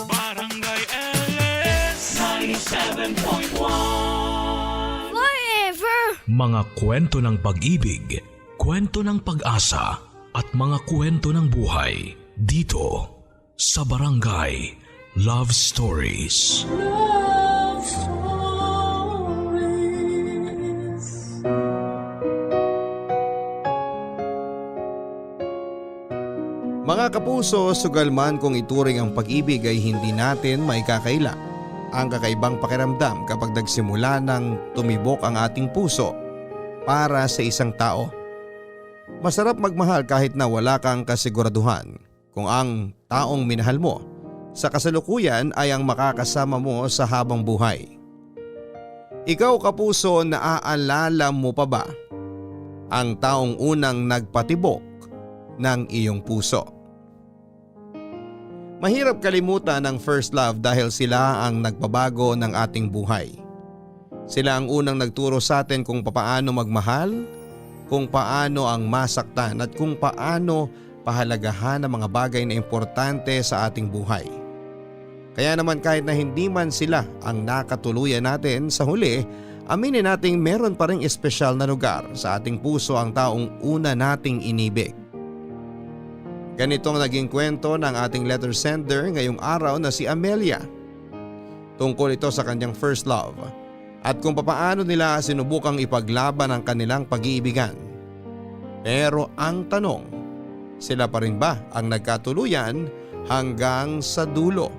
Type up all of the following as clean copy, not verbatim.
Barangay LS 97.1. Forever! Mga kwento ng pag-ibig, kwento ng pag-asa at mga kwento ng buhay dito sa Barangay Love Stories. Love Stories. Mga kapuso, sugalman kung ituring ang pag-ibig ay hindi natin maikakaila. Ang kakaibang pakiramdam kapag nagsimula ng tumibok ang ating puso para sa isang tao. Masarap magmahal kahit na wala kang kasiguraduhan kung ang taong minahal mo sa kasalukuyan ay ang makakasama mo sa habang buhay. Ikaw kapuso, naaalala mo pa ba ang taong unang nagpatibok ng iyong puso? Mahirap kalimutan ang first love dahil sila ang nagbabago ng ating buhay. Sila ang unang nagturo sa atin kung paano magmahal, kung paano ang masaktan at kung paano pahalagahan ang mga bagay na importante sa ating buhay. Kaya naman kahit na hindi man sila ang nakatuluyan natin sa huli, aminin nating meron pa ring espesyal na lugar sa ating puso ang taong una nating inibig. Ganito ang naging kwento ng ating letter sender ngayong araw na si Amelia. Tungkol ito sa kanyang first love at kung papaano nila sinubukang ipaglaban ang kanilang pag-iibigan. Pero ang tanong, sila pa rin ba ang nagkatuluyan hanggang sa dulo?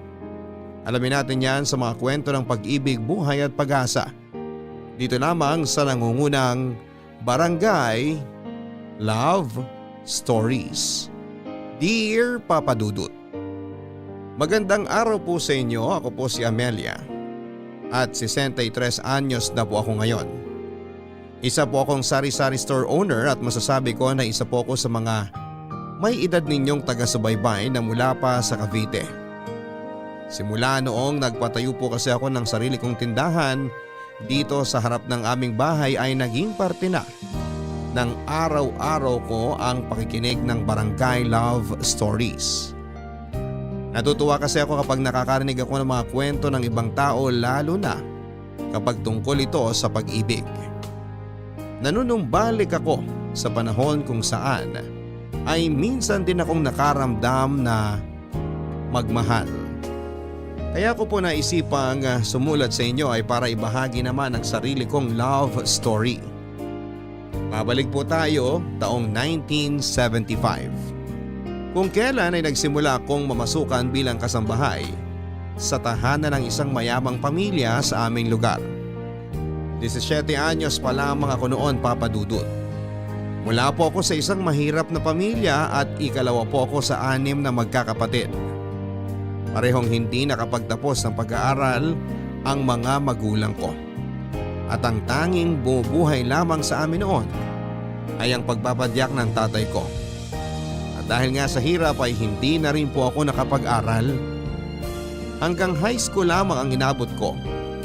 Alamin natin yan sa mga kwento ng pag-ibig, buhay at pag-asa. Dito lamang sa nangungunang Barangay Love Stories. Dear Papa Dudut, magandang araw po sa inyo. Ako po si Amelia at 63 anyos na po ako ngayon. Isa po akong sari-sari store owner at masasabi ko na isa po ako sa mga may edad ninyong taga-subaybay na mula pa sa Cavite. Simula noong nagpatayo po kasi ako ng sarili kong tindahan dito sa harap ng aming bahay ay naging parte na ng araw-araw ko ang pakikinig ng Barangay Love Stories. Natutuwa kasi ako kapag nakakarinig ako ng mga kwento ng ibang tao, lalo na kapag tungkol ito sa pag-ibig. Nanunumbalik ako sa panahon kung saan ay minsan din akong nakaramdam na magmahal. Kaya ko po naisipang sumulat sa inyo ay para ibahagi naman ang sarili kong love story. Mabalik po tayo taong 1975. Kung kailan ay nagsimula akong mamasukan bilang kasambahay sa tahanan ng isang mayamang pamilya sa aming lugar. 17 anyos pa lamang ako noon, Papa Dudut. Mula po ako sa isang mahirap na pamilya at ikalawa po ako sa 6 na magkakapatid. Parehong hindi nakapagtapos ng pag-aaral ang mga magulang ko. At ang tanging bumubuhay lamang sa amin noon ay ang pagpapadyak ng tatay ko. At dahil nga sa hirap ay hindi na rin po ako nakapag-aral. Hanggang high school lamang ang inabot ko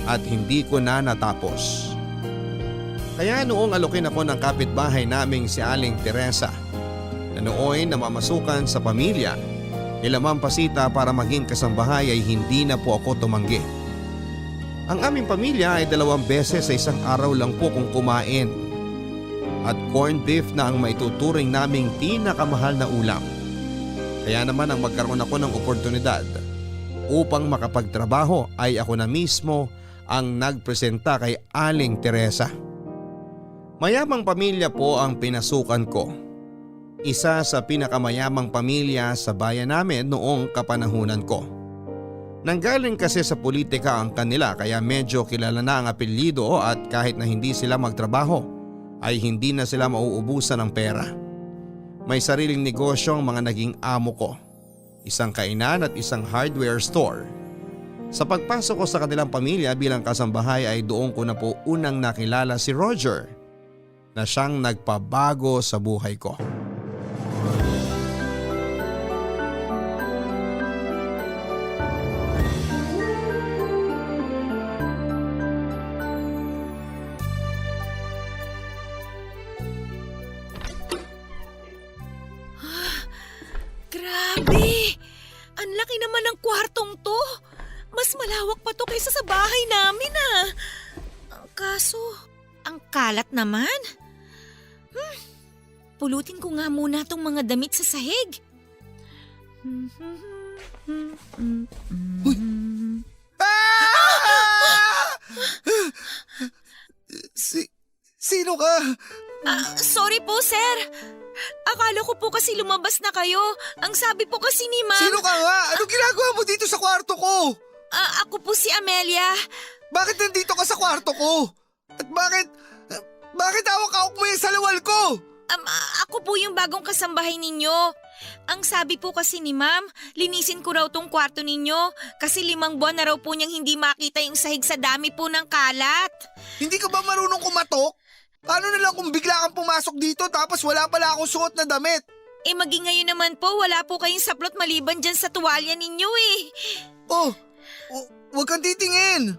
at hindi ko na natapos. Kaya noong alokin ako ng kapitbahay naming si Aling Teresa na nooy namamasukan sa pamilya nila Ma'am Pasita para maging kasambahay ay hindi na po ako tumanggi. Ang aming pamilya ay 2 beses sa isang araw lang po kung kumain. At corned beef na ang maituturing naming pinakamahal na ulam. Kaya naman ang magkaroon ako ng oportunidad upang makapagtrabaho ay ako na mismo ang nagpresenta kay Aling Teresa. Mayamang pamilya po ang pinasukan ko. Isa sa pinakamayamang pamilya sa bayan namin noong kapanahunan ko. Nanggaling kasi sa politika ang kanila kaya medyo kilala na ang apelyido at kahit na hindi sila magtrabaho ay hindi na sila mauubusan ng pera. May sariling negosyo ang mga naging amo ko. Isang kainan at isang hardware store. Sa pagpasok ko sa kanilang pamilya bilang kasambahay ay doon ko na po unang nakilala si Roger na siyang nagpabago sa buhay ko. Grabe! Ang laki naman ng kwartong to! malawak pa to kaysa sa bahay namin Ang kaso, ang kalat naman. Pulutin ko nga muna tong mga damit sa sahig. Sino ka? Sorry po, sir. Akala ko po kasi lumabas na kayo. Ang sabi po kasi ni ma'am… Sino ka nga? Anong ginagawa mo dito sa kwarto ko? Ako po si Amelia. Bakit nandito ka sa kwarto ko? At bakit hawak-hawak mo yung salawal ko? Ako po yung bagong kasambahay ninyo. Ang sabi po kasi ni ma'am, linisin ko raw tong kwarto ninyo kasi 5 buwan na raw po niyang hindi makita yung sahig sa dami po ng kalat. Hindi ka ba marunong kumatok? Paano na lang kung bigla kang pumasok dito tapos wala pala akong suot na damit? Maging ngayon naman po, wala po kayong saplot maliban dyan sa tuwalya ninyo Huwag kang titingin.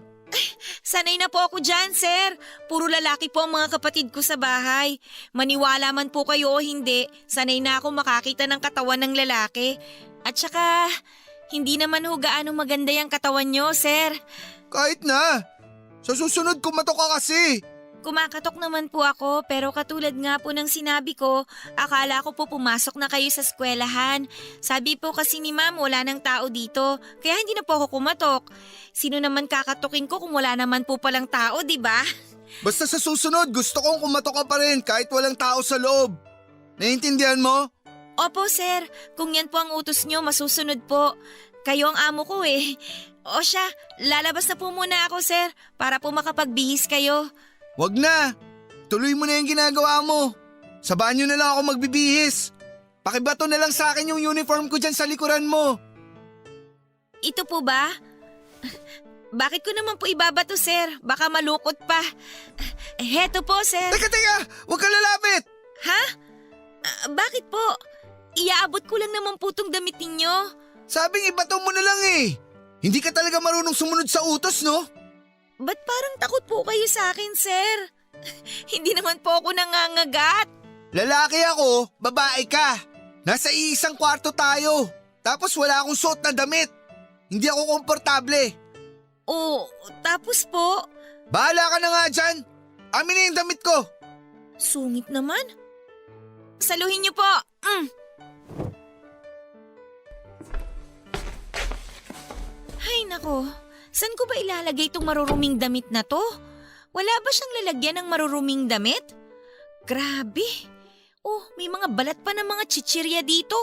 Sanay na po ako dyan, sir. Puro lalaki po ang mga kapatid ko sa bahay. Maniwala man po kayo o hindi, sanay na ako makakita ng katawan ng lalaki. At saka, hindi naman ho gaano maganda yung katawan nyo, sir. Kahit na. Sa susunod kumatok ka kasi. Kumakatok naman po ako pero katulad nga po ng sinabi ko, akala ko po pumasok na kayo sa eskwelahan. Sabi po kasi ni ma'am wala nang tao dito, kaya hindi na po ako kumatok. Sino naman kakatukin ko kung wala naman po palang tao, di ba? Basta sa susunod gusto kong kumatok ka pa rin kahit walang tao sa loob. Naiintindihan mo? Opo sir, kung yan po ang utos nyo, masusunod po. Kayo ang amo ko O siya, lalabas na po muna ako sir, para po makapagbihis kayo. Wag na. Tuloy mo na yung ginagawa mo. Sa banyo na lang ako magbibihis. Pakibato na lang sa akin yung uniform ko dyan sa likuran mo. Ito po ba? Bakit ko naman po ibabato, sir? Baka malukot pa. Heto po, sir. Teka! Huwag ka lalapit! Ha? Bakit po? Iaabot ko lang naman po tong damit ninyo. Sabing ibato mo na lang Hindi ka talaga marunong sumunod sa utos, no? Ba't parang takot po kayo sa akin, sir? Hindi naman po ako nangangagat. Lalaki ako, babae ka. Nasa iisang kwarto tayo. Tapos wala akong suot na damit. Hindi ako komportable. Tapos po? Bahala ka na nga dyan. Amin na yung damit ko. Sungit naman. Saluhin niyo po. Ay nako, saan ko ba ilalagay itong maruruming damit na to? Wala ba siyang lalagyan ng maruruming damit? Grabe. May mga balat pa ng mga chichirya dito.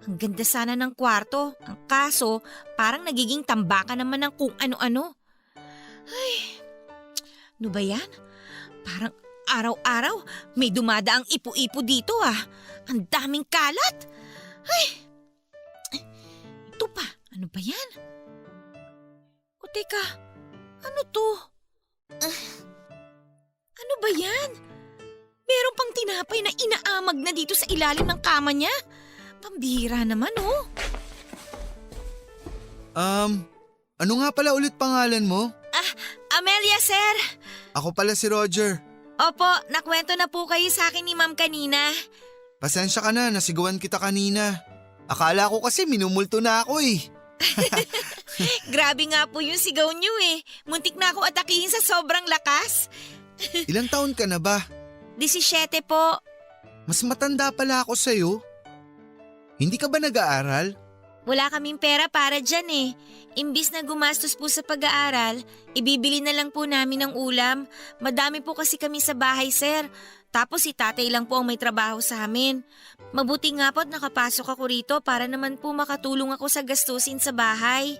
Ang ganda sana ng kwarto. Ang kaso, parang nagiging tambakan naman ng kung ano-ano. Ay, ano ba yan? Parang araw-araw may dumadaang ipo-ipo dito Ang daming kalat. Ay, ito pa. Ano ba yan? Teka, ano to? Ano ba yan? Meron pang tinapay na inaamag na dito sa ilalim ng kama niya. Pambihira naman Ano nga pala ulit pangalan mo? Amelia, sir. Ako pala si Roger. Opo, nakwento na po kayo sa akin ni ma'am kanina. Pasensya ka na, nasigawan kita kanina. Akala ko kasi minumulto na ako Grabe nga po yung sigaw niyo Muntik na ako atakihin sa sobrang lakas. Ilang taon ka na ba? 17 po. Mas matanda pala ako sa'yo. Hindi ka ba nag-aaral? Wala kaming pera para dyan Imbis na gumastos po sa pag-aaral, ibibili na lang po namin ng ulam. Madami po kasi kami sa bahay, sir. Tapos si tatay lang po ang may trabaho sa amin. Mabuti nga po't nakapasok ako rito para naman po makatulong ako sa gastusin sa bahay.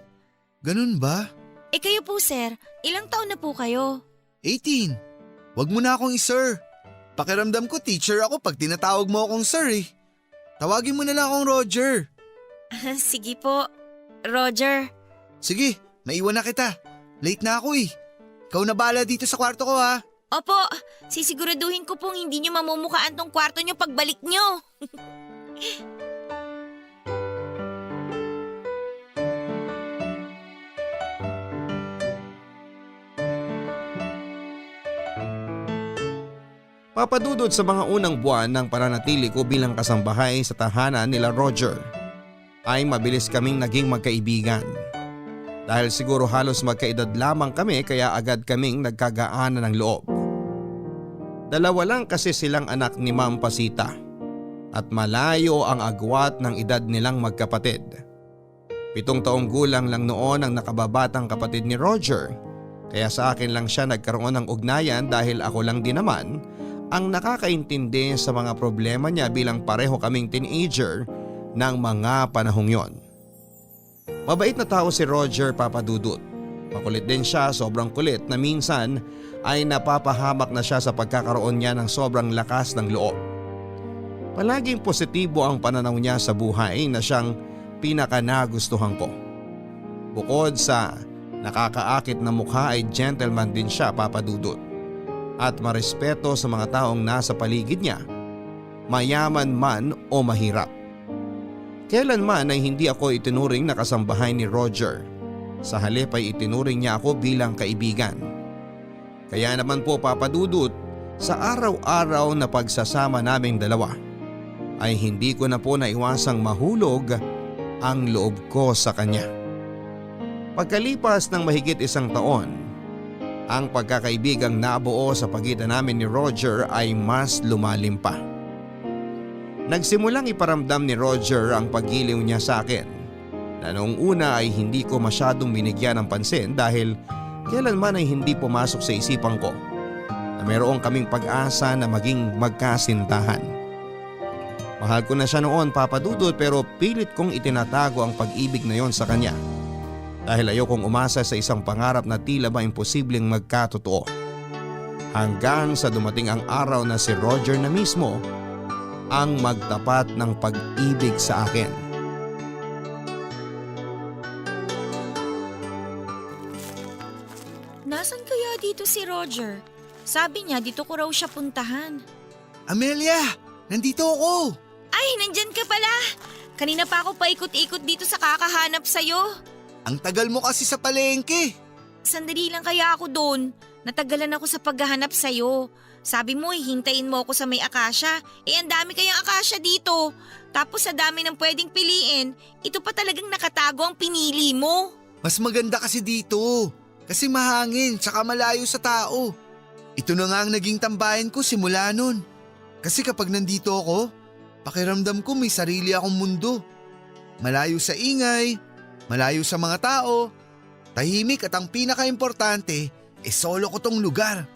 Ganun ba? Kayo po, sir, ilang taon na po kayo? 18. Wag mo na akong i-sir. Pakiramdam ko teacher ako pag tinatawag mo akong sir Tawagin mo na lang akong Roger. Sige po, Roger. Sige, maiwan na kita. Late na ako Ikaw na bahala dito sa kwarto ko Opo, sisiguraduhin ko pong hindi nyo mamumukaan tong kwarto nyo pagbalik nyo. Papadudod sa mga unang buwan ng pananatili ko bilang kasambahay sa tahanan nila Roger, ay mabilis kaming naging magkaibigan. Dahil siguro halos magkaedad lamang kami kaya agad kaming nagkagaanan ng loob. Dalawa lang kasi silang anak ni Ma'am Pasita at malayo ang agwat ng edad nilang magkapatid. 7 taong gulang lang noon ang nakababatang kapatid ni Roger kaya sa akin lang siya nagkaroon ng ugnayan dahil ako lang din naman ang nakakaintindi sa mga problema niya bilang pareho kaming teenager ng mga panahong yon. Mabait na tao si Roger, Papa Dudut. Makulit din siya, sobrang kulit na minsan ay napapahamak na siya sa pagkakaroon niya ng sobrang lakas ng loob. Palaging positibo ang pananaw niya sa buhay na siyang pinakanagustuhan ko. Bukod sa nakakaakit na mukha ay gentleman din siya, Papa Dudut. At marespeto sa mga taong nasa paligid niya, mayaman man o mahirap. Kailanman ay hindi ako itinuring na kasambahay ni Roger. Sa halip ay itinuring niya ako bilang kaibigan. Kaya naman po, Papa Dudut, sa araw-araw na pagsasama naming dalawa ay hindi ko na po naiwasang mahulog ang loob ko sa kanya. Pagkalipas ng mahigit 1 taon, ang pagkakaibigang nabuo sa pagitan namin ni Roger ay mas lumalim pa. Nagsimulang iparamdam ni Roger ang paggiliw niya sa akin na noong una ay hindi ko masyadong binigyan ng pansin dahil kailanman ay hindi pumasok sa isipan ko na mayroong kaming pag-asa na maging magkasintahan. Mahal ko na siya noon, Papa Dudut, pero pilit kong itinatago ang pag-ibig na yon sa kanya dahil ayokong umasa sa isang pangarap na tila ba imposibleng magkatotoo. Hanggang sa dumating ang araw na si Roger na mismo ang magtapat ng pag-ibig sa akin. Nasaan kaya dito si Roger? Sabi niya dito ko raw siya puntahan. Amelia, nandito ako. Ay, nandyan ka pala. Kanina pa ako paikot-ikot dito sa kakahanap sa'yo. Ang tagal mo kasi sa palengke. Sandali lang kaya ako doon. Natagalan ako sa paghahanap sa'yo. Sabi mo, hintayin mo ako sa may akasya. Ang dami kayang akasya dito. Tapos sa dami ng pwedeng piliin, ito pa talagang nakatago ang pinili mo. Mas maganda kasi dito. Kasi mahangin, tsaka malayo sa tao. Ito na nga ang naging tambayan ko simula nun. Kasi kapag nandito ako, pakiramdam ko may sarili akong mundo. Malayo sa ingay, malayo sa mga tao, tahimik at ang pinaka-importante, solo ko tong lugar.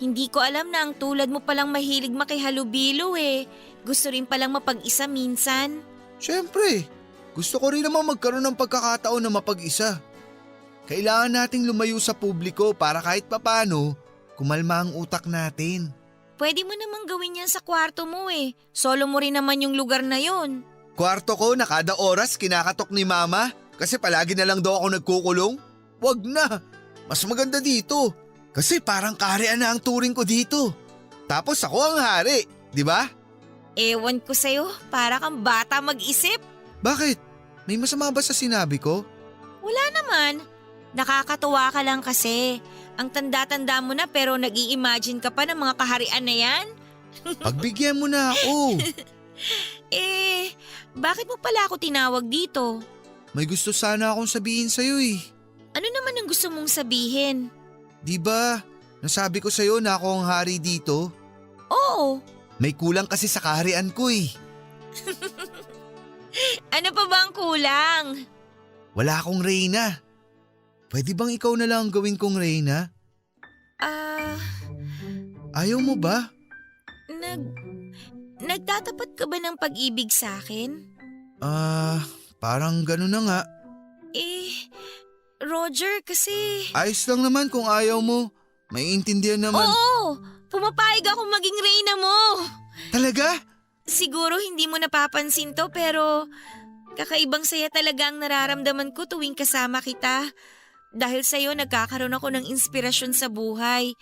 Hindi ko alam na ang tulad mo palang mahilig makihalubilo eh. Gusto rin palang mapag-isa minsan. Siyempre, gusto ko rin naman magkaroon ng pagkakataon na mapag-isa. Kailangan nating lumayo sa publiko para kahit papano, kumalma ang utak natin. Pwede mo namang gawin yan sa kwarto mo eh. Solo mo rin naman yung lugar na yon. Kwarto ko na kada oras kinakatok ni mama kasi palagi na lang daw ako nagkukulong. Wag na, mas maganda dito. Kasi parang kaharian na ang turing ko dito. Tapos ako ang hari, di ba? Ewan ko sa'yo, para kang bata mag-isip. Bakit? May masama ba sa sinabi ko? Wala naman. Nakakatuwa ka lang kasi. Ang tanda-tanda mo na pero nag-i-imagine ka pa ng mga kaharian na yan? Pagbigyan mo na ako. Bakit mo pala ako tinawag dito? May gusto sana akong sabihin sa'yo eh. Ano naman ang gusto mong sabihin? Di ba, nasabi ko sa'yo na ako ang hari dito? Oo. May kulang kasi sa kaharian ko eh. Ano pa ba ang kulang? Wala akong reyna. Pwede bang ikaw na lang ang gawin kong reyna? Ayaw mo ba? Nagtatapat ka ba ng pag-ibig sa akin? Parang gano'n na nga. Roger, kasi… Ayos lang naman kung ayaw mo. Maiintindihan naman. Oo! Pumapayag ako maging reyna mo! Talaga? Siguro hindi mo napapansin to pero kakaibang saya talaga ang nararamdaman ko tuwing kasama kita. Dahil sa'yo nagkakaroon ako ng inspirasyon sa buhay.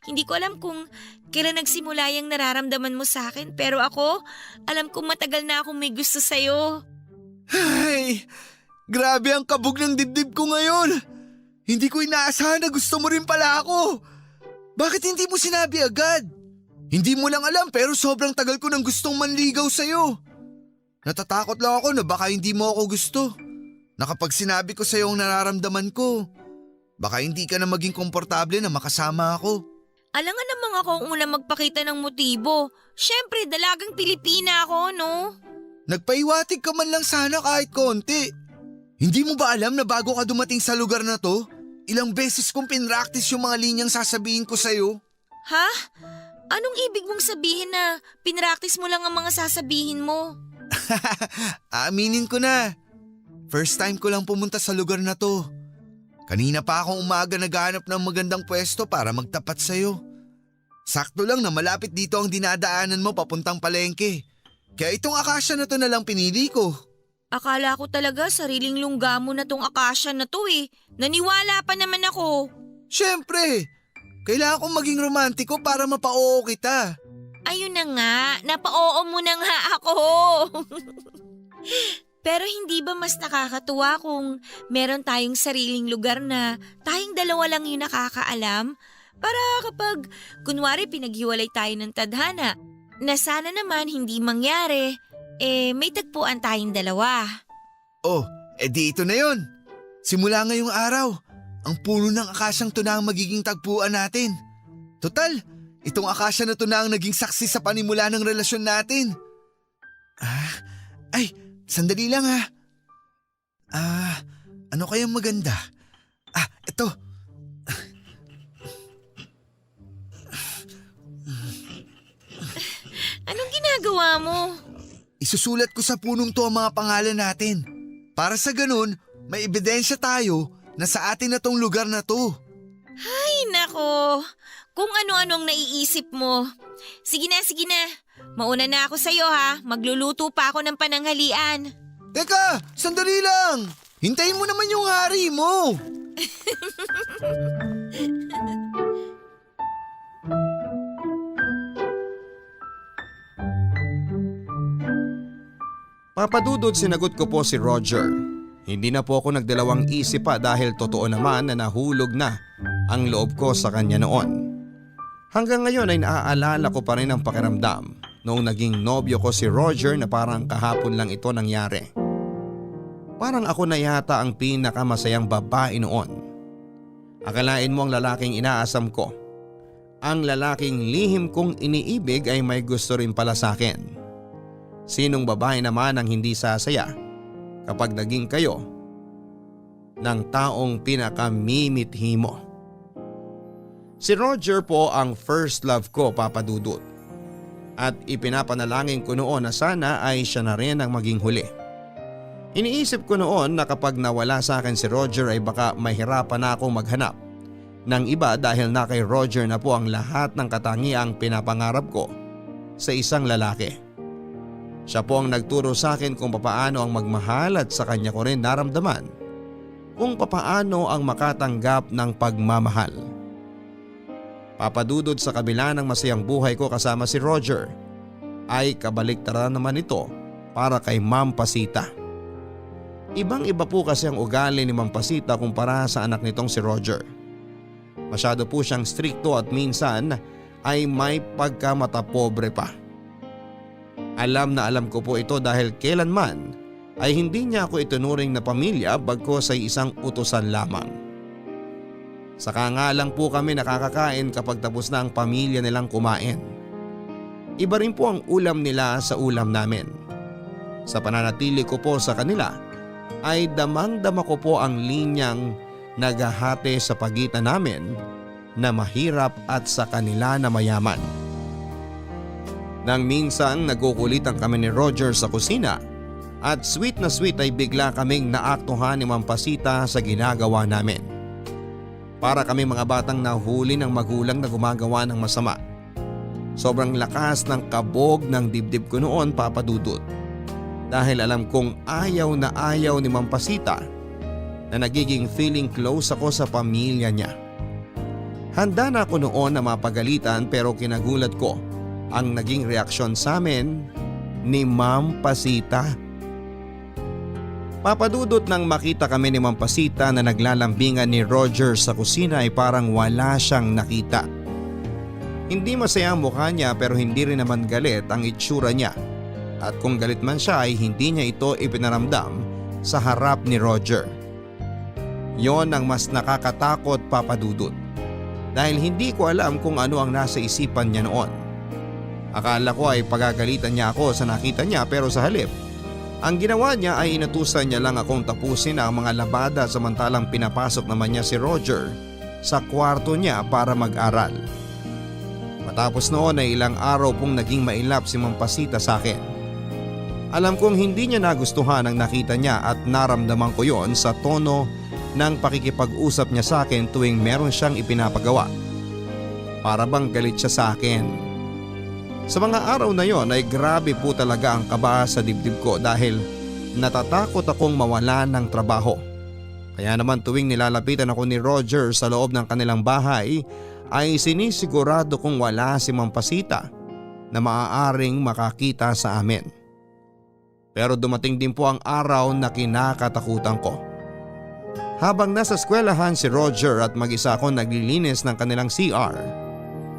Hindi ko alam kung kailan nagsimula yung nararamdaman mo sa akin pero ako, alam kong matagal na akong may gusto sa'yo. Ay, grabe ang kabog ng dibdib ko ngayon. Hindi ko inaasahan na gusto mo rin pala ako. Bakit hindi mo sinabi agad? Hindi mo lang alam pero sobrang tagal ko nang gustong manligaw sa'yo. Natatakot lang ako na baka hindi mo ako gusto. na kapag sinabi ko sa'yo ang nararamdaman ko, baka hindi ka na maging komportable na makasama ako. Alangan namang ako ang una magpakita ng motibo. Siyempre, dalagang Pilipina ako, no? Nagpaiwatig ka man lang sana kahit konti. Hindi mo ba alam na bago ka dumating sa lugar na to, ilang beses kong pinractice yung mga linyang sasabihin ko sa'yo? Ha? Anong ibig mong sabihin na pinractice mo lang ang mga sasabihin mo? Aaminin ko na. First time ko lang pumunta sa lugar na to. Kanina pa akong umaga naghahanap ng magandang pwesto para magtapat sa'yo. Sakto lang na malapit dito ang dinadaanan mo papuntang palengke. Kaya itong akasya na to na lang pinili ko. Akala ko talaga sariling lungga mo na tong akasya na to eh. Naniwala pa naman ako. Siyempre, kailangan kong maging romantiko para mapa-oo kita. Ayun na nga, napa-oo mo na nga ako. Pero hindi ba mas nakakatuwa kung meron tayong sariling lugar na tayong dalawa lang yung nakakaalam? Para kapag kunwari pinaghiwalay tayo ng tadhana, na sana naman hindi mangyari, may tagpuan tayong dalawa. Oh, edi ito na yon. Simula ngayong araw, ang puno ng akasyang to na ang magiging tagpuan natin. Total, itong akasya na to na ang naging saksi sa panimula ng relasyon natin. Sandali lang ha. Ano kayang maganda? Ito. Anong ginagawa mo? Isusulat ko sa punong to ang mga pangalan natin. Para sa ganun, may ebidensya tayo na sa atin na tong lugar na to. Ay nako, kung ano-anong naiisip mo. Sige na. Mauna na ako sa'yo ha, magluluto pa ako ng pananghalian. Teka, sandali lang. Hintayin mo naman yung hari mo. Papadudod sinagot ko po si Roger. Hindi na po ako nagdalawang isip pa dahil totoo naman na nahulog na ang loob ko sa kanya noon. Hanggang ngayon ay naaalala ko pa rin ang pakiramdam noong naging nobyo ko si Roger na parang kahapon lang ito nangyari. Parang ako na yata ang pinakamasayang babae noon. Akalain mo ang lalaking inaasam ko. Ang lalaking lihim kong iniibig ay may gusto rin pala sa akin. Sinong babae naman ang hindi sasaya kapag naging kayo ng taong pinakamimithi mo? Si Roger po ang first love ko, Papa Dudut. At ipinapanalangin ko noon na sana ay siya na rin ang maging huli. Iniisip ko noon na kapag nawala sa akin si Roger ay baka mahirapan na akong maghanap ng iba dahil na kay Roger na po ang lahat ng katangiang pinapangarap ko sa isang lalaki. Siya po ang nagturo sa akin kung papaano ang magmahal at sa kanya ko rin naramdaman kung papaano ang makatanggap ng pagmamahal. Papadudod sa kabila ng masayang buhay ko kasama si Roger, ay kabaliktaran naman ito para kay Ma'am Pasita. Ibang-iba po kasi ang ugali ni Ma'am Pasita kumpara sa anak nitong si Roger. Masyado po siyang strikto at minsan ay may pagkamatapobre pa. Alam na alam ko po ito dahil kailanman ay hindi niya ako itunuring na pamilya bagkus ay isang utusan lamang. Saka nga lang po kami nakakakain kapag tapos na ang pamilya nilang kumain. Iba rin po ang ulam nila sa ulam namin. Sa pananatili ko po sa kanila ay damang-dama ko po ang linyang naghahati sa pagitan namin na mahirap at sa kanila na mayaman. Nang minsan nagkukulitan kami ni Roger sa kusina at sweet na sweet ay bigla kaming naaktuhan ni Ma'am Pasita sa ginagawa namin. Para kami mga batang nahuli ng magulang na gumagawa ng masama. Sobrang lakas ng kabog ng dibdib ko noon, Papa Dudut. Dahil alam kong ayaw na ayaw ni Ma'am Pasita na nagiging feeling close ako sa pamilya niya. Handa na ako noon na mapagalitan pero kinagulat ko ang naging reaksyon sa amin ni Ma'am Pasita. Papadudot nang makita kami ni Ma'am Pasita na naglalambingan ni Roger sa kusina ay parang wala siyang nakita. Hindi masaya ang mukha niya pero hindi rin naman galit ang itsura niya. At kung galit man siya ay hindi niya ito ipinaramdam sa harap ni Roger. Yon ang mas nakakatakot, Papa Dudut. Dahil hindi ko alam kung ano ang nasa isipan niya noon. Akala ko ay pagagalitan niya ako sa nakita niya pero sa halip, ang ginawa niya ay inutusan niya lang akong tapusin ang mga labada samantalang pinapasok naman niya si Roger sa kwarto niya para mag-aral. Matapos noon ay ilang araw pong naging mailap si Mampasita sa akin. Alam kong hindi niya nagustuhan ang nakita niya at naramdaman ko yon sa tono ng pakikipag-usap niya sa akin tuwing meron siyang ipinapagawa. Para bang galit siya sa akin. Sa mga araw na yon ay grabe po talaga ang kaba sa dibdib ko dahil natatakot akong mawala ng trabaho. Kaya naman tuwing nilalapitan ako ni Roger sa loob ng kanilang bahay ay sinisigurado kong wala si Mampasita na maaaring makakita sa amin. Pero dumating din po ang araw na kinakatakutan ko. Habang nasa eskwelahan si Roger at mag-isa ako naglilinis ng kanilang CR,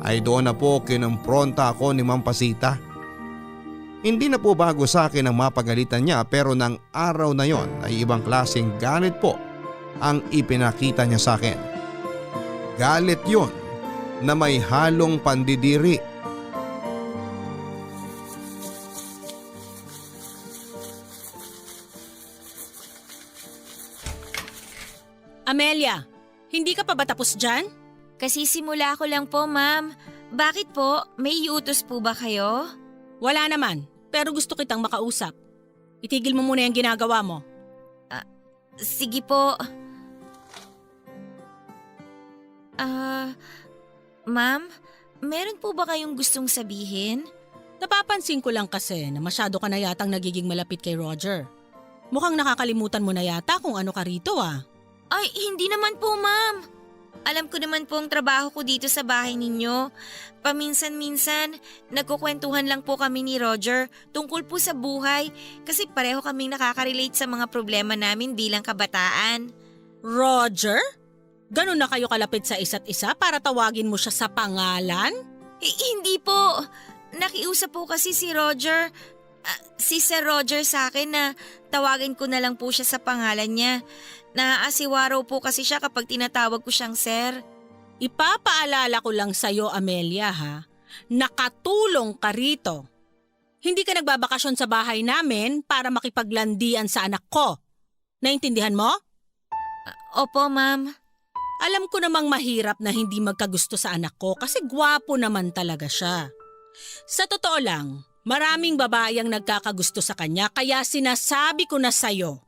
ay doon na po kinumpronta ako ni Mampasita. Hindi na po bago sa akin ang mapagalitan niya pero ng araw na yon ay ibang klaseng galit po ang ipinakita niya sa akin. Galit yon na may halong pandidiri. Amelia, hindi ka pa ba tapos dyan? Kasi simula ko lang po, ma'am. Bakit po? May iutos po ba kayo? Wala naman, pero gusto kitang makausap. Itigil mo muna yung ginagawa mo. Sige po. Ma'am, meron po ba kayong gustong sabihin? Napapansin ko lang kasi na masyado ka na yatang nagiging malapit kay Roger. Mukhang nakakalimutan mo na yata kung ano ka rito ah. Ay, hindi naman po, ma'am. Alam ko naman po ang trabaho ko dito sa bahay ninyo. Paminsan-minsan, nagkukwentuhan lang po kami ni Roger tungkol po sa buhay kasi pareho kaming nakaka-relate sa mga problema namin bilang kabataan. Roger? Ganun na kayo kalapit sa isa't isa para tawagin mo siya sa pangalan? Hindi po. Nakiusap po kasi si Roger. Si Sir Roger sa akin na tawagin ko na lang po siya sa pangalan niya. Naaasiwa raw po kasi siya kapag tinatawag ko siyang sir. Ipapaalala ko lang sa'yo, Amelia ha, nakatulong ka rito. Hindi ka nagbabakasyon sa bahay namin para makipaglandian sa anak ko. Naintindihan mo? Opo, ma'am. Alam ko namang mahirap na hindi magkagusto sa anak ko kasi gwapo naman talaga siya. Sa totoo lang, maraming babae ang nagkakagusto sa kanya kaya sinasabi ko na sa'yo.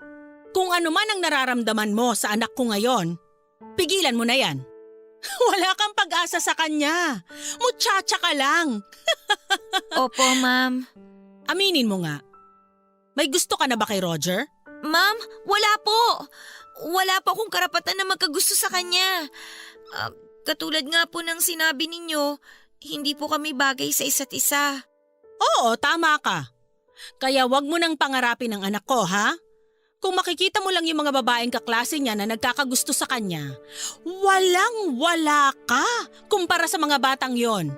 Kung ano man ang nararamdaman mo sa anak ko ngayon, pigilan mo na yan. Wala kang pag-asa sa kanya. Muchacha ka lang. Opo, ma'am. Aminin mo nga. May gusto ka na ba kay Roger? Ma'am, wala po. Wala po akong karapatan na magkagusto sa kanya. Katulad nga po ng sinabi ninyo, hindi po kami bagay sa isa't isa. Oo, tama ka. Kaya wag mo nang pangarapin ang anak ko, ha? Kung makikita mo lang yung mga babaeng kaklase niya na nagkakagusto sa kanya, walang-wala ka kumpara sa mga batang yon.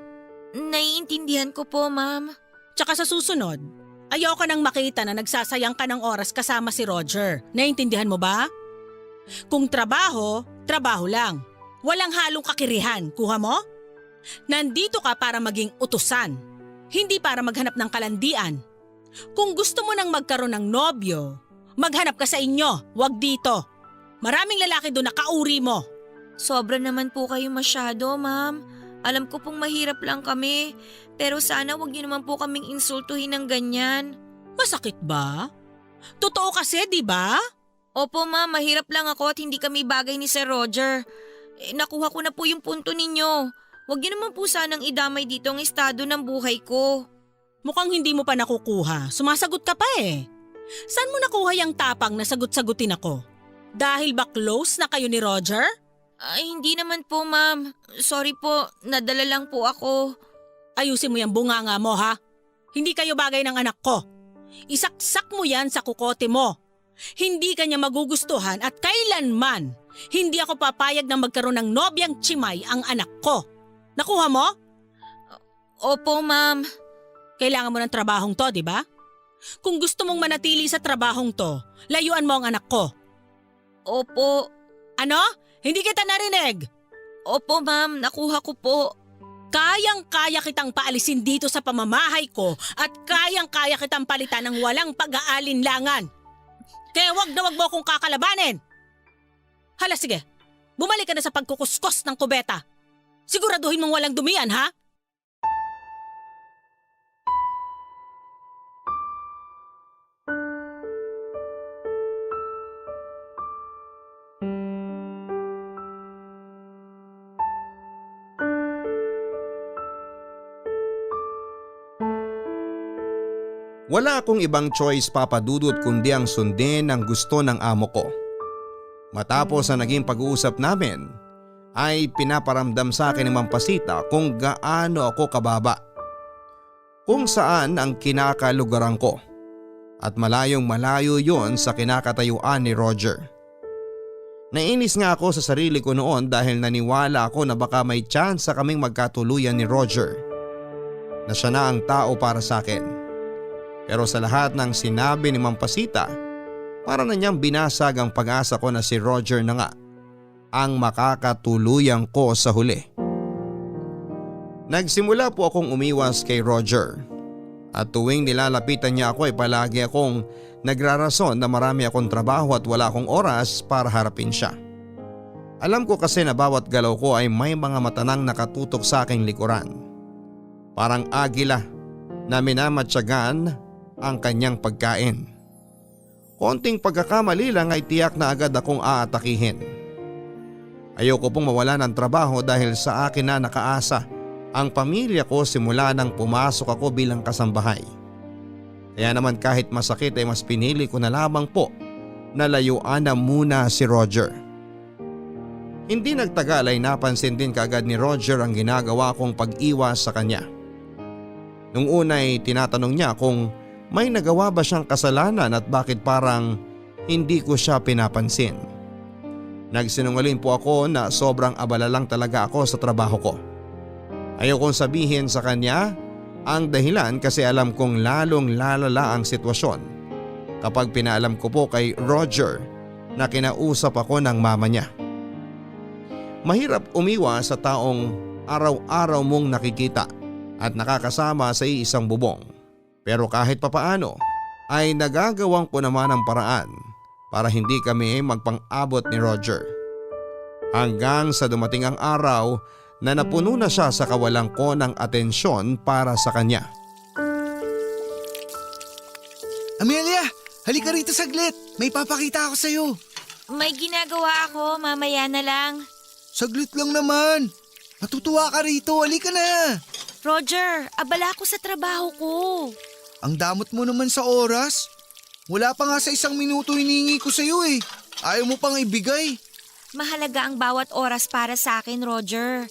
Naiintindihan ko po, ma'am. Tsaka sa susunod, ayaw ka nang makita na nagsasayang ka ng oras kasama si Roger. Naiintindihan mo ba? Kung trabaho, trabaho lang. Walang halong kakirihan, kuha mo? Nandito ka para maging utusan, hindi para maghanap ng kalandian. Kung gusto mo nang magkaroon ng nobyo, maghanap ka sa inyo, wag dito. Maraming lalaki doon na kauri mo. Sobra naman po kayo masyado, ma'am. Alam ko pong mahirap lang kami, pero sana wag niyo naman po kaming insultuhin ng ganyan. Masakit ba? Totoo kasi, di ba? Opo, ma'am, mahirap lang ako at hindi kami bagay ni Sir Roger. Nakuha ko na po yung punto ninyo. Wag niyo naman po sanang idamay dito ang estado ng buhay ko. Mukhang hindi mo pa nakukuha. Sumasagot ka pa eh. Saan mo nakuha yung tapang na sagot-sagutin ako? Dahil ba close na kayo ni Roger? Ay, hindi naman po, ma'am. Sorry po, nadala lang po ako. Ayusin mo yung bunganga mo, ha? Hindi kayo bagay ng anak ko. Isaksak mo yan sa kukote mo. Hindi ka niya magugustuhan at kailanman hindi ako papayag na magkaroon ng nobyang chimay ang anak ko. Nakuha mo? Opo, ma'am. Kailangan mo ng trabahong to, di ba? Kung gusto mong manatili sa trabahong to, layuan mo ang anak ko. Opo, Ano? Hindi kita narinig. opo ma'am, nakuha ko po. Kayang-kaya kitang paalisin dito sa pamamahay ko at kayang-kaya kitang palitan ng walang pag-aalinlangan. Kaya wag na wag mo akong kakalabanin. Hala sige, bumalik ka na sa pagkukuskos ng kubeta. Siguraduhin mong walang dumiyan, ha? Wala akong ibang choice, Papa Dudut, kundi ang sundin ang gusto ng amo ko. Matapos ang naging pag-uusap namin, ay pinaparamdam sa akin ni Ma'am Pasita kung gaano ako kababa. Kung saan ang kinakalugaran ko. At malayong malayo yon sa kinakatayuan ni Roger. Nainis nga ako sa sarili ko noon dahil naniwala ako na baka may tsansa kaming magkatuluyan ni Roger. Na siya na ang tao para sa akin. Pero sa lahat ng sinabi ni Ma'am Pasita, para na niyang binasag ang pag-asa ko na si Roger na nga ang makakatuluyan ko sa huli. Nagsimula po akong umiwas kay Roger at tuwing nilalapitan niya ako ay palagi akong nagrarason na marami akong trabaho at wala akong oras para harapin siya. Alam ko kasi na bawat galaw ko ay may mga matanang nakatutok sa aking likuran. Parang agila na minamatyagan ang kanyang pagkain. Konting pagkakamali lang ay tiyak na agad akong aatakihin. Ayoko pong mawala ng trabaho dahil sa akin na nakaasa ang pamilya ko simula nang pumasok ako bilang kasambahay. Kaya naman kahit masakit ay mas pinili ko na lamang po na layuan na muna si Roger. Hindi nagtagal ay napansin din kaagad ni Roger ang ginagawa kong pag-iwas sa kanya. Nung una ay tinatanong niya kung may nagawa ba siyang kasalanan at bakit parang hindi ko siya pinapansin. Nagsinungaling po ako na sobrang abala lang talaga ako sa trabaho ko. Ayokong sabihin sa kanya ang dahilan kasi alam kong lalong lalala ang sitwasyon kapag pinaalam ko po kay Roger na kinausap ako ng mama niya. Mahirap umiwas sa taong araw-araw mong nakikita at nakakasama sa iisang bubong. Pero kahit papaano ay nagagawang ko naman ang paraan para hindi kami magpang-abot ni Roger. Hanggang sa dumating ang araw na napuno na siya sa kawalan ko ng atensyon para sa kanya. Amelia, halika rito saglit. May papakita ako sa'yo. May ginagawa ako, mamaya na lang. Saglit lang naman. Matutuwa ka rito, halika na. Roger, abala ako sa trabaho ko. Ang damot mo naman sa oras. Wala pa nga sa 1 minuto hiningi ko sa'yo eh. Ayaw mo pang ibigay. Mahalaga ang bawat oras para sa akin, Roger.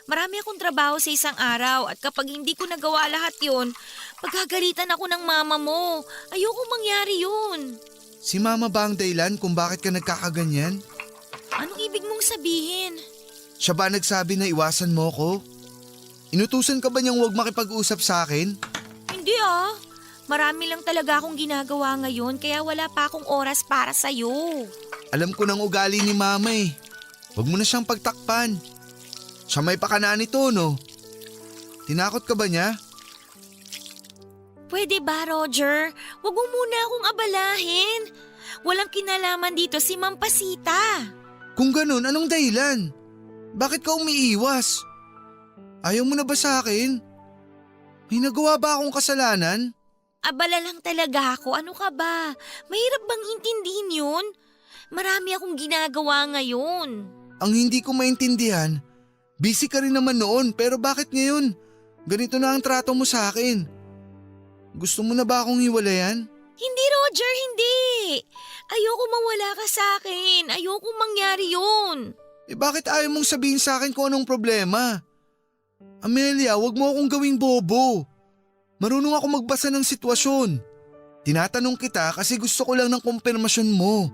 Marami akong trabaho sa isang araw at kapag hindi ko nagawa lahat yun, pagkagalitan ako ng mama mo. Ayoko mangyari yun. Si mama ba ang dahilan kung bakit ka nagkakaganyan? Anong ibig mong sabihin? Siya ba nagsabi na iwasan mo ko? Inutusan ka ba niyang huwag makipag-usap sa akin? Hindi ah. Marami lang talaga akong ginagawa ngayon kaya wala pa akong oras para sa'yo. Alam ko ng ugali ni mama eh. Huwag mo na siyang pagtakpan. Siya may pakana nito, no? Tinakot ka ba niya? Pwede ba, Roger? Huwag mo muna akong abalahin. Walang kinalaman dito si Ma'am Pasita. Kung ganun, anong dahilan? Bakit ka umiiwas? Ayaw mo na ba sa akin? May nagawa ba akong kasalanan? Abala lang talaga ako. Ano ka ba? Mahirap bang intindihin yun? Marami akong ginagawa ngayon. Ang hindi ko maintindihan, busy ka rin naman noon pero bakit ngayon? Ganito na ang trato mo sa akin. Gusto mo na ba akong hiwalayan? Hindi, Roger, hindi. Ayoko mawala ka sa akin. Ayoko mangyari yun. Eh bakit ayaw mong sabihin sa akin kung anong problema? Amelia, wag mo akong gawing bobo. Marunong ako magbasa ng sitwasyon. Tinatanong kita kasi gusto ko lang ng kumpirmasyon mo.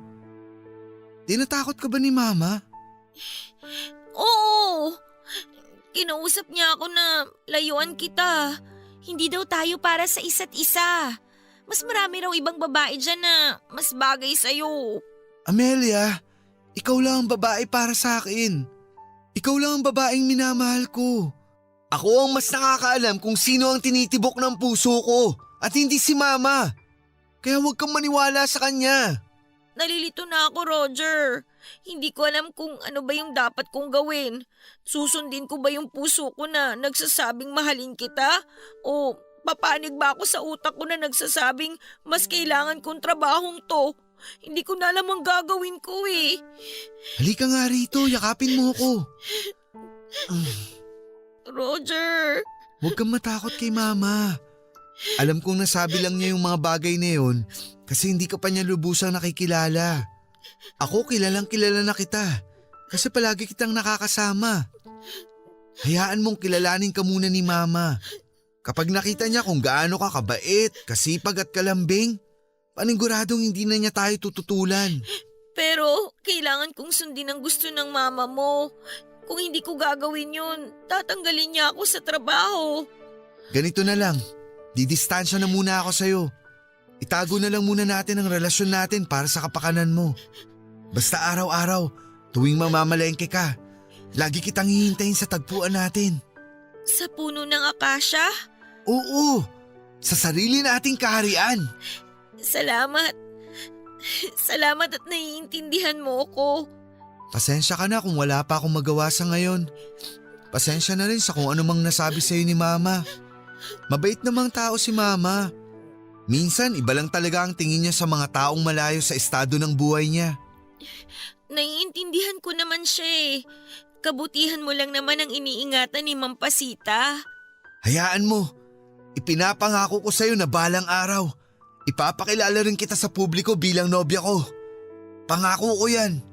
Tinatakot ka ba ni mama? Oo. Kinausap niya ako na layuan kita. Hindi daw tayo para sa isa't isa. Mas marami raw ibang babae dyan na mas bagay sa'yo. Amelia, ikaw lang ang babae para sa akin. Ikaw lang ang babaeng minamahal ko. Ako ang mas nakakaalam kung sino ang tinitibok ng puso ko at hindi si Mama. Kaya huwag kang maniwala sa kanya. Nalilito na ako, Roger. Hindi ko alam kung ano ba yung dapat kong gawin. Susundin ko ba yung puso ko na nagsasabing mahalin kita? O papanig ba ako sa utak ko na nagsasabing mas kailangan kong trabahong to? Hindi ko na alam ang gagawin ko eh. Halika nga rito, yakapin mo ako. Roger, Huwag kang matakot kay Mama. Alam kong nasabi lang niya yung mga bagay na yun kasi hindi ka pa niya lubusang nakikilala. Ako kilalang kilala na kita kasi palagi kitang nakakasama. Hayaan mong kilalanin ka muna ni Mama. Kapag nakita niya kung gaano ka kabait, kasipag at kalambing, paniguradong hindi na niya tayo tututulan. pero kailangan kong sundin ang gusto ng mama mo. Kung hindi ko gagawin yun, tatanggalin niya ako sa trabaho. Ganito na lang, didistansya na muna ako sa'yo. Itago na lang muna natin ang relasyon natin para sa kapakanan mo. Basta araw-araw, tuwing mamamalengke ka, lagi kitang hihintayin sa tagpuan natin. Sa puno ng akasya? Oo, sa sarili nating kaharian. Salamat. Salamat at naiintindihan mo ko. Pasensya ka na kung wala pa akong magawa sa ngayon. Pasensya na rin sa kung ano mang nasabi sa'yo ni Mama. Mabait namang tao si Mama. Minsan iba lang talaga ang tingin niya sa mga taong malayo sa estado ng buhay niya. Naiintindihan ko naman siya eh. Kabutihan mo lang naman ang iniingatan ni Ma'am Pasita. Hayaan mo, ipinapangako ko sa'yo na balang araw, ipapakilala rin kita sa publiko bilang nobya ko. Pangako ko yan.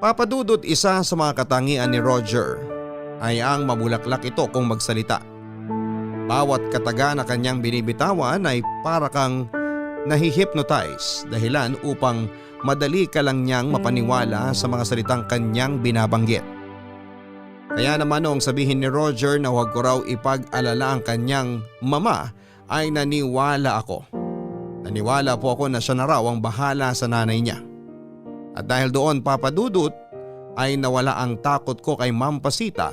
Papadudot, isa sa mga katangian ni Roger ay ang mabulaklak ito kung magsalita. Bawat kataga na kanyang binibitawan ay para kang nahihypnotize, dahilan upang madali ka lang niyang mapaniwala sa mga salitang kanyang binabanggit. Kaya naman noong sabihin ni Roger na huwag ko raw ipag-alala ang kanyang mama ay naniwala ako. Naniwala po ako na siya na raw ang bahala sa nanay niya. At dahil doon, papadudot, ay nawala ang takot ko kay Ma'am Pasita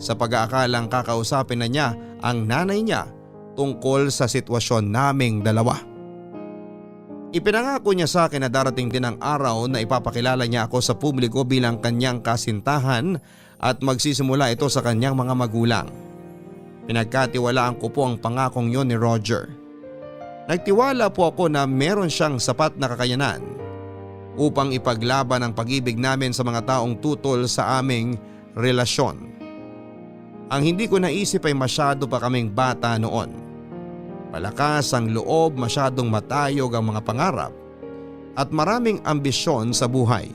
sa pag-aakalang kakausapin na niya ang nanay niya tungkol sa sitwasyon naming dalawa. Ipinangako niya sa akin na darating din ang araw na ipapakilala niya ako sa publiko bilang kanyang kasintahan at magsisimula ito sa kanyang mga magulang. Pinagkatiwalaan ko po ang pangakong yon ni Roger. Nagtiwala po ako na meron siyang sapat na kakayanan upang ipaglaban ang pag-ibig namin sa mga taong tutol sa aming relasyon. Ang hindi ko naisip ay masyado pa kaming bata noon. Palakas ang loob, masyadong matayog ang mga pangarap at maraming ambisyon sa buhay.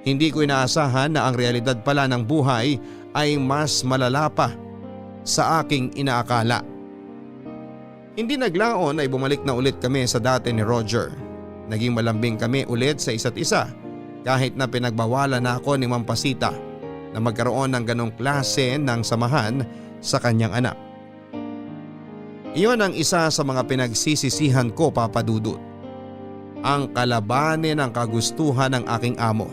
Hindi ko inaasahan na ang realidad pala ng buhay ay mas malala pa sa aking inaakala. Hindi naglaon ay bumalik na ulit kami sa dati ni Roger. Naging malambing kami ulit sa isa't isa kahit na pinagbawalan na ako ni Ma'am Pasita na magkaroon ng ganong klase ng samahan sa kanyang anak. Iyon ang isa sa mga pinagsisisihan ko, papadudot. Ang kalabanin ang kagustuhan ng aking amo.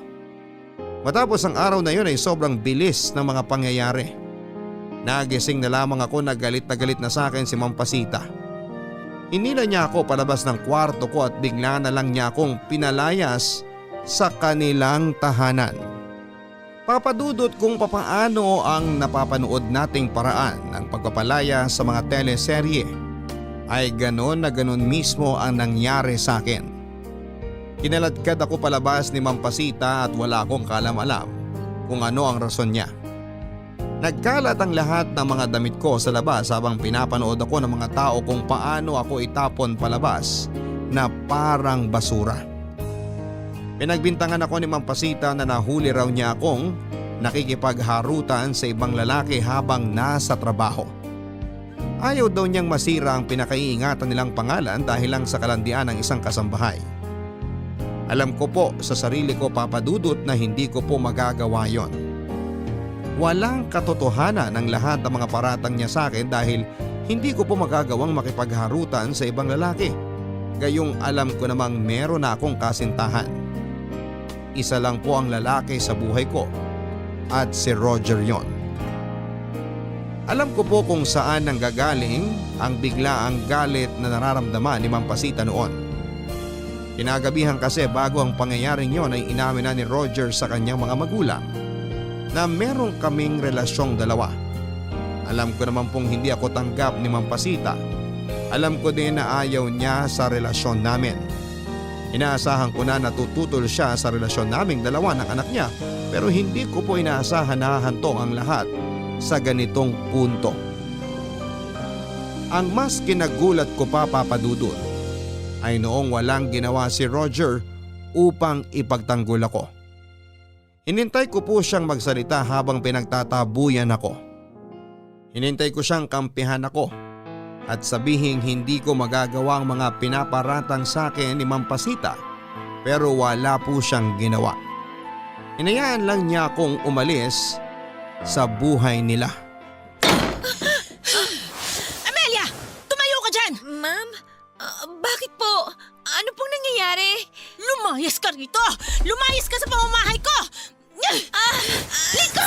Matapos ang araw na yun ay sobrang bilis ng mga pangyayari. Nagising na lamang ako na galit na sa akin si Ma'am Pasita. Inila niya ako palabas ng kwarto ko at bigla na lang niya akong pinalayas sa kanilang tahanan. Papadudot kung papaano ang napapanood nating paraan ng pagpapalaya sa mga teleserye ay ganon na ganon mismo ang nangyari sa akin. Kinaladkad ako palabas ni Ma'am Pasita at wala akong kalam-alam kung ano ang rason niya. Nagkalat ang lahat ng mga damit ko sa labas habang pinapanood ako ng mga tao kung paano ako itapon palabas na parang basura. Pinagbintangan ako ni Ma'am Pasita na nahuli raw niya akong nakikipagharutan sa ibang lalaki habang nasa trabaho. Ayaw daw niyang masira ang pinakaiingatan nilang pangalan dahil lang sa kalandian ng isang kasambahay. Alam ko po sa sarili ko, Papa Dudut, na hindi ko po magagawa yon. Walang katotohanan ng lahat ng mga paratang niya sa akin dahil hindi ko po magagawang makipagharutan sa ibang lalaki. Gayong alam ko namang meron na akong kasintahan. Isa lang po ang lalaki sa buhay ko at si Roger yon. Alam ko po kung saan nanggagaling ang biglaang galit na nararamdaman ni Ma'am Pasita noon. Kinagabihan kasi bago ang pangyayaring yon ay inamin na ni Roger sa kanyang mga magulang na meron kaming relasyong dalawa. Alam ko naman pong hindi ako tanggap ni Ma'am Pasita. Alam ko din na ayaw niya sa relasyon namin. Inaasahan ko na natututol siya sa relasyon naming dalawa ng anak niya, pero hindi ko po inaasahan na hahantong ang lahat sa ganitong punto. Ang mas kinagulat ko pa, Papa Dudut, ay noong walang ginawa si Roger upang ipagtanggol ako. Hinintay ko po siyang magsalita habang pinagtatabuyan ako. Hinintay ko siyang kampihan ako at sabihing hindi ko magagawa ang mga pinaparatang sa akin ni Ma'am Pasita, pero wala po siyang ginawa. Hinayaan lang niya akong umalis sa buhay nila. Amelia! Tumayo ka dyan! Ma'am, bakit po? Ano pong nangyayari? Lumayas ka rito! Lumayas ka sa pamamahay ko!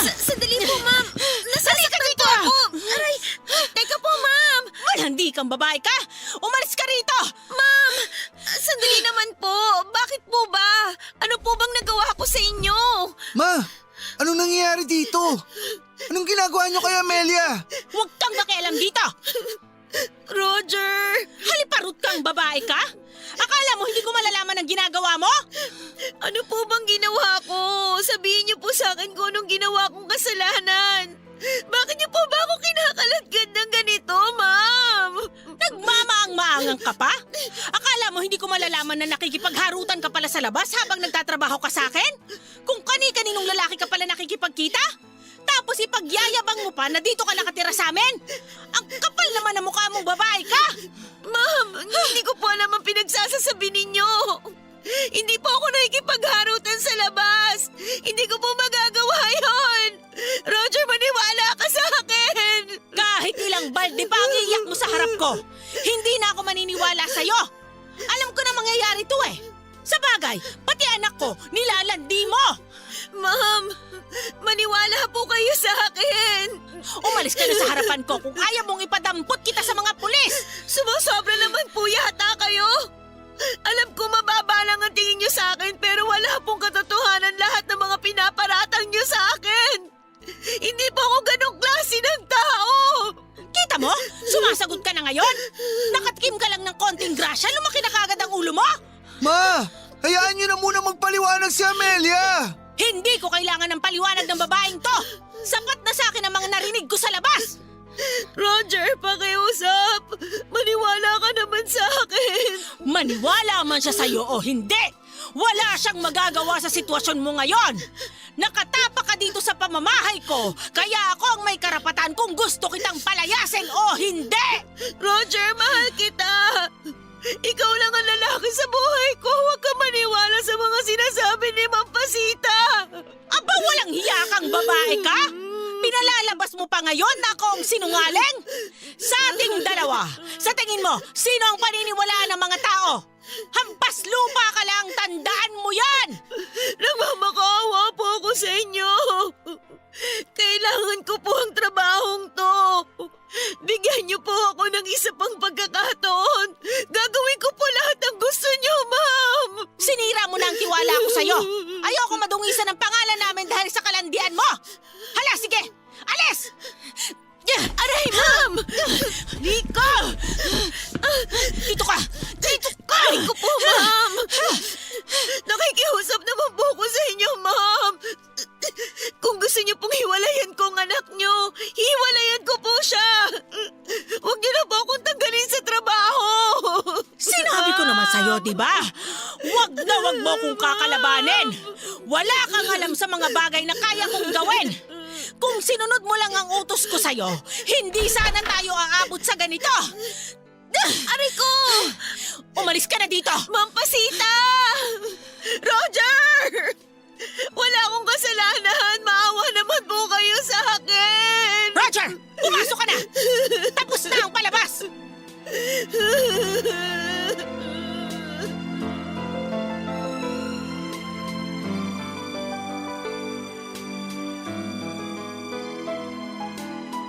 Sandali po, ma'am. Nasasaktan po ako. Aray, teka po, ma'am. Malandi kang babae ka! Umalis ka rito! Ma'am, sandali naman po. Bakit po ba? Ano po bang nagawa ko sa inyo? Ma! Anong nangyayari dito? Anong ginagawa niyo kay Amelia? Huwag kang makialam dito! Roger! Haliparot kang babae ka? Akala mo hindi ko malalaman ang ginagawa mo? Ano po bang ginawa ko? Sabihin niyo po sa akin kung anong ginawa kong kasalanan. Bakit niyo po ba ako kinakaladkad ng ganito, ma'am? Nagmamaang-maangang ka pa? Akala mo hindi ko malalaman na nakikipagharutan ka pala sa labas habang nagtatrabaho ka sa akin? Kung kani-kaninong lalaki ka pala nakikipagkita? Tapos ipagyayabang mo pa na dito ka nakatira sa amin? Ang kapal naman ng mukha mong babae ka! Ma'am, hindi ko po alam ang pinagsasasabi ninyo. Hindi po ako nakikipagharutan sa labas. Hindi ko po magagawa yon. Roger, maniwala ka sa akin. Kahit ilang balde pa ang iyak mo sa harap ko, hindi na ako maniniwala sa'yo. Alam ko na mangyayari to eh. Sa bagay, pati anak ko, nilalandi mo. Ma'am, maniwala po kayo sa akin. Umalis ka na sa harapan ko kung ayaw mong ipadampot kita sa mga pulis. Sumusobra naman po yata kayo. Alam ko mababa lang ang tingin niyo sa akin pero wala pong katotohanan lahat ng mga pinaparatang niyo sa akin. Hindi po ako ganong klase ng tao. Kita mo? Sumasagot ka na ngayon? Nakatikim ka lang ng konting grasya, lumaki na kagad ang ulo mo? Ma! Hayaan niyo na muna magpaliwanag si Amelia! Hindi ko kailangan ng paliwanag ng babaeng to. Sapat na sa akin ang mga narinig ko sa labas. Roger, pakiusap. Maniwala ka naman sa akin. Maniwala man siya sa'yo o hindi, wala siyang magagawa sa sitwasyon mo ngayon. Nakatapa ka dito sa pamamahay ko, kaya ako ang may karapatan kung gusto kitang palayasin o hindi. Roger, mahal kita. Ikaw lang ang lalaki sa buhay ko. Huwag ka maniwala sa mga sinasabi ni Ma'am Pasita. Aba, walang hiya kang babae ka? Pinalalabas mo pa ngayon na ako ang sinungaling? Sa ating dalawa, sa tingin mo, sino ang paniniwalaan ng mga tao? Hampas lupa ka lang, tandaan mo yan! Nagmamakaawa po ako sa inyo. Kailangan ko po ang trabahong to. Bigyan niyo po ako ng isa pang pagkakataon. Gagawin ko po lahat ng gusto niyo, ma'am. Sinira mo na ang tiwala ko sa'yo. Ayoko madungisan ang pangalan namin dahil sa kalandian mo. Hala, sige! Alis! Aray, ma'am! Rico! Dito ka! Dito ka! Aray ko po, ma'am! Nakikiusap naman po ako sa inyo, ma'am. Kung gusto niyo pong hiwalayan ko ang anak niyo, hiwalayan ko po siya. Huwag niyo na po akong tanggalin sa trabaho. Sinabi ko naman sa'yo, di ba? Wag na wag mo kong kakalabanin. Wala kang alam sa mga bagay na kaya kong gawin. Kung sinunod mo lang ang utos ko sa'yo, hindi sana tayo aabot sa ganito. Aray ko! Umalis ka na dito! Mampasita! Roger! Wala akong kasalanan. Maawa naman po kayo sa akin. Roger! Pumasok ka na! Tapos na ang palabas!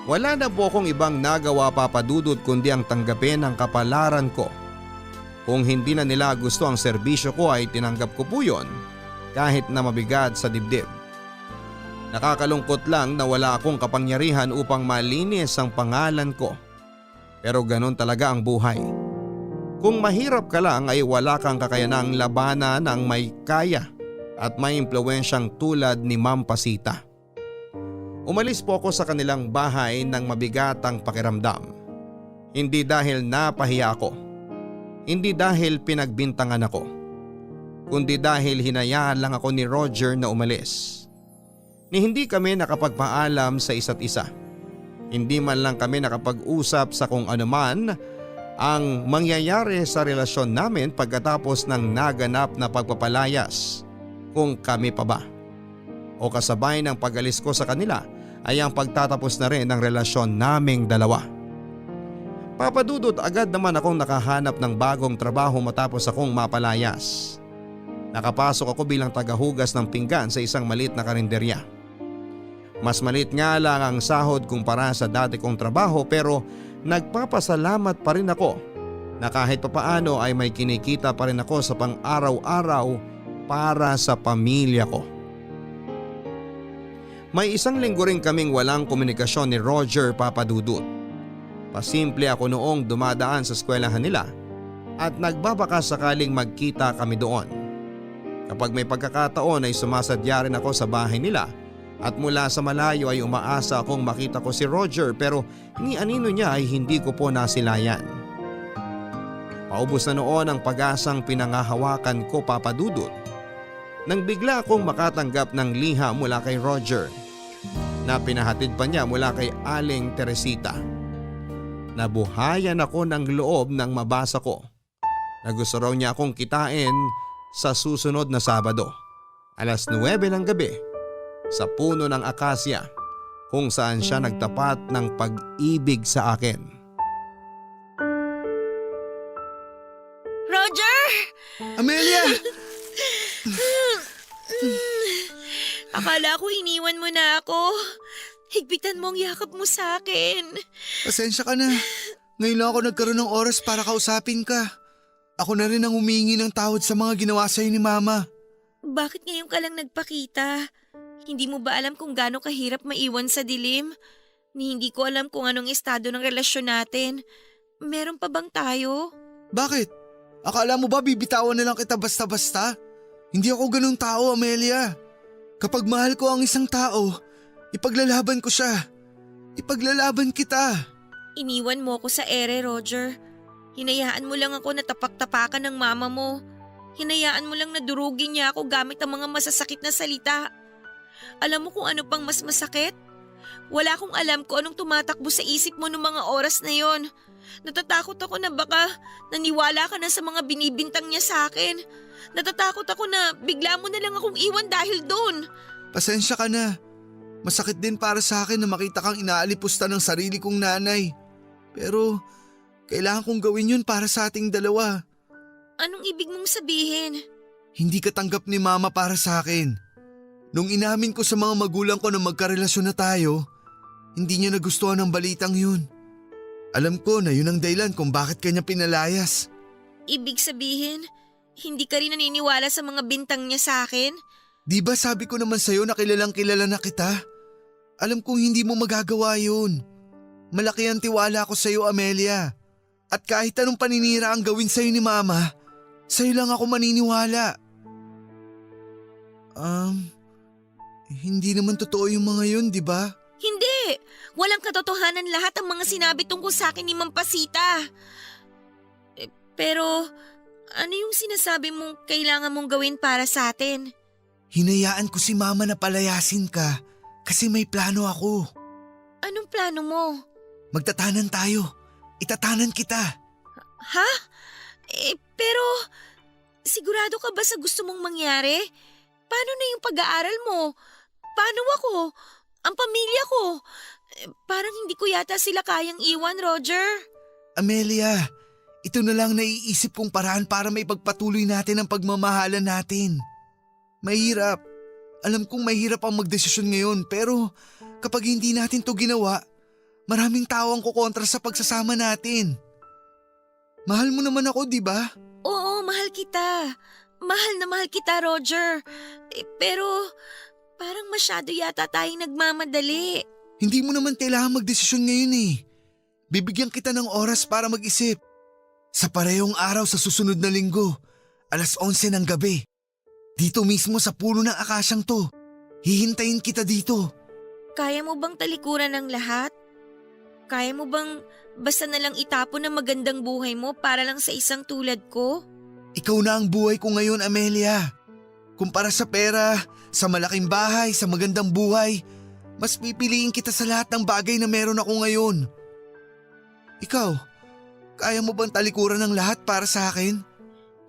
Wala na po akong ibang nagawa, Papa Dudut, kundi ang tanggapin ang kapalaran ko. Kung hindi na nila gusto ang serbisyo ko ay tinanggap ko po yun kahit na mabigat sa dibdib. Nakakalungkot lang na wala akong kapangyarihan upang malinis ang pangalan ko. Pero ganun talaga ang buhay. Kung mahirap ka lang ay wala kang kakayanang labanan ng may kaya at may impluwensyang tulad ni Ma'am Pasita. Umalis po ako sa kanilang bahay ng mabigatang pakiramdam. Hindi dahil napahiya ako. Hindi dahil pinagbintangan ako. Kundi dahil hinayaan lang ako ni Roger na umalis. Ni hindi kami nakapagpaalam sa isa't isa. Hindi man lang kami nakapag-usap sa kung anuman ang mangyayari sa relasyon namin pagkatapos ng naganap na pagpapalayas, kung kami pa ba. O kasabay ng pag-alis ko sa kanila ay ang pagtatapos na rin ng relasyon naming dalawa. Papa Dudut, agad naman akong nakahanap ng bagong trabaho matapos akong mapalayas. Nakapasok ako bilang tagahugas ng pinggan sa isang maliit na karinderya. Mas maliit nga lang ang sahod kumpara sa dati kong trabaho, pero nagpapasalamat pa rin ako na kahit papaano ay may kinikita pa rin ako sa pang-araw-araw para sa pamilya ko. May isang linggo rin kaming walang komunikasyon ni Roger, Papa Dudut. Pasimple ako noong dumadaan sa eskwelahan nila at nagbabaka sakaling magkita kami doon. Kapag may pagkakataon ay sumasadya rin ako sa bahay nila at mula sa malayo ay umaasa akong makita ko si Roger, pero ni anino niya ay hindi ko po nasilayan. Paubos na noon ang pag-asang pinangahawakan ko, Papa Dudut, nang bigla akong makatanggap ng liha mula kay Roger na pinahatid pa niya mula kay Aling Teresita. Nabuhayan ako ng loob nang mabasa ko na gusto raw niya akong kitain sa susunod na Sabado, 9:00 ng gabi, sa puno ng akasya kung saan siya nagtapat ng pag-ibig sa akin. Roger! Amelia! Akala ko iniwan mo na ako. Higpitan mo ang yakap mo sa akin. Pasensya ka na. Ngayon lang ako nagkaroon ng oras para kausapin ka. Ako na rin ang humingi ng tawad sa mga ginawa sa'yo ni Mama. Bakit ngayon ka lang nagpakita? Hindi mo ba alam kung gaano kahirap maiwan sa dilim? Ni hindi ko alam kung anong estado ng relasyon natin. Meron pa bang tayo? Bakit? Akala mo ba bibitawan na lang kita basta-basta? Hindi ako ganung tao, Amelia. Kapag mahal ko ang isang tao, ipaglalaban ko siya. Ipaglalaban kita. Iniwan mo ako sa ere, Roger. Hinayaan mo lang ako na tapak-tapakan ng mama mo. Hinayaan mo lang na durugin niya ako gamit ang mga masasakit na salita. Alam mo kung ano pang mas masakit? Wala akong alam kung anong tumatakbo sa isip mo noong mga oras na yon. Natatakot ako na baka naniwala ka na sa mga binibintang niya sa akin. Natatakot ako na bigla mo na lang akong iwan dahil doon. Pasensya ka na. Masakit din para sa akin na makita kang inaalipusta ng sarili kong nanay. Pero kailangan kong gawin yun para sa ating dalawa. Anong ibig mong sabihin? Hindi ka tanggap ni Mama para sa akin. Nung inamin ko sa mga magulang ko na magkarelasyon na tayo, hindi niya nagustuhan ang balitang yun. Alam ko na yun ang dahilan kung bakit kanya pinalayas. Ibig sabihin, hindi ka rin naniniwala sa mga bintang niya sa akin? Di ba sabi ko naman sa'yo na kilalang kilala na kita? Alam kong hindi mo magagawa yun. Malaki ang tiwala ko sa'yo, Amelia. At kahit anong paninira ang gawin sa'yo ni Mama, sa'yo lang ako maniniwala. Hindi naman totoo yung mga yun, di ba? Hindi! Walang katotohanan lahat ang mga sinabi tungkol sa akin ni Ma'am Pasita. Pero ano yung sinasabi mong kailangan mong gawin para sa atin? Hinayaan ko si Mama na palayasin ka Kasi may plano ako. Anong plano mo? Magtatanan tayo. Itatanan kita. Ha? Pero sigurado ka ba sa gusto mong mangyari? Paano na yung pag-aaral mo? Paano ako? Ang pamilya ko? Parang hindi ko yata sila kayang iwan, Roger. Amelia, ito na lang naiisip kong paraan para maipagpatuloy natin ang pagmamahalan natin. Mahirap. Alam kong mahirap ang magdesisyon ngayon pero kapag hindi natin to ginawa, maraming tao ang kukontra sa pagsasama natin. Mahal mo naman ako, di ba? Oo, mahal kita. Mahal na mahal kita, Roger. Pero parang masyado yata tayong nagmamadali. Hindi mo naman kailangan magdesisyon ngayon eh. Bibigyan kita ng oras para mag-isip. Sa parehong araw sa susunod na linggo, 11:00 ng gabi. Dito mismo sa puno ng akasyang to. Hihintayin kita dito. Kaya mo bang talikuran ng lahat? Kaya mo bang basta na lang itapon ang magandang buhay mo para lang sa isang tulad ko? Ikaw na ang buhay ko ngayon, Amelia. Kumpara sa pera, sa malaking bahay, sa magandang buhay, mas pipiliin kita sa lahat ng bagay na meron ako ngayon. Ikaw, kaya mo bang talikuran ng lahat para sa akin?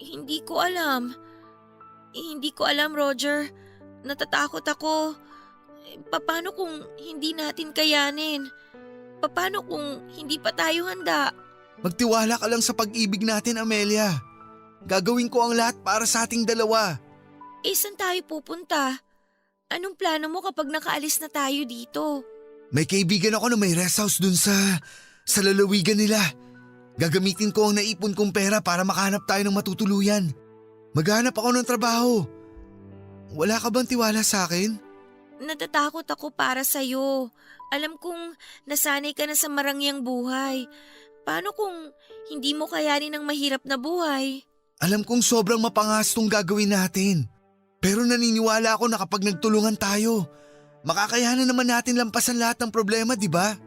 Hindi ko alam. Hindi ko alam, Roger. Natatakot ako. Paano kung hindi natin kayanin? Paano kung hindi pa tayo handa? Magtiwala ka lang sa pag-ibig natin, Amelia. Gagawin ko ang lahat para sa ating dalawa. Saan tayo pupunta? Anong plano mo kapag nakaalis na tayo dito? May kaibigan ako na may rest house dun sa lalawigan nila. Gagamitin ko ang naipon kong pera para makahanap tayo ng matutuluyan. Maghanap ako ng trabaho. Wala ka bang tiwala sa akin? Natatakot ako para sa'yo. Alam kong nasanay ka na sa marangyang buhay. Paano kung hindi mo kayanin ang mahirap na buhay? Alam kong sobrang mapangas tong gagawin natin. Pero naniniwala ako na kapag nagtulungan tayo, makakayanan naman natin lampasan lahat ng problema, di ba?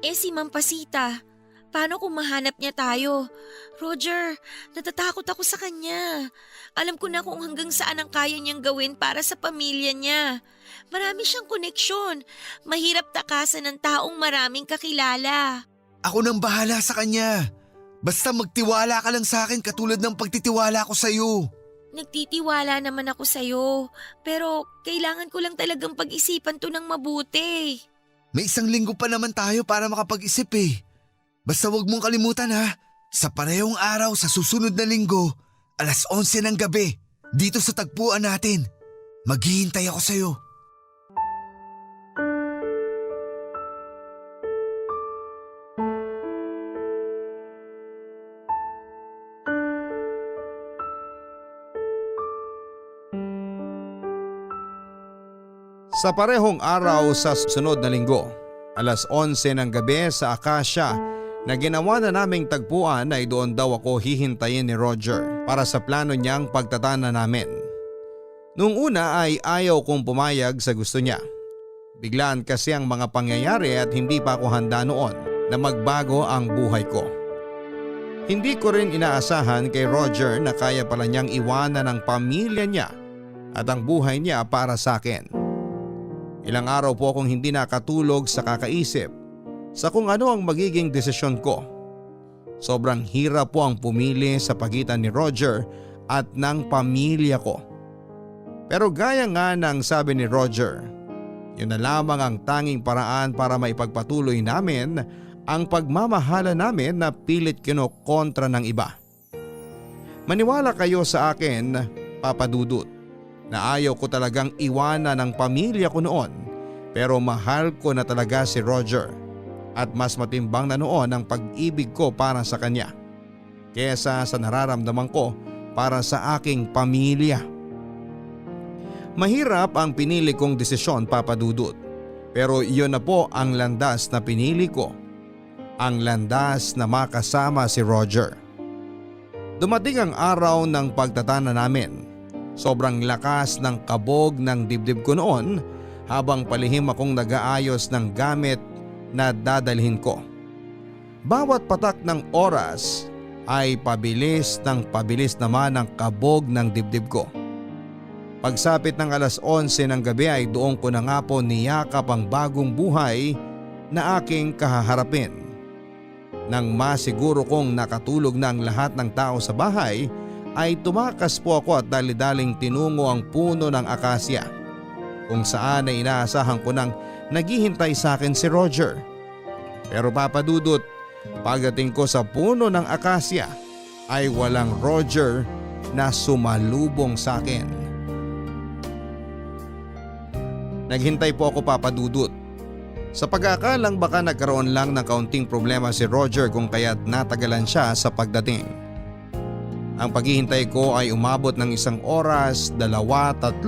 Si Ma'am Pasita, paano kung mahanap niya tayo? Roger, natatakot ako sa kanya. Alam ko na kung hanggang saan ang kaya niyang gawin para sa pamilya niya. Marami siyang koneksyon. Mahirap takasan ng taong maraming kakilala. Ako nang bahala sa kanya. Basta magtiwala ka lang sa akin katulad ng pagtitiwala ko sa'yo. Nagtitiwala naman ako sa'yo, pero kailangan ko lang talagang pag-isipan to ng mabuti. May 1 linggo pa naman tayo para makapag-isip eh. Basta wag mong kalimutan ha, sa parehong araw sa susunod na linggo, 11:00 ng gabi, dito sa tagpuan natin. Maghihintay ako sa'yo. Sa parehong araw sa susunod na linggo, 11:00 ng gabi sa Akasya na ginawa na naming tagpuan ay doon daw ako hihintayin ni Roger para sa plano niyang pagtatana namin. Noong una ay ayaw kong pumayag sa gusto niya. Biglaan kasi ang mga pangyayari at hindi pa ako handa noon na magbago ang buhay ko. Hindi ko rin inaasahan kay Roger na kaya pala niyang iwanan ang pamilya niya at ang buhay niya para sa akin. Ilang araw po akong hindi nakatulog sa kakaisip sa kung ano ang magiging desisyon ko. Sobrang hirap po ang pumili sa pagitan ni Roger at ng pamilya ko. Pero gaya nga ng sabi ni Roger, yun na lamang ang tanging paraan para maipagpatuloy namin ang pagmamahala namin na pilit kinokontra ng iba. Maniwala kayo sa akin, Papa Dudut, na ayaw ko talagang iwanan ang pamilya ko noon, pero mahal ko na talaga si Roger at mas matimbang na noon ang pag-ibig ko para sa kanya kesa sa nararamdaman ko para sa aking pamilya. Mahirap ang pinili kong desisyon, Papa Dudut, pero iyon na po ang landas na pinili ko, ang landas na makasama si Roger. Dumating ang araw ng pagtatana namin. Sobrang lakas ng kabog ng dibdib ko noon habang palihim akong nag-aayos ng gamit na dadalhin ko. Bawat patak ng oras ay pabilis naman ang kabog ng dibdib ko. Pagsapit ng alas 11 ng gabi ay doon ko na nga po niyakap ang bagong buhay na aking kahaharapin. Nang masiguro kong nakatulog na ang lahat ng tao sa bahay ay tumakas po ako at dali-daling tinungo ang puno ng akasya kung saan ay inaasahan ko nang naghihintay sa akin si Roger. Pero Papa Dudut, pagdating ko sa puno ng akasya ay walang Roger na sumalubong sa akin. Naghintay po ako Papa Dudut. Sa pag-aakalang baka nagkaroon lang ng kaunting problema si Roger kung kaya't natagalan siya sa pagdating. Ang paghihintay ko ay umabot ng 1 oras, 2, 3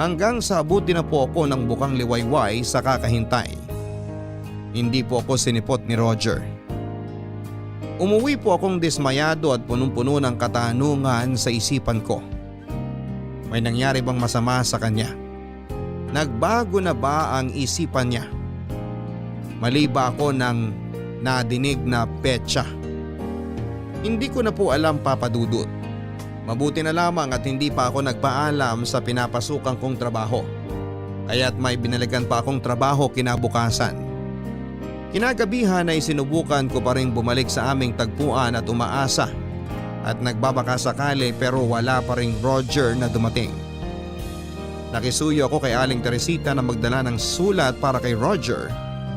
hanggang sa abuti na po ako ng bukang liwayway sa kakahintay. Hindi po ako sinipot ni Roger. Umuwi po akong dismayado at punong-puno ng katanungan sa isipan ko. May nangyari bang masama sa kanya? Nagbago na ba ang isipan niya? Mali ba ako ng nadinig na petsa? Hindi ko na po alam Papa Dudut. Mabuti na lamang at hindi pa ako nagpaalam sa pinapasukan kong trabaho. Kaya't may binalikan pa akong trabaho kinabukasan. Kinagabihan ay sinubukan ko pa rin bumalik sa aming tagpuan at umaasa. At nagbabaka sakali pero wala pa ring Roger na dumating. Nakisuyo ako kay Aling Teresita na magdala ng sulat para kay Roger.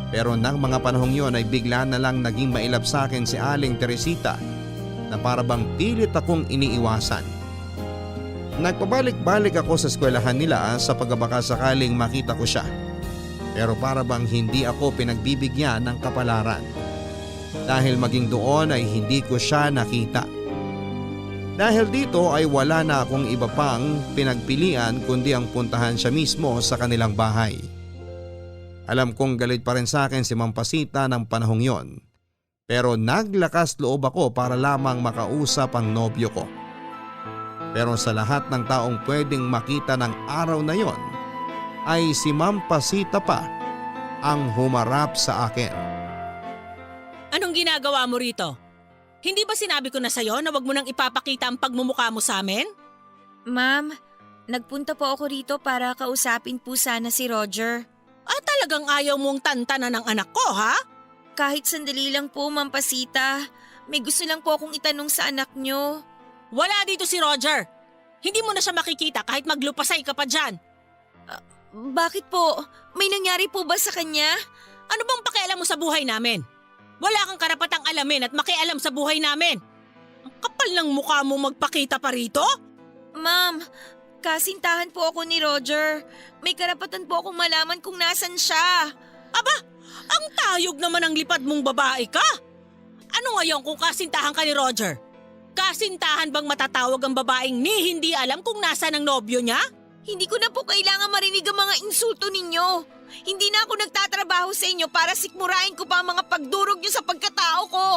Pero nang mga panahong yon ay bigla na lang naging mailap sa akin si Aling Teresita na para bang pilit akong iniiwasan. Nagpabalik-balik ako sa eskwelahan nila sa pagbabaka sakaling makita ko siya. Pero para bang hindi ako pinagbibigyan ng kapalaran. Dahil maging doon ay hindi ko siya nakita. Dahil dito ay wala na akong iba pang pinagpilian kundi ang puntahan siya mismo sa kanilang bahay. Alam kong galit pa rin sa akin si Mampasita ng panahong yon. Pero naglakas loob ako para lamang makausap ang nobyo ko. Pero sa lahat ng taong pwedeng makita ng araw na yon, ay si Mampasita pa ang humarap sa akin. Anong ginagawa mo rito? Hindi ba sinabi ko na sa'yo na wag mo nang ipapakita ang pagmumukha mo sa amin? Ma'am, nagpunta po ako rito para kausapin po sana si Roger. Ah, talagang ayaw mong tantanan ng anak ko, ha? Kahit sandali lang po, Ma'am Pasita. May gusto lang po akong itanong sa anak nyo. Wala dito si Roger. Hindi mo na siya makikita kahit maglupasay ka pa dyan. Bakit po? May nangyari po ba sa kanya? Ano bang pakialam mo sa buhay namin? Wala kang karapatang alamin at makialam sa buhay namin. Ang kapal ng mukha mo magpakita pa rito? Ma'am, kasintahan po ako ni Roger. May karapatan po akong malaman kung nasan siya. Aba, ang tayog naman ang lipad mong babae ka. Ano ngayon kung kasintahan ka ni Roger? Kasintahan bang matatawag ang babaeng hindi alam kung nasaan ang nobyo niya? Hindi ko na po kailangan marinig ang mga insulto ninyo. Hindi na ako nagtatrabaho sa inyo para sikmurain ko pa ang mga pagdurog niyo sa pagkatao ko.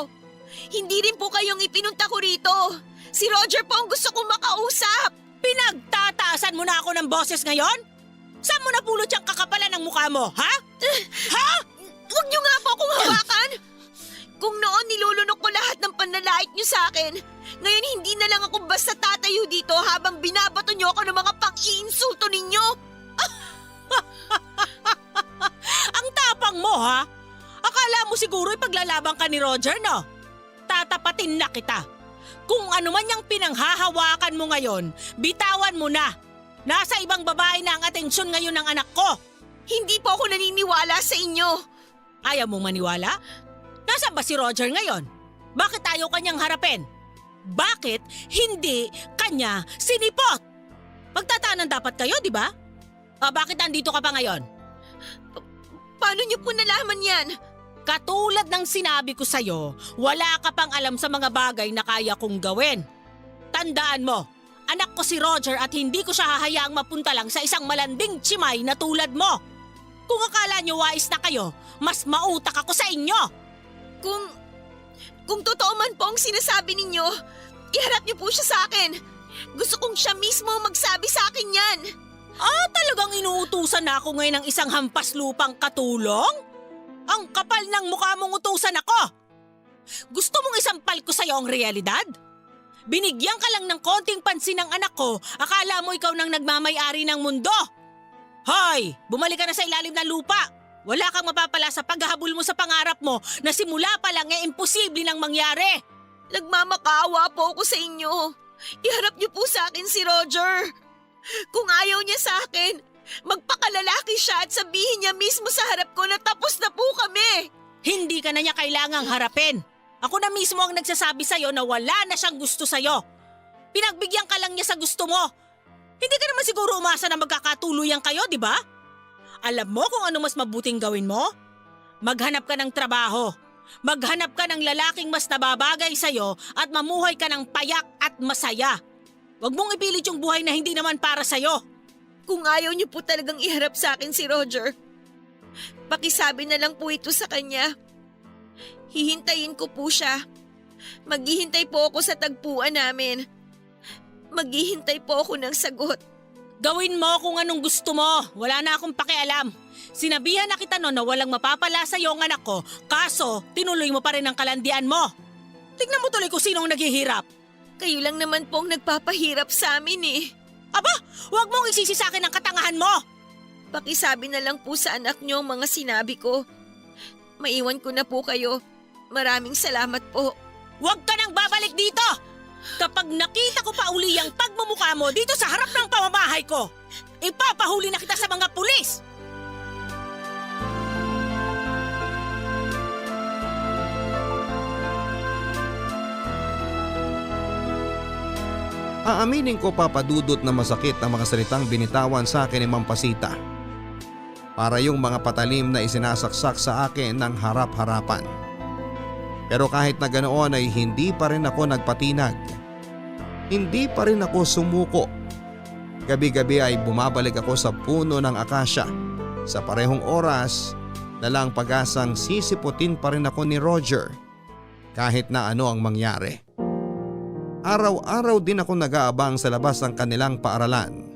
Hindi rin po kayong ipinunta ko rito. Si Roger po ang gusto kong makausap. Pinagtataasan mo na ako ng boses ngayon? Saan mo napulot yung kakapalan ng mukha mo, ha? Ha? Huwag niyo nga po akong hawakan. Kung noon nilulunok ko lahat ng panlalait niyo sa akin, ngayon hindi na lang ako basta tatayo dito habang binabato niyo ako ng mga pang-iinsulto ninyo. Ang tapang mo, ha? Akala mo siguro ipaglalaban ka ni Roger, no? Tatapatin na kita. Kung ano man yung pinanghahawakan mo ngayon, bitawan mo na. Nasa ibang babae na ang atensyon ngayon ng anak ko. Hindi po ako naniniwala sa inyo. Ayaw mong maniwala? Nasaan ba si Roger ngayon? Bakit ayaw kanyang harapin? Bakit hindi kanya sinipot? Magtatanan dapat kayo, di ba? Bakit nandito ka pa ngayon? Paano niyo po nalaman yan? Katulad ng sinabi ko sa'yo, wala ka pang alam sa mga bagay na kaya kong gawin. Tandaan mo, anak ko si Roger at hindi ko siya hahayaang mapunta lang sa isang malanding tsimay na tulad mo. Kung akala niyo wais na kayo, mas mautak ako sa inyo. Kung totoo man po ang sinasabi ninyo, iharap niyo po siya sa akin. Gusto kong siya mismo magsabi sa akin yan. Talagang inuutusan na ako ngayon ng isang hampas lupang katulong? Ang kapal ng mukha mong utusan ako! Gusto mong isampal ko sa'yo ang realidad? Binigyan ka lang ng konting pansin ng anak ko, akala mo ikaw nang nagmamay-ari ng mundo. Hoy, bumalik ka na sa ilalim ng lupa. Wala kang mapapala sa paghahabol mo sa pangarap mo na simula pa lang imposible nang mangyari. Nagmamakaawa po ako sa inyo. Iharap niyo po sa akin si Roger. Kung ayaw niya sa akin, magpakalalaki siya at sabihin niya mismo sa harap ko na tapos na po kami. Hindi ka na niya kailangang harapin. Ako na mismo ang nagsasabi sa'yo na wala na siyang gusto sa'yo. Pinagbigyan ka lang niya sa gusto mo. Hindi ka naman siguro umasa na magkakatuluyan kayo, di ba? Alam mo kung ano mas mabuting gawin mo? Maghanap ka ng trabaho. Maghanap ka ng lalaking mas nababagay sa'yo at mamuhay ka ng payak at masaya. Huwag mong ipilit yung buhay na hindi naman para sa'yo. Kung ayaw niyo po talagang iharap sa akin si Roger, pakisabi na lang po ito sa kanya. Hihintayin ko po siya. Maghihintay po ako sa tagpuan namin. Maghihintay po ako ng sagot. Gawin mo kung anong gusto mo. Wala na akong pakialam. Sinabihan na kita noon na walang mapapala sa iyo ang anak ko, kaso tinuloy mo pa rin ang kalandian mo. Tignan mo tuloy kung sinong naghihirap. Kayo lang naman po ang nagpapahirap sa amin eh. Aba, huwag mong isisi sa akin ang katangahan mo. Pakisabi na lang po sa anak niyo ang mga sinabi ko. Maiwan ko na po kayo. Maraming salamat po. Huwag ka nang babalik dito! Kapag nakita ko pa uli ang pagmumukha mo dito sa harap ng pamamahay ko, ipapahuli na kita sa mga pulis! Aaminin ko, Papa Dudut, na masakit ang mga salitang binitawan sa akin ni Ma'am Pasita. Para yung mga patalim na isinasaksak sa akin ng harap-harapan. Pero kahit na ganoon ay hindi pa rin ako nagpatinag. Hindi pa rin ako sumuko. Gabi-gabi ay bumabalik ako sa puno ng akasya. Sa parehong oras na lang pag-asang sisiputin pa rin ako ni Roger kahit na ano ang mangyari. Araw-araw din ako nag-aabang sa labas ng kanilang paaralan.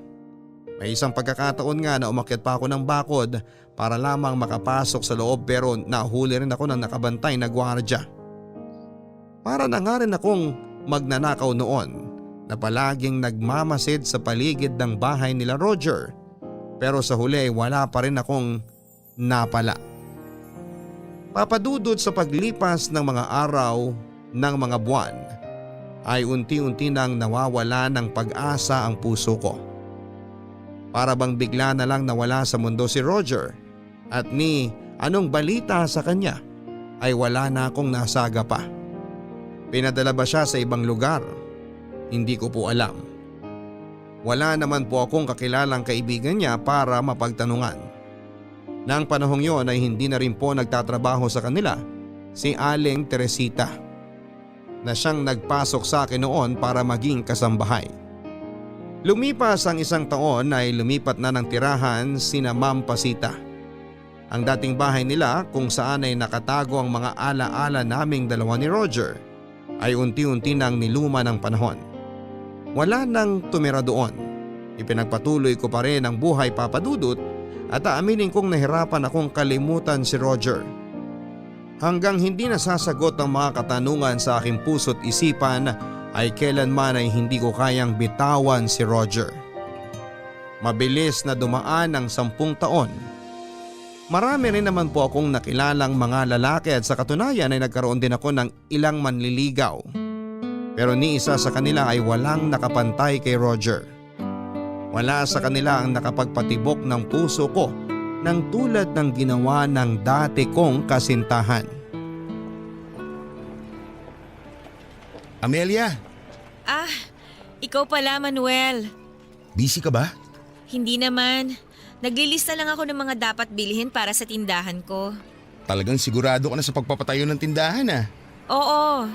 May isang pagkakataon nga na umakyat pa ako ng bakod para lamang makapasok sa loob, pero nahuli rin ako ng nakabantay na gwardiya. Para na nga rin akong magnanakaw noon na palaging nagmamasid sa paligid ng bahay nila Roger, pero sa huli wala pa rin akong napala. Papadudod sa paglipas ng mga araw ng mga buwan ay unti-unti nang nawawala ng pag-asa ang puso ko. Para bang bigla na lang nawala sa mundo si Roger at ni anong balita sa kanya ay wala na akong nasaga pa. Pinadala ba siya sa ibang lugar? Hindi ko po alam. Wala naman po akong kakilalang kaibigan niya para mapagtanungan. Nang panahong yon ay hindi na rin po nagtatrabaho sa kanila si Aling Teresita na siyang nagpasok sa akin noon para maging kasambahay. Lumipas ang isang taon ay lumipat na ng tirahan sina Ma'am Pasita. Ang dating bahay nila kung saan ay nakatago ang mga ala-ala naming dalawa ni Roger ay unti-unti nang niluma ng panahon. Wala nang tumira doon. Ipinagpatuloy ko pa rin ang buhay, Papa Dudut, at aaminin kong nahirapan akong kalimutan si Roger. Hanggang hindi nasasagot ang mga katanungan sa aking puso't isipan ay kailanman ay hindi ko kayang bitawan si Roger. Mabilis na dumaan ang 10 taon. Marami rin naman po akong nakilalang mga lalaki at sa katunayan ay nagkaroon din ako ng ilang manliligaw. Pero ni isa sa kanila ay walang nakapantay kay Roger. Wala sa kanila ang nakapagpatibok ng puso ko ng tulad ng ginawa ng dati kong kasintahan. Amelia, Ah, ikaw pala, Manuel. busy ka ba? Hindi naman. Naglilista lang ako ng mga dapat bilhin para sa tindahan ko. Talagang sigurado ka na sa pagpapatayo ng tindahan ah. Oo,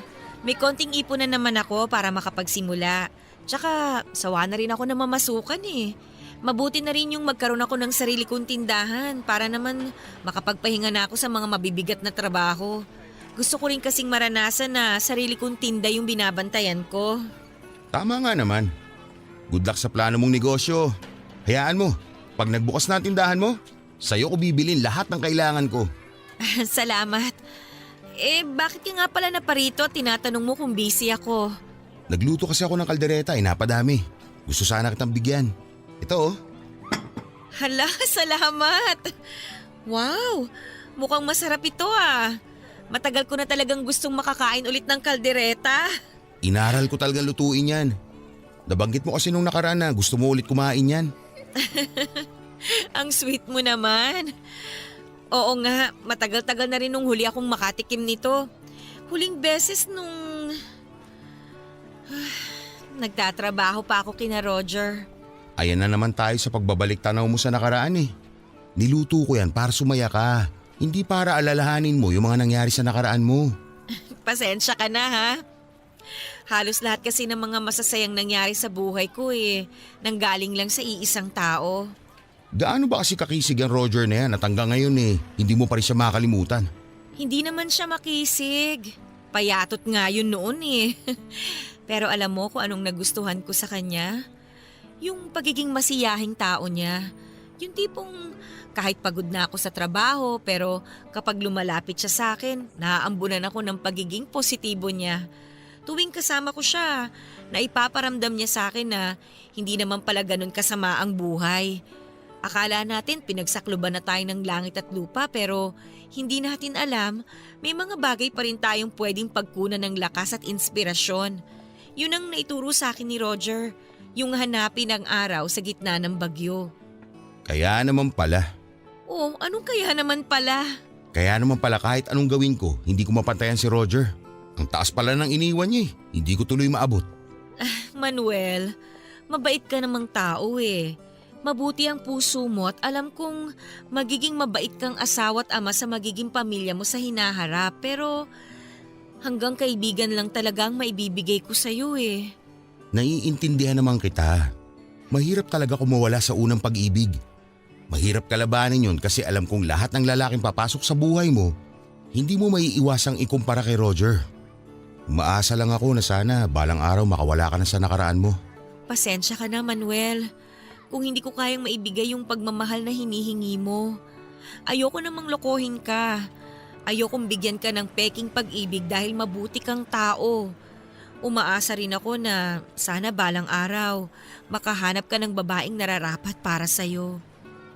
may konting ipon na naman ako para makapagsimula. Tsaka sawa na rin ako na mamasukan eh. Mabuti na rin yung magkaroon ako ng sarili kong tindahan para naman makapagpahinga na ako sa mga mabibigat na trabaho. Gusto ko rin kasing maranasan na sarili kong tinda yung binabantayan ko. Tama nga naman. Good luck sa plano mong negosyo. Hayaan mo, pag nagbukas na ang tindahan mo, sa'yo ko bibilin lahat ng kailangan ko. Salamat. Bakit ka nga pala naparito at tinatanong mo kung busy ako? Nagluto kasi ako ng kaldereta, napadami. Gusto sana kitang bigyan. Ito oh. Hala, salamat! Wow, mukhang masarap ito ah. Matagal ko na talagang gustong makakain ulit ng kaldereta. Inaral ko talagang lutuin yan. Nabanggit mo kasi nung nakaraan na gusto mo ulit kumain yan. Ang sweet mo naman. Oo nga, matagal-tagal na rin nung huli akong makatikim nito. Huling beses nung nagtatrabaho pa ako kina Roger. Ayan na naman tayo sa pagbabalik tanaw mo sa nakaraan eh. Niluto ko yan para sumaya ka. Hindi para alalahanin mo yung mga nangyari sa nakaraan mo. Pasensya ka na ha. Halos lahat kasi ng mga masasayang nangyari sa buhay ko nanggaling lang sa iisang tao. Gaano ba kasi kakisig ang Roger na yan at hanggang ngayon hindi mo pa rin siya makalimutan? Hindi naman siya makisig. Payatot nga yun noon Pero alam mo kung anong nagustuhan ko sa kanya? Yung pagiging masiyahing tao niya. Yung tipong kahit pagod na ako sa trabaho pero kapag lumalapit siya sa akin, naaambunan ako ng pagiging positibo niya. Tuwing kasama ko siya, naipaparamdam niya sa akin na hindi naman pala ganun kasama ang buhay. Akala natin pinagsakluban na tayo ng langit at lupa pero hindi natin alam may mga bagay pa rin tayong pwedeng pagkunan ng lakas at inspirasyon. Yun ang naituro sa akin ni Roger, yung hanapin ang araw sa gitna ng bagyo. Kaya naman pala. Oh, anong kaya naman pala? Kaya naman pala kahit anong gawin ko, hindi ko mapantayan si Roger. Ang taas pala ng iniwan niya hindi ko tuloy maabot. Manuel, mabait ka namang tao Mabuti ang puso mo at alam kong magiging mabait kang asawa at ama sa magiging pamilya mo sa hinaharap. Pero hanggang kaibigan lang talaga ang maibibigay ko sa'yo Naiintindihan naman kita. Mahirap talaga kumawala sa unang pag-ibig. Mahirap kalabanin yun kasi alam kong lahat ng lalaking papasok sa buhay mo, hindi mo maiiwasang ikumpara kay Roger. Umaasa lang ako na sana balang araw makawala ka na sa nakaraan mo. Pasensya ka na, Manuel. Kung hindi ko kayang maibigay yung pagmamahal na hinihingi mo. Ayoko namang lokohin ka. Ayokong bigyan ka ng peking pag-ibig dahil mabuti kang tao. Umaasa rin ako na sana balang araw makahanap ka ng babaeng nararapat para sa'yo.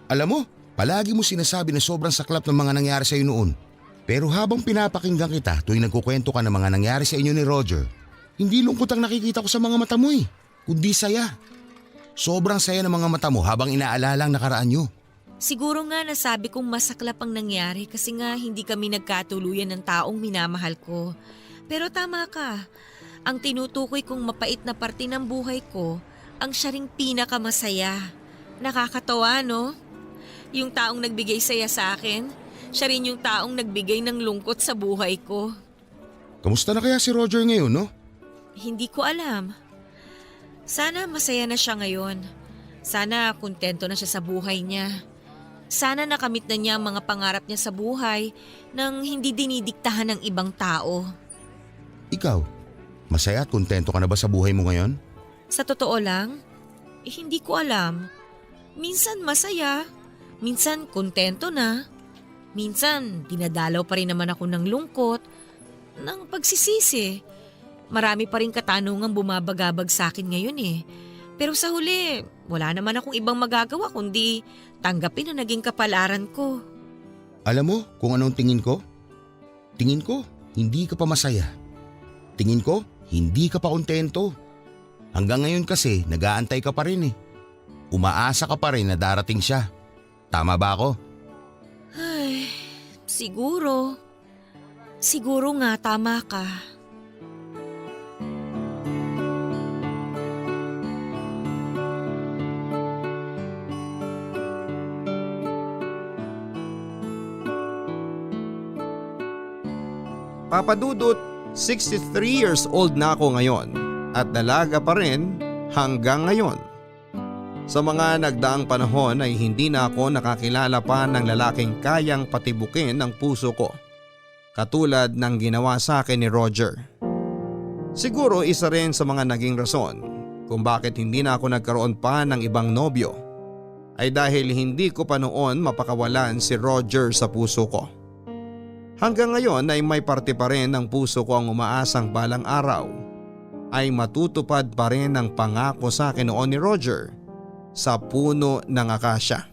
Alam mo, palagi mo sinasabi na sobrang saklap ng mga nangyari sa'yo noon. Pero habang pinapakinggan kita tuwing nagkukwento ka ng mga nangyari sa inyo ni Roger, hindi lungkot ang nakikita ko sa mga mata mo kundi saya. Sobrang saya ng mga mata mo habang inaalala ang nakaraan nyo. Siguro nga nasabi kong masaklap ang nangyari kasi nga hindi kami nagkatuluyan ng taong minamahal ko. Pero tama ka, ang tinutukoy kong mapait na parte ng buhay ko, ang siya ring pinakamasaya. Nakakatawa, no? Yung taong nagbigay saya sa akin, siya rin yung taong nagbigay ng lungkot sa buhay ko. Kamusta na kaya si Roger ngayon, no? Hindi ko alam. Sana masaya na siya ngayon. Sana kontento na siya sa buhay niya. Sana nakamit na niya ang mga pangarap niya sa buhay nang hindi dinidiktahan ng ibang tao. Ikaw, masaya at kontento ka na ba sa buhay mo ngayon? Sa totoo lang, hindi ko alam. Minsan masaya, minsan kontento na. Minsan dinadalaw pa rin naman ako ng lungkot, ng pagsisisi. Marami pa rin katanungang bumabagabag sa akin ngayon Pero sa huli, wala naman akong ibang magagawa kundi tanggapin na naging kapalaran ko. Alam mo kung anong tingin ko? Tingin ko, hindi ka pa masaya. Tingin ko, hindi ka pa kontento. Hanggang ngayon kasi, nag-aantay ka pa rin Umaasa ka pa rin na darating siya. Tama ba ako? Ay, siguro. Siguro nga tama ka. Papa Dudut, 63 years old na ako ngayon at dalaga pa rin hanggang ngayon. Sa mga nagdaang panahon ay hindi na ako nakakilala pa ng lalaking kayang patibukin ang puso ko, katulad ng ginawa sa akin ni Roger. Siguro isa rin sa mga naging rason kung bakit hindi na ako nagkaroon pa ng ibang nobyo ay dahil hindi ko pa noon mapakawalan si Roger sa puso ko. Hanggang ngayon ay may parte pa rin ng puso ko ang umaasang balang araw ay matutupad pa rin ang pangako sa akin noon ni Roger sa puno ng akasya.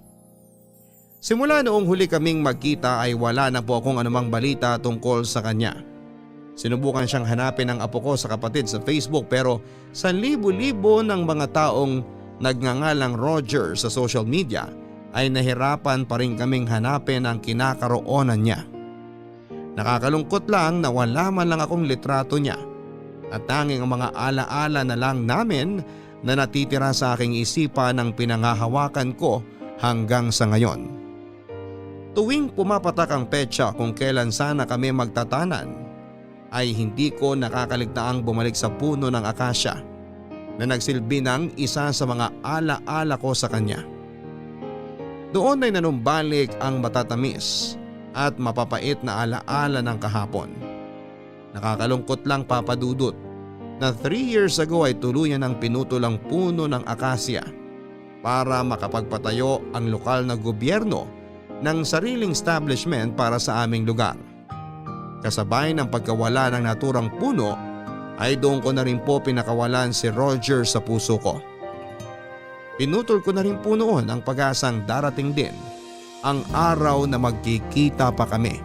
Simula noong huli kaming magkita ay wala na po akong anumang balita tungkol sa kanya. Sinubukan siyang hanapin ng apo ko sa kapatid sa Facebook pero sa libo-libo ng mga taong nagngangalang Roger sa social media ay nahirapan pa rin kaming hanapin ang kinakaroonan niya. Nakakalungkot lang na wala man lang akong litrato niya at tanging ang mga alaala na lang namin na natitira sa aking isipan ng pinangahawakan ko hanggang sa ngayon. Tuwing pumapatak ang petsa kung kailan sana kami magtatanan ay hindi ko nakakaligtaang bumalik sa puno ng akasya na nagsilbi ng isa sa mga alaala ko sa kanya. Doon ay nanumbalik ang matatamis at mapapait na alaala ng kahapon. Nakakalungkot lang Papa Dudut na 3 years ago ay tuluyan ng pinutol ang puno ng akasya para makapagpatayo ang lokal na gobyerno ng sariling establishment para sa aming lugar. Kasabay ng pagkawala ng naturang puno ay doon ko na rin po pinakawalan si Roger sa puso ko. Pinutol ko na rin po noon ang pag-asang darating din ang araw na magkikita pa kami.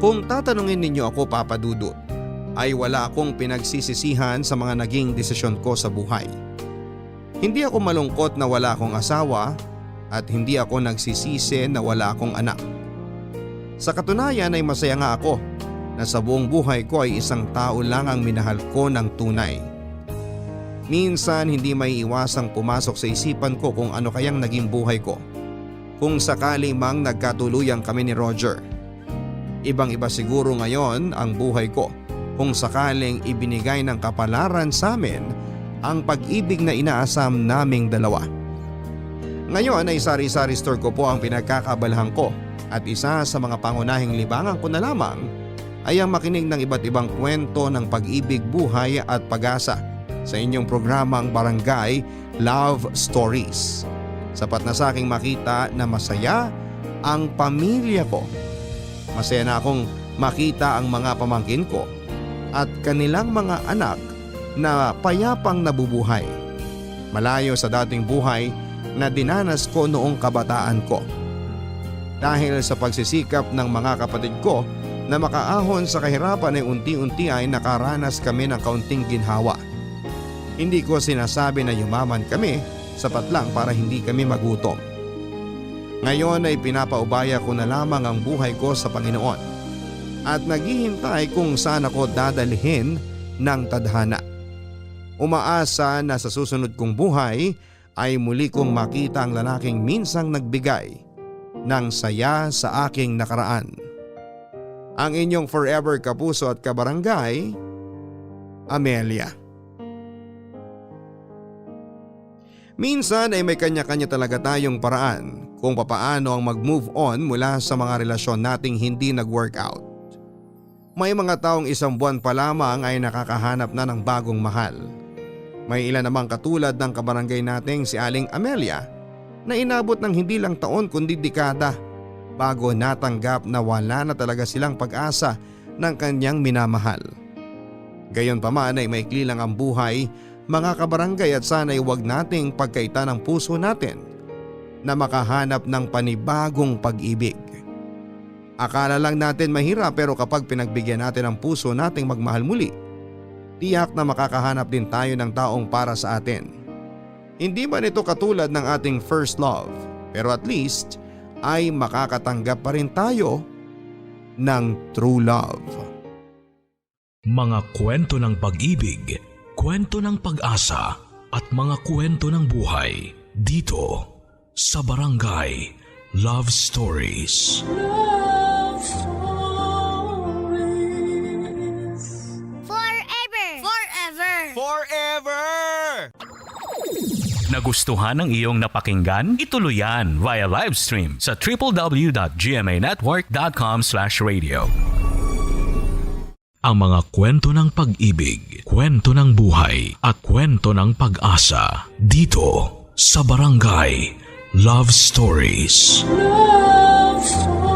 Kung tatanungin ninyo ako Papa Dudut, ay wala akong pinagsisisihan sa mga naging desisyon ko sa buhay. Hindi ako malungkot na wala akong asawa at hindi ako nagsisisi na wala akong anak. Sa katunayan ay masaya nga ako na sa buong buhay ko ay isang tao lang ang minahal ko ng tunay. Minsan hindi may iwasang pumasok sa isipan ko kung ano kayang naging buhay ko kung sakali mang nagkatuluyan kami ni Roger. Ibang-iba siguro ngayon ang buhay ko kung sakaling ibinigay ng kapalaran sa amin ang pag-ibig na inaasam naming dalawa. Ngayon ay sari-sari store ko po ang pinagkakabalahan ko at isa sa mga pangunahing libangan ko na lamang ay ang makinig ng iba't ibang kwento ng pag-ibig, buhay at pag-asa sa inyong programang Barangay Love Stories. Sapat na sa aking makita na masaya ang pamilya ko. Masaya na akong makita ang mga pamangkin ko at kanilang mga anak na payapang nabubuhay. Malayo sa dating buhay na dinanas ko noong kabataan ko. Dahil sa pagsisikap ng mga kapatid ko na makaahon sa kahirapan ay unti-unti ay nakaranas kami ng kaunting ginhawa. Hindi ko sinasabi na yumaman kami, sapat lang para hindi kami magutom. Ngayon ay pinapaubaya ko na lamang ang buhay ko sa Panginoon at naghihintay kung saan ako dadalhin ng tadhana. Umaasa na sa susunod kong buhay ay muli kong makita ang lalaking minsang nagbigay ng saya sa aking nakaraan. Ang inyong forever kapuso at kabarangay, Amelia. Minsan ay may kanya-kanya talaga tayong paraan kung papaano ang mag-move on mula sa mga relasyon nating hindi nag-workout. May mga taong isang buwan pa lamang ay nakakahanap na ng bagong mahal. May ilan namang katulad ng kabarangay nating si Aling Amelia na inabot ng hindi lang taon kundi dekada bago natanggap na wala na talaga silang pag-asa ng kanyang minamahal. Gayon pa man ay maikli lang ang buhay mga kabarangay at sana'y huwag nating pagkaita ng puso natin na makahanap ng panibagong pag-ibig. Akala lang natin mahirap pero kapag pinagbigyan natin ang puso nating magmahal muli, tiyak na makakahanap din tayo ng taong para sa atin. Hindi man ito katulad ng ating first love, pero at least ay makakatanggap pa rin tayo ng true love. Mga kwento ng pag-ibig, kwento ng pag-asa at mga kwento ng buhay dito sa Barangay Love Stories. Love Stories. Forever! Nagustuhan ng iyong napakinggan? Ituloy yan via live stream sa www.gmanetwork.com/radio. Ang mga kwento ng pag-ibig, kwento ng buhay at kwento ng pag-asa dito sa Barangay Love Stories. Love Stories.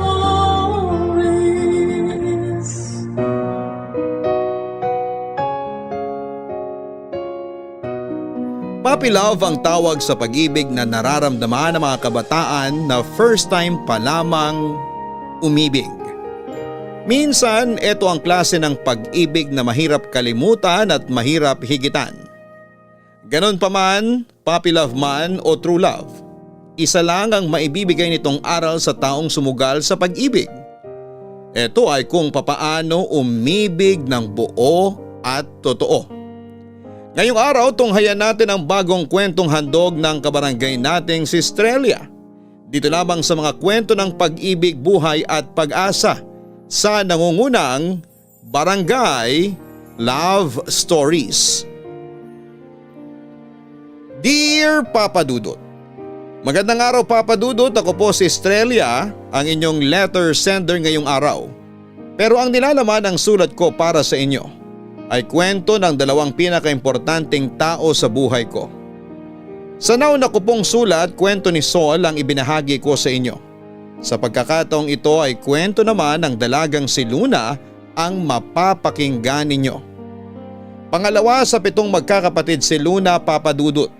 Puppy love ang tawag sa pag-ibig na nararamdaman ng mga kabataan na first time pa lamang umibig. Minsan, ito ang klase ng pag-ibig na mahirap kalimutan at mahirap higitan. Ganon pa man, puppy love man o true love, isa lang ang maibibigay nitong aral sa taong sumugal sa pag-ibig. Ito ay kung papaano umibig ng buo at totoo. Ngayong araw, tunghayan natin ang bagong kwentong handog ng kabarangay nating si Strelia. Dito lamang sa mga kwento ng pag-ibig, buhay at pag-asa sa nangungunang Barangay Love Stories. Dear Papa Dudut, magandang araw Papa Dudut, ako po si Strelia, ang inyong letter sender ngayong araw. Pero ang nilalaman ng sulat ko para sa inyo ay kwento ng dalawang pinakaimportanteng tao sa buhay ko. Sa nauna ko pong sulat, kwento ni Sol ang ibinahagi ko sa inyo. Sa pagkakataong ito ay kwento naman ng dalagang si Luna ang mapapakinggan ninyo. Pangalawa sa 7 magkakapatid si Luna, Papa Dudut.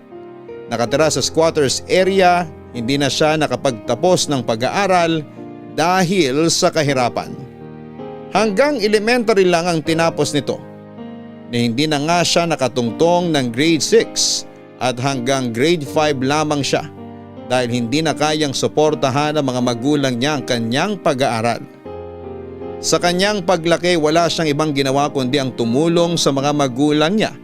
Nakatira sa squatters area, hindi na siya nakapagtapos ng pag-aaral dahil sa kahirapan. Hanggang elementary lang ang tinapos nito. Na hindi na nga siya nakatungtong ng grade 6 at hanggang grade 5 lamang siya dahil hindi na kayang suportahan ng mga magulang niya ang kanyang pag-aaral. Sa kanyang paglaki, wala siyang ibang ginawa kundi ang tumulong sa mga magulang niya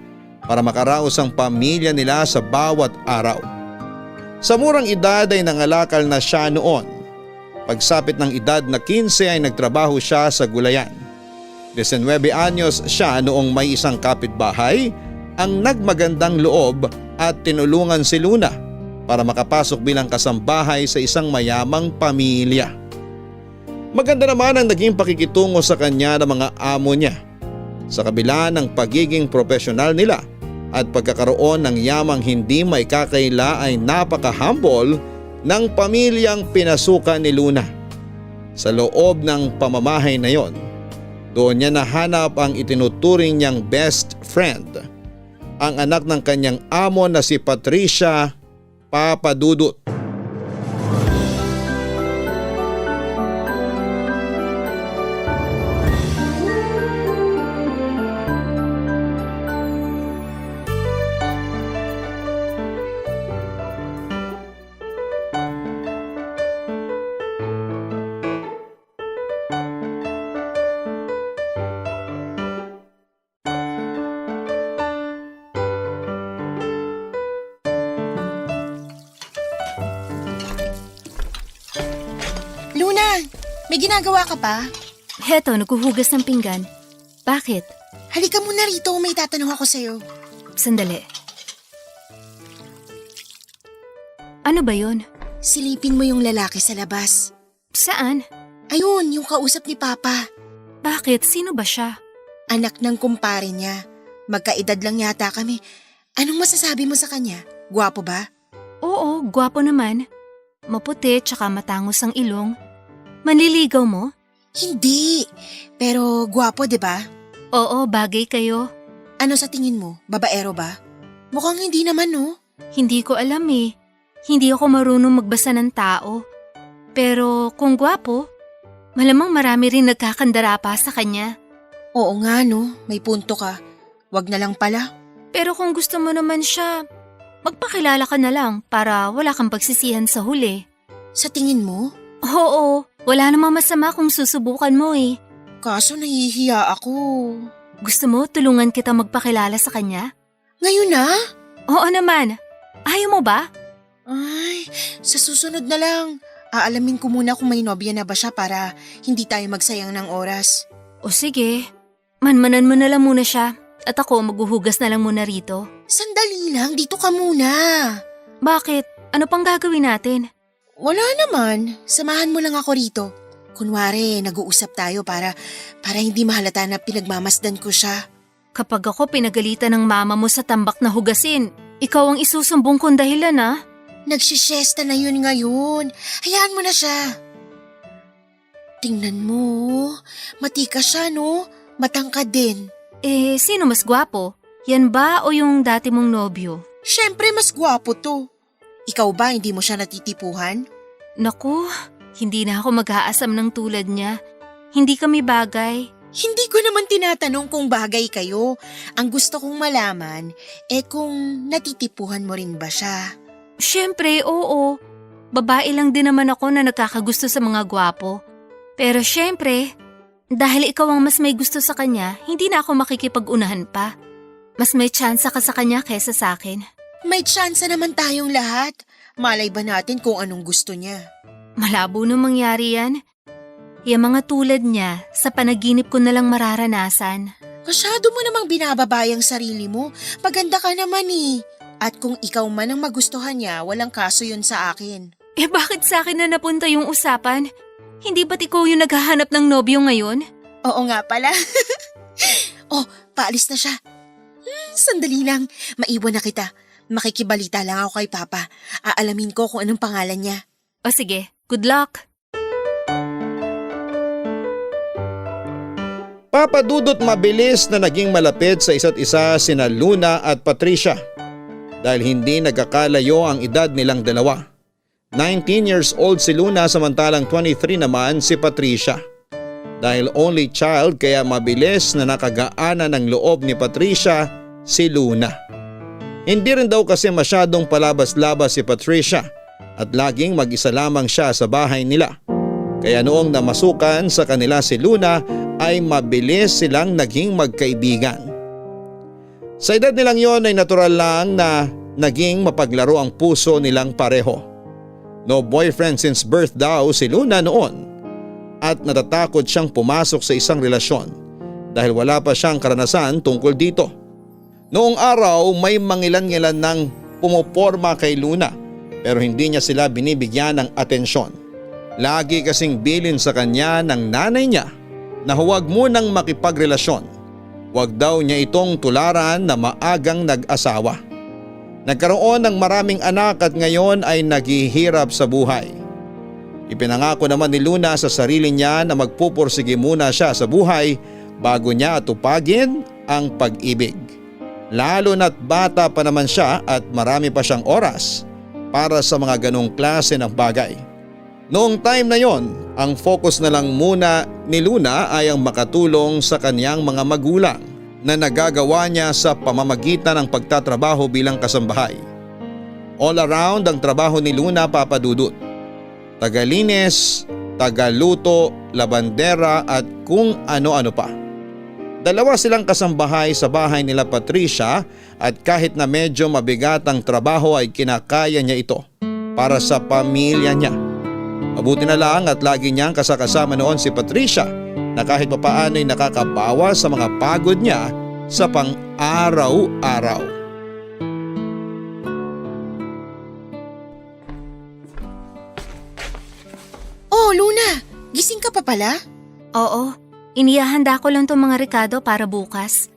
para makaraos ang pamilya nila sa bawat araw. Sa murang edad ay nangalakal na siya noon. Pagsapit ng edad na 15 ay nagtrabaho siya sa gulayan. 19 anyos siya noong may isang kapitbahay ang nagmagandang loob at tinulungan si Luna para makapasok bilang kasambahay sa isang mayamang pamilya. Maganda naman ang naging pakikitungo sa kanya ng mga amo niya. Sa kabila ng pagiging profesional nila at pagkakaroon ng yamang hindi may kakaila ay napaka-humble ng pamilyang pinasukan ni Luna. Sa loob ng pamamahay na yon, doon niya nahanap ang itinuturing niyang best friend, ang anak ng kanyang amo na si Patricia, Papa Dudut. Luna, may ginagawa ka pa? Heto, naghuhugas ng pinggan. Bakit? Halika muna rito, may tatanong ako sa'yo. Sandali. Ano ba yun? Silipin mo yung lalaki sa labas. Saan? Ayun, yung kausap ni Papa. Bakit? Sino ba siya? Anak ng kumpare niya. Magkaedad lang yata kami. Anong masasabi mo sa kanya? Gwapo ba? Oo, gwapo naman. Maputi tsaka matangos ang ilong. Manliligaw mo? Hindi. Pero gwapo, di ba? Oo, bagay kayo. Ano sa tingin mo? Babaero ba? Mukhang hindi naman, no? Hindi ko alam eh. Hindi ako marunong magbasa ng tao. Pero kung gwapo, malamang marami rin nagkakandara pa sa kanya. Oo nga, no? May punto ka. Wag na lang pala. Pero kung gusto mo naman siya, magpakilala ka na lang para wala kang pagsisihan sa huli. Sa tingin mo? Oo, wala namang masama kung susubukan mo eh. Kaso nahihiya ako. Gusto mo tulungan kita magpakilala sa kanya? Ngayon na? Oo naman. Ayaw mo ba? Ay, sa susunod na lang. Aalamin ko muna kung may nobya na ba siya para hindi tayo magsayang ng oras. O sige, manmanan mo na lang muna siya at ako maghuhugas na lang muna rito. Sandali lang, dito ka muna. Bakit? Ano pang gagawin natin? Wala naman, samahan mo lang ako rito. Kunwari, nag-uusap tayo para hindi mahalata na pinagmamasdan ko siya. Kapag ako pinagalitan ng mama mo sa tambak na hugasin, ikaw ang isusumbong kong dahilan ah. Nagsishesta na yun ngayon. Hayaan mo na siya. Tingnan mo, matika siya no? Matangkad din. Eh, sino mas gwapo? Yan ba o yung dati mong nobyo? Syempre mas gwapo to. Ikaw ba hindi mo siya natitipuhan? Naku, hindi na ako mag-aasam ng tulad niya. Hindi kami bagay. Hindi ko naman tinatanong kung bagay kayo. Ang gusto kong malaman, kung natitipuhan mo rin ba siya? Siyempre, oo. Babae lang din naman ako na nagkakagusto sa mga gwapo. Pero siyempre, dahil ikaw ang mas may gusto sa kanya, hindi na ako makikipag-unahan pa. Mas may tsansa ka sa kanya kaysa sa akin. May tsansa naman tayong lahat. Malay ba natin kung anong gusto niya? Malabo nung mangyari yan. Yung mga tulad niya, sa panaginip ko na lang mararanasan. Masyado mo namang binababay ang sarili mo. Paganda ka naman eh. At kung ikaw man ang magustuhan niya, walang kaso yun sa akin. Bakit sa akin na napunta yung usapan? Hindi ba't ikaw yung naghahanap ng nobyo ngayon? Oo nga pala. Oh, paalis na siya. Sandali lang, maiwan na kita. Makikibalita lang ako kay Papa. Aalamin ko kung anong pangalan niya. O sige, good luck. Papa Dudut mabilis na naging malapit sa isa't isa sina Luna at Patricia dahil hindi nagkakalayo ang edad nilang dalawa. 19 years old si Luna samantalang 23 naman si Patricia. Dahil only child kaya mabilis na nakagaanan ng loob ni Patricia si Luna. Hindi rin daw kasi masyadong palabas-labas si Patricia at laging mag-isa lamang siya sa bahay nila. Kaya noong namasukan sa kanila si Luna ay mabilis silang naging magkaibigan. Sa edad nilang yon ay natural lang na naging mapaglaro ang puso nilang pareho. No boyfriend since birth daw si Luna noon at natatakot siyang pumasok sa isang relasyon dahil wala pa siyang karanasan tungkol dito. Noong araw may mangilan-ngilan ng pumoporma kay Luna pero hindi niya sila binibigyan ng atensyon. Lagi kasing bilin sa kanya ng nanay niya na huwag munang makipagrelasyon. Huwag daw niya itong tularan na maagang nag-asawa. Nagkaroon ng maraming anak at ngayon ay naghihirap sa buhay. Ipinangako naman ni Luna sa sarili niya na magpupursige muna siya sa buhay bago niya atupagin ang pag-ibig. Lalo na't bata pa naman siya at marami pa siyang oras para sa mga ganong klase ng bagay. Noong time na yon, ang focus na lang muna ni Luna ay ang makatulong sa kanyang mga magulang na nagagawa niya sa pamamagitan ng pagtatrabaho bilang kasambahay. All around ang trabaho ni Luna, Papa Dudut. Tagalinis, tagaluto, labandera at kung ano-ano pa. Dalawa silang kasambahay sa bahay nila Patricia at kahit na medyo mabigat ang trabaho ay kinakaya niya ito para sa pamilya niya. Mabuti na lang at lagi niyang kasakasama noon si Patricia na kahit papaano ay nakakabawa sa mga pagod niya sa pang-araw-araw. Oh, Luna! Gising ka pa pala? Oo, inihahanda ko lang tong mga rekado para bukas.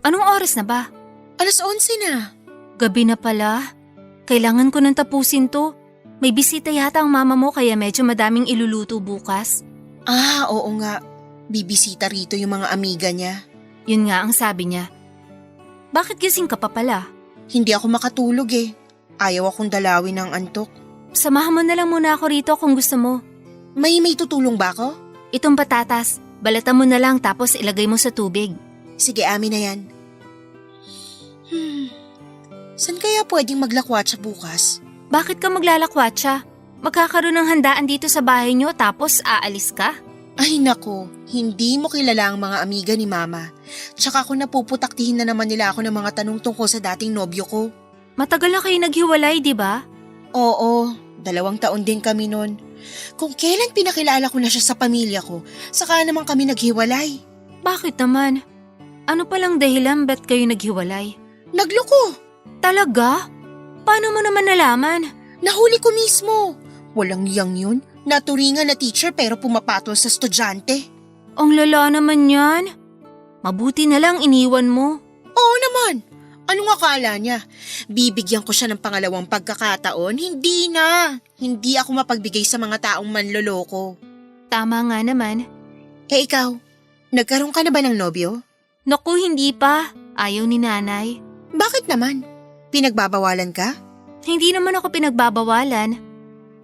Anong oras na ba? 11:00 na. Gabi na pala. Kailangan ko nang tapusin to. May bisita yata ang mama mo kaya medyo madaming iluluto bukas. Ah, oo nga. Bibisita rito yung mga amiga niya. Yun nga ang sabi niya. Bakit gising ka pa pala? Hindi ako makatulog eh. Ayaw akong dalawin ng antok. Samahan mo na lang muna ako rito kung gusto mo. May tutulong ba ako? Itong patatas, balatan mo na lang tapos ilagay mo sa tubig. Sige, amin na yan. San kaya pwedeng maglakwatsa bukas? Bakit ka maglalakwatsa? Magkakaroon ng handaan dito sa bahay niyo tapos aalis ka? Ay nako, hindi mo kilala ang mga amiga ni Mama. Tsaka kung napuputaktihin na naman nila ako ng mga tanong tungkol sa dating nobyo ko. Matagal na kayo naghiwalay, di ba? Oo, 2 taon din kami nun. Kung kailan pinakilala ko na siya sa pamilya ko, saka naman kami naghiwalay. Bakit naman? Ano palang dahilan ba't kayo naghiwalay? Nagloko! Talaga? Paano mo naman nalaman? Nahuli ko mismo. Walang yang yun. Naturingan na teacher pero pumapatol sa estudyante. Ang lala naman yan. Mabuti na lang iniwan mo. Oo naman. Anong akala niya? Bibigyan ko siya ng pangalawang pagkakataon? Hindi na. Hindi ako mapagbigay sa mga taong manloloko. Tama nga naman. Ikaw, nagkaroon ka na ba ng nobyo? Naku, hindi pa. Ayaw ni nanay. Bakit naman? Pinagbabawalan ka? Hindi naman ako pinagbabawalan.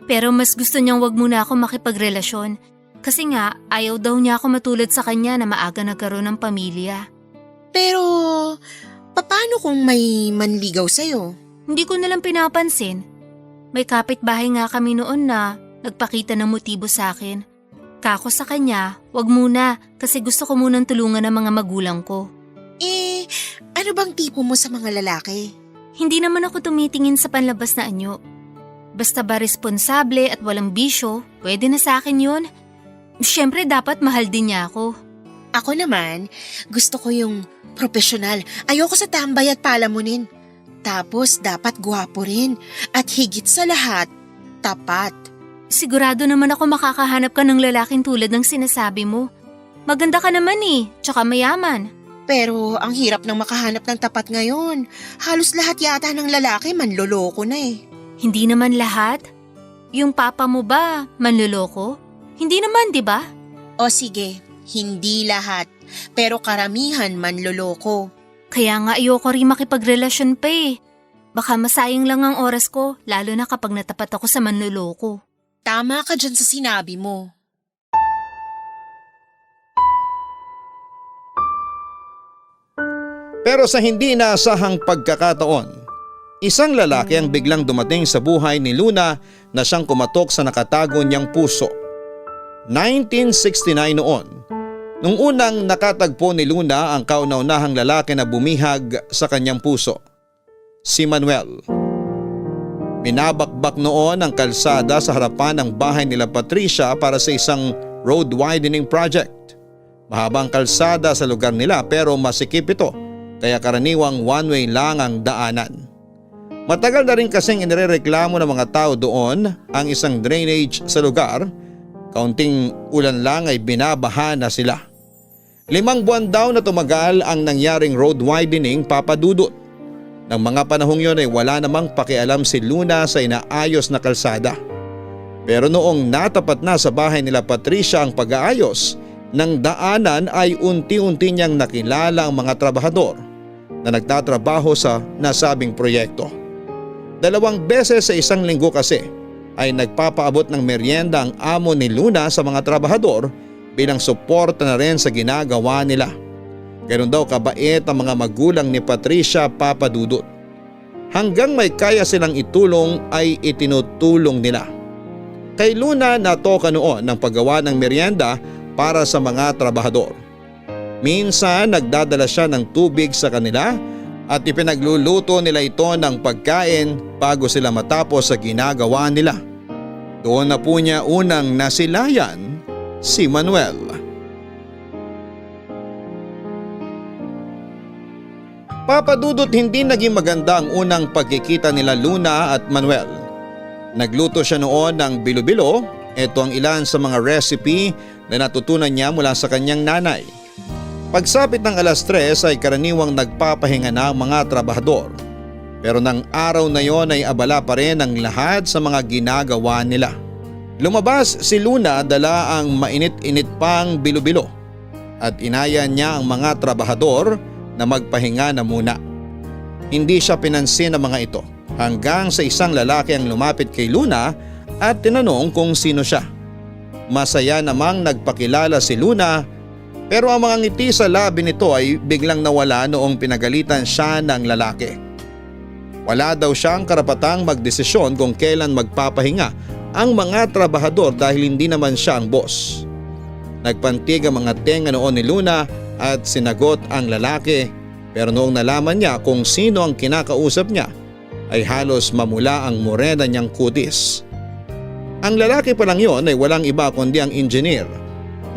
Pero mas gusto niyang wag muna ako makipagrelasyon. Kasi nga, ayaw daw niya ako matulad sa kanya na maaga nagkaroon ng pamilya. Pero, paano kung may manligaw sa'yo? Hindi ko nalang pinapansin. May kapitbahay nga kami noon na nagpakita ng motibo sa akin. Kako sa kanya, wag muna kasi gusto ko munang tulungan ng mga magulang ko. Ano bang tipo mo sa mga lalaki? Hindi naman ako tumitingin sa panlabas na anyo. Basta ba responsable at walang bisyo, pwede na sa akin yun. Siyempre dapat mahal din niya ako. Ako naman, gusto ko yung profesional. Ayoko sa tambay at palamunin. Tapos dapat gwapo rin. At higit sa lahat, tapat. Sigurado naman ako makakahanap ka ng lalaking tulad ng sinasabi mo. Maganda ka naman tsaka mayaman. Pero ang hirap ng makahanap ng tapat ngayon. Halos lahat yata ng lalaki manloloko na Hindi naman lahat. Yung papa mo ba, manloloko? Hindi naman, di ba? O sige, hindi lahat. Pero karamihan manloloko. Kaya nga ayoko rin makipagrelasyon pa Baka masayang lang ang oras ko, lalo na kapag natapat ako sa manloloko. Tama ka dyan sa sinabi mo. Pero sa hindi inaasahang pagkakataon, isang lalaki ang biglang dumating sa buhay ni Luna na siyang kumatok sa nakatago niyang puso. 1969 noon, nung unang nakatagpo ni Luna ang kauna-unahang lalaki na bumihag sa kanyang puso, si Manuel. Binabakbak noon ang kalsada sa harapan ng bahay nila Patricia para sa isang road widening project. Mahabang kalsada sa lugar nila pero masikip ito, kaya karaniwang one-way lang ang daanan. Matagal na rin kasing inirereklamo ng mga tao doon ang isang drainage sa lugar. Kaunting ulan lang ay binabaha na sila. 5 buwan daw na tumagal ang nangyaring road widening, Papa Dudut. Nang mga panahong yon ay wala namang pakialam si Luna sa inaayos na kalsada. Pero noong natapat na sa bahay nila Patricia ang pag-aayos ng daanan ay unti-unti niyang nakilala ang mga trabahador na nagtatrabaho sa nasabing proyekto. 2 beses sa isang linggo kasi ay nagpapaabot ng merienda ang amo ni Luna sa mga trabahador bilang suporta na rin sa ginagawa nila. Ganoon daw kabait ang mga magulang ni Patricia, Papa Dudut. Hanggang may kaya silang itulong ay itinutulong nila. Kay Luna natoka noon ng paggawa ng merienda para sa mga trabahador. Minsan nagdadala siya ng tubig sa kanila at ipinagluluto nila ito ng pagkain bago sila matapos sa ginagawa nila. Doon na po niya unang nasilayan si Manuel. Papa Dudut, hindi naging maganda ang unang pagkikita nila Luna at Manuel. Nagluto siya noon ng bilo-bilo. Ito ang ilan sa mga recipe na natutunan niya mula sa kanyang nanay. Pagsapit ng 3:00 ay karaniwang nagpapahinga na ang mga trabahador. Pero ng araw na yon ay abala pa rin ang lahat sa mga ginagawa nila. Lumabas si Luna, dala ang mainit-init pang bilo-bilo at inaya niya ang mga trabahador na magpahinga na muna. Hindi siya pinansin ng mga ito hanggang sa isang lalaki ang lumapit kay Luna at tinanong kung sino siya. Masaya namang nagpakilala si Luna pero ang mga ngiti sa labi nito ay biglang nawala noong pinagalitan siya ng lalaki. Wala daw siyang karapatang magdesisyon kung kailan magpapahinga ang mga trabahador dahil hindi naman siya ang boss. Nagpantig ang mga tenga noon ni Luna at sinagot ang lalaki, pero noong nalaman niya kung sino ang kinakausap niya ay halos mamula ang morena niyang kutis. Ang lalaki pa lang yon ay walang iba kundi ang engineer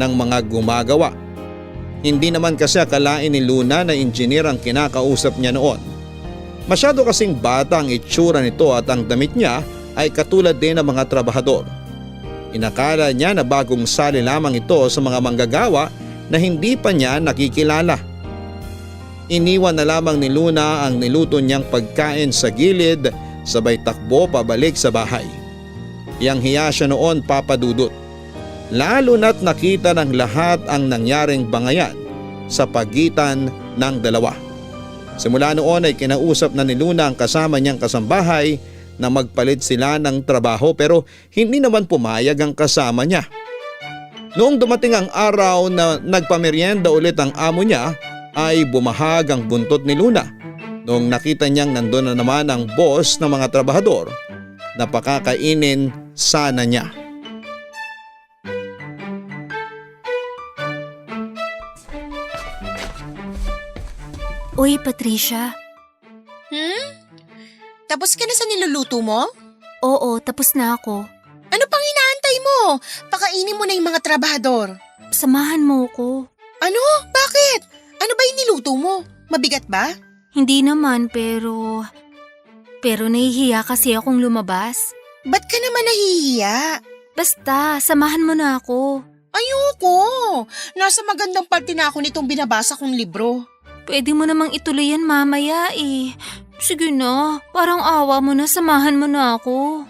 ng mga gumagawa. Hindi naman kasi akalain ni Luna na engineer ang kinakausap niya noon. Masyado kasing bata ang itsura nito at ang damit niya ay katulad din ng mga trabahador. Inakala niya na bagong sali lamang ito sa mga manggagawa na hindi pa niya nakikilala. Iniwan na lamang ni Luna ang niluto niyang pagkain sa gilid, sabay takbo pabalik sa bahay. Hiyang-hiya siya noon, Papa Dudut. Lalo na't nakita ng lahat ang nangyaring bangayan sa pagitan ng dalawa. Simula noon ay kinausap na ni Luna ang kasama niyang kasambahay na magpalit sila ng trabaho pero hindi naman pumayag ang kasama niya. Noong dumating ang araw na nagpamerienda ulit ang amo niya ay bumahag ang buntot ni Luna. Noong nakita niyang nandun na naman ang boss ng mga trabahador na pakakainin sana niya. Uy, Patricia. Tapos ka na sa niluluto mo? Oo, tapos na ako. Ano pang inaantay mo? Pakainin mo na yung mga trabahador. Samahan mo ko. Ano? Bakit? Ano ba yung niluto mo? Mabigat ba? Hindi naman, pero nahihiya kasi akong lumabas. Ba't ka naman nahihiya? Basta, samahan mo na ako. Ayoko. Nasa magandang parte na ako nitong binabasa kong libro. Pwede mo namang ituloy yan mamaya eh. Sige na, parang awa mo na, samahan mo na ako.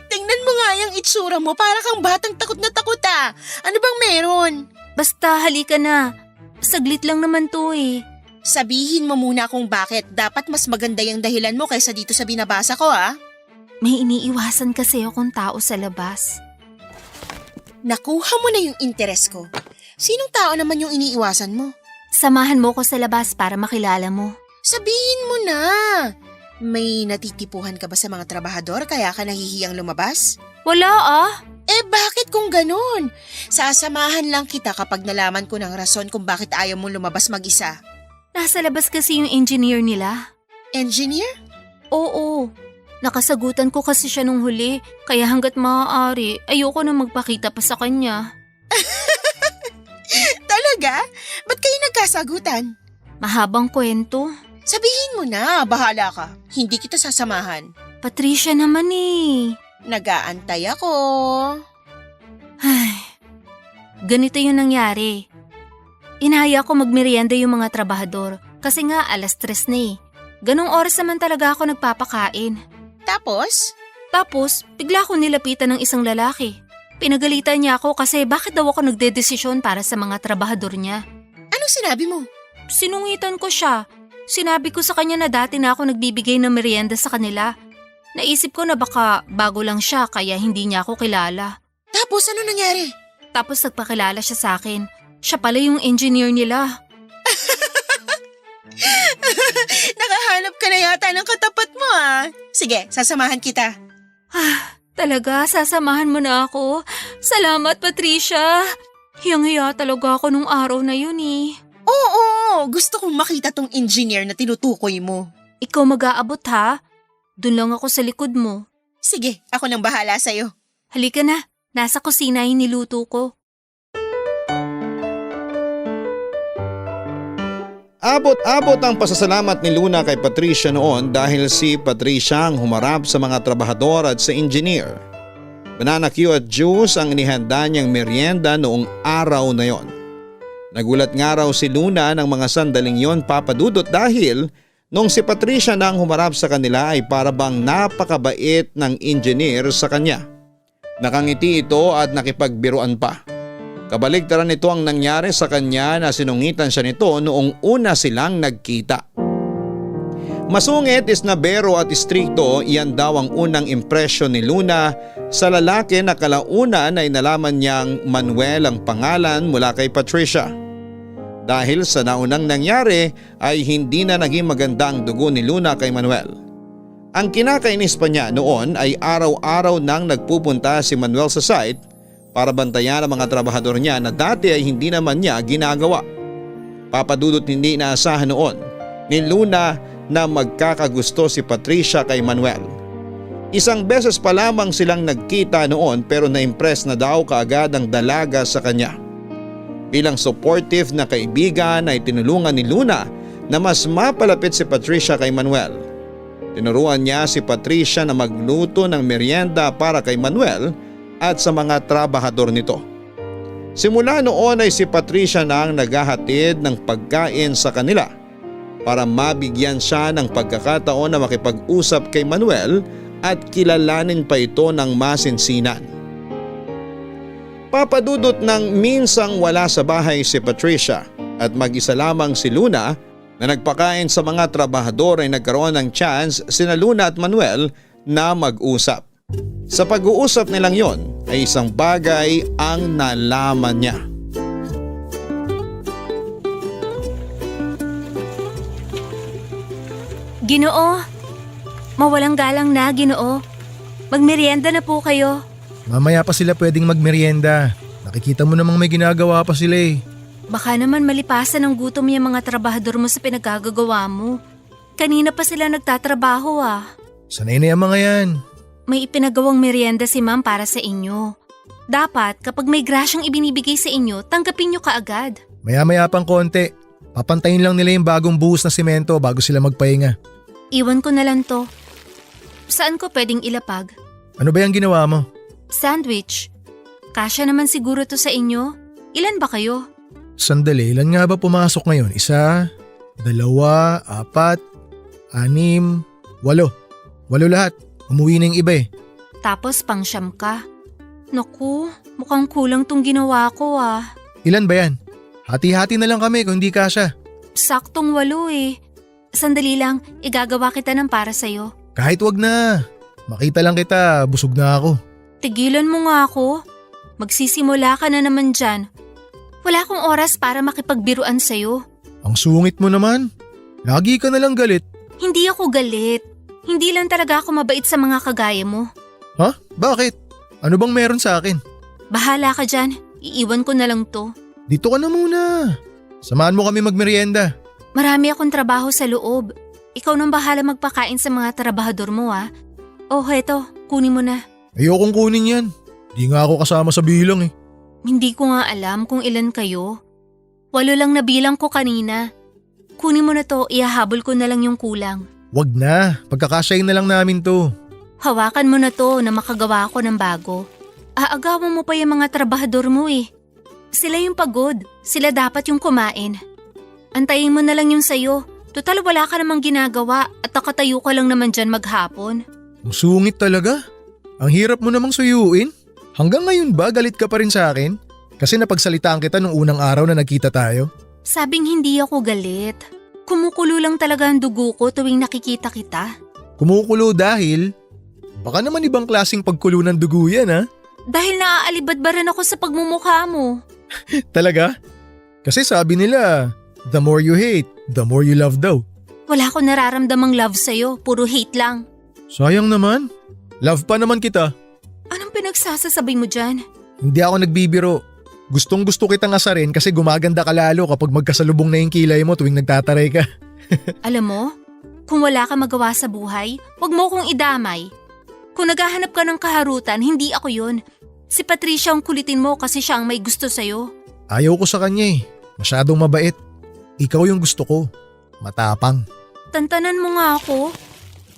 Tingnan mo nga yung itsura mo, para kang batang takot na takot ah. Ano bang meron? Basta, halika na. Saglit lang naman to eh. Sabihin mo muna kung bakit dapat mas maganda yung dahilan mo kaysa dito sa binabasa ko ah. May iniiwasan kasi akong tao sa labas. Nakuha mo na yung interes ko. Sinong tao naman yung iniiwasan mo? Samahan mo ko sa labas para makilala mo. Sabihin mo na. May natitipuhan ka ba sa mga trabahador kaya ka nahihiyang lumabas? Wala ah. Eh bakit kung ganun? Sasamahan lang kita kapag nalaman ko ng rason kung bakit ayaw mong lumabas mag-isa. Nasa labas kasi yung engineer nila. Engineer? Oo. Nakasagutan ko kasi siya nung huli, kaya hanggat maaari, ayoko na magpakita pa sa kanya. Talaga? Ba't kayo nagkasagutan? Mahabang kwento. Sabihin mo na, bahala ka. Hindi kita sasamahan. Patricia naman eh. Nag-aantay ako. Ay, ganito yung nangyari. Inaya ko magmerienda yung mga trabahador kasi nga 3:00 na eh. Ganong oras naman talaga ako nagpapakain. Tapos? Tapos, bigla ko nilapitan ng isang lalaki. Pinagalitan niya ako kasi bakit daw ako nagdedesisyon para sa mga trabahador niya. Anong sinabi mo? Sinungitan ko siya. Sinabi ko sa kanya na dati na ako nagbibigay ng merienda sa kanila. Naisip ko na baka bago lang siya kaya hindi niya ako kilala. Tapos ano nangyari? Tapos nagpakilala siya sa akin. Siya pala yung engineer nila. Nakahanap ka na yata ng katapat mo ah. Sige, sasamahan kita. Talaga, sasamahan mo na ako. Salamat, Patricia. Hiyang-hiya talaga ako nung araw na yun eh. Oo, gusto kong makita tong engineer na tinutukoy mo. Ikaw mag-aabot ha? Doon lang ako sa likod mo. Sige, ako nang bahala sa'yo. Halika na, nasa kusina yung niluto ko. Abot-abot ang pasasalamat ni Luna kay Patricia noon dahil si Patricia ang humarap sa mga trabahador at sa engineer. Banana Q at juice ang inihanda niyang merienda noong araw na yon. Nagulat nga raw si Luna ng mga sandaling yon, Papa Dudut, dahil nung si Patricia na ang humarap sa kanila ay para bang napakabait ng engineer sa kanya. Nakangiti ito at nakipagbiruan pa. Kabaligtaran nito ang nangyari sa kanya na sinungitan siya nito noong una silang nagkita. Masungit, isnabero at istrikto, iyan daw ang unang impresyon ni Luna sa lalaki na kalaunan ay nalaman niyang Manuel ang pangalan mula kay Patricia. Dahil sa naunang nangyari ay hindi na naging maganda ang dugo ni Luna kay Manuel. Ang kinakainis pa niya noon ay araw-araw nang nagpupunta si Manuel sa site para bantayan ang mga trabahador niya na dati ay hindi naman niya ginagawa. Papadudot, hindi inaasahan noon ni Luna na magkakagusto si Patricia kay Manuel. Isang beses pa lamang silang nagkita noon pero na-impress na daw kaagad ang dalaga sa kanya. Bilang supportive na kaibigan ay tinulungan ni Luna na mas mapalapit si Patricia kay Manuel. Tinuruan niya si Patricia na magluto ng merienda para kay Manuel at sa mga trabahador nito. Simula noon ay si Patricia na ang naghahatid ng pagkain sa kanila para mabigyan siya ng pagkakataon na makipag-usap kay Manuel at kilalanin pa ito ng masinsinan. Papadudot ng minsang wala sa bahay si Patricia at mag-isa lamang si Luna na nagpakain sa mga trabahador ay nagkaroon ng chance sina Luna at Manuel na mag-usap. Sa pag-uusap nilang yon ay isang bagay ang nalaman niya. Ginoo, mawalang galang na, Ginoo. Magmerienda na po kayo. Mamaya pa sila pwedeng magmerienda. Nakikita mo namang may ginagawa pa sila eh. Baka naman malipasan ng gutom yung mga trabahador mo sa pinagagagawa mo. Kanina pa sila nagtatrabaho ah. Sanay na yung mga yan. May ipinagawang merienda si ma'am para sa inyo. Dapat kapag may grasyang ibinibigay sa inyo, tanggapin nyo kaagad. Maya-maya pang konti. Papantayin lang nila yung bagong buhos na simento bago sila magpahinga. Iwan ko na lang to. Saan ko pwedeng ilapag? Ano ba yung ginawa mo? Sandwich. Kasya naman siguro to sa inyo. Ilan ba kayo? Sandali, ilan nga ba pumasok ngayon? 1, 2, 4, 6, 8. 8 lahat. Umuwi na yung iba eh. Tapos pangsyam ka. Naku, mukhang kulang tong ginawa ko ah. Ilan ba yan? Hati-hati na lang kami kung hindi kasya. Saktong 8 eh. Sandali lang, igagawa kita ng para sa'yo. Kahit wag na. Makita lang kita, busog na ako. Tigilan mo nga ako. Magsisimula ka na naman dyan. Wala akong oras para makipagbiruan sa'yo. Ang sungit mo naman. Lagi ka na lang galit. Hindi ako galit. Hindi lang talaga ako mabait sa mga kagaya mo. Ha? Bakit? Ano bang meron sa akin? Bahala ka dyan. Iiwan ko na lang to. Dito ka na muna. Samahan mo kami magmerienda. Marami akong trabaho sa loob. Ikaw nang bahala magpakain sa mga trabahador mo ah. Oh, heto. Kunin mo na. Ayokong kunin yan. Di nga ako kasama sa bilang eh. Hindi ko nga alam kung ilan kayo. 8 lang nabilang ko kanina. Kunin mo na to, ihahabol ko na lang yung kulang. Wag na, pagkakasyahin na lang namin to. Hawakan mo na to na makagawa ko ng bago. Aagawan mo pa yung mga trabahador mo eh. Sila yung pagod, sila dapat yung kumain. Antayin mo na lang yung sayo. Total wala ka namang ginagawa at nakatayo ka lang naman dyan maghapon. Ang sungit talaga. Ang hirap mo namang suyuin. Hanggang ngayon ba galit ka pa rin sa akin? Kasi napagsalitaan kita nung unang araw na nagkita tayo. Sabing hindi ako galit. Kumukulo lang talaga ang dugo ko tuwing nakikita kita. Kumukulo dahil? Baka naman ibang klaseng pagkulo ng dugo yan ha? Dahil naaalibadbaran ako sa pagmumukha mo. Talaga? Kasi sabi nila, the more you hate, the more you love daw. Wala akong nararamdamang love sa'yo, puro hate lang. Sayang naman. Love pa naman kita. Anong pinagsasasabi mo dyan? Hindi ako nagbibiro. Gustong gusto kitang asarin kasi gumaganda ka lalo kapag magkasalubong na yung kilay mo tuwing nagtataray ka. Alam mo, kung wala ka magawa sa buhay, wag mo kong idamay. Kung naghahanap ka ng kaharutan, hindi ako yun. Si Patricia ang kulitin mo kasi siya ang may gusto sa'yo. Ayaw ko sa kanya eh. Masyadong mabait. Ikaw yung gusto ko. Matapang. Tantanan mo nga ako.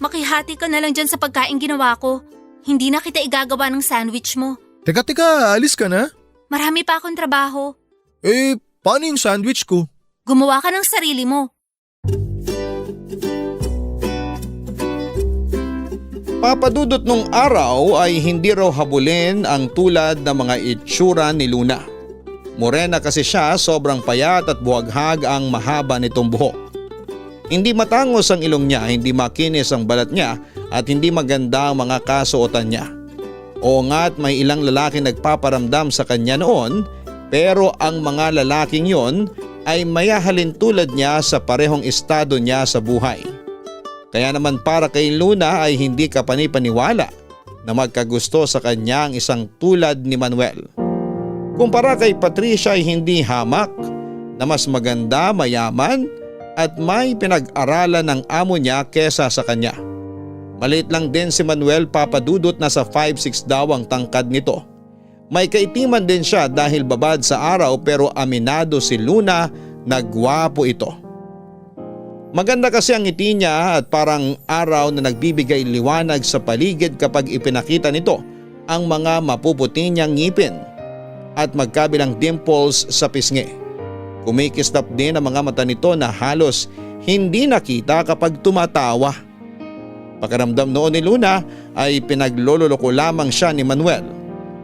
Makihati ka na lang dyan sa pagkain ginawa ko. Hindi na kita igagawa ng sandwich mo. Teka, alis ka na? Marami pa akong trabaho. Eh, paano yung sandwich ko? Gumawa ka ng sarili mo. Papadudot nung araw ay hindi raw habulin ang tulad ng mga itsura ni Luna. Morena kasi siya, sobrang payat at buhaghag ang mahaba nitong buhok. Hindi matangos ang ilong niya, hindi makinis ang balat niya at hindi maganda ang mga kasuotan niya. Oo nga't may ilang lalaki nagpaparamdam sa kanya noon, pero ang mga lalaking yon ay mayahalin tulad niya sa parehong estado niya sa buhay. Kaya naman para kay Luna ay hindi ka panipaniwala na magkagusto sa kanya ang isang tulad ni Manuel. Kumpara kay Patricia ay hindi hamak, na mas maganda, mayaman at may pinag-aralan ng amo niya kesa sa kanya. Maliit lang din si Manuel, papadudot na sa 5'6" daw ang tangkad nito. May kaitiman din siya dahil babad sa araw pero aminado si Luna na gwapo ito. Maganda kasi ang ngiti niya at parang araw na nagbibigay liwanag sa paligid kapag ipinakita nito ang mga mapuputi niyang ngipin at magkabilang dimples sa pisngi. Kumikislap din ang mga mata nito na halos hindi nakita kapag tumatawa. Pakiramdam noon ni Luna ay pinaglololoko lamang siya ni Manuel.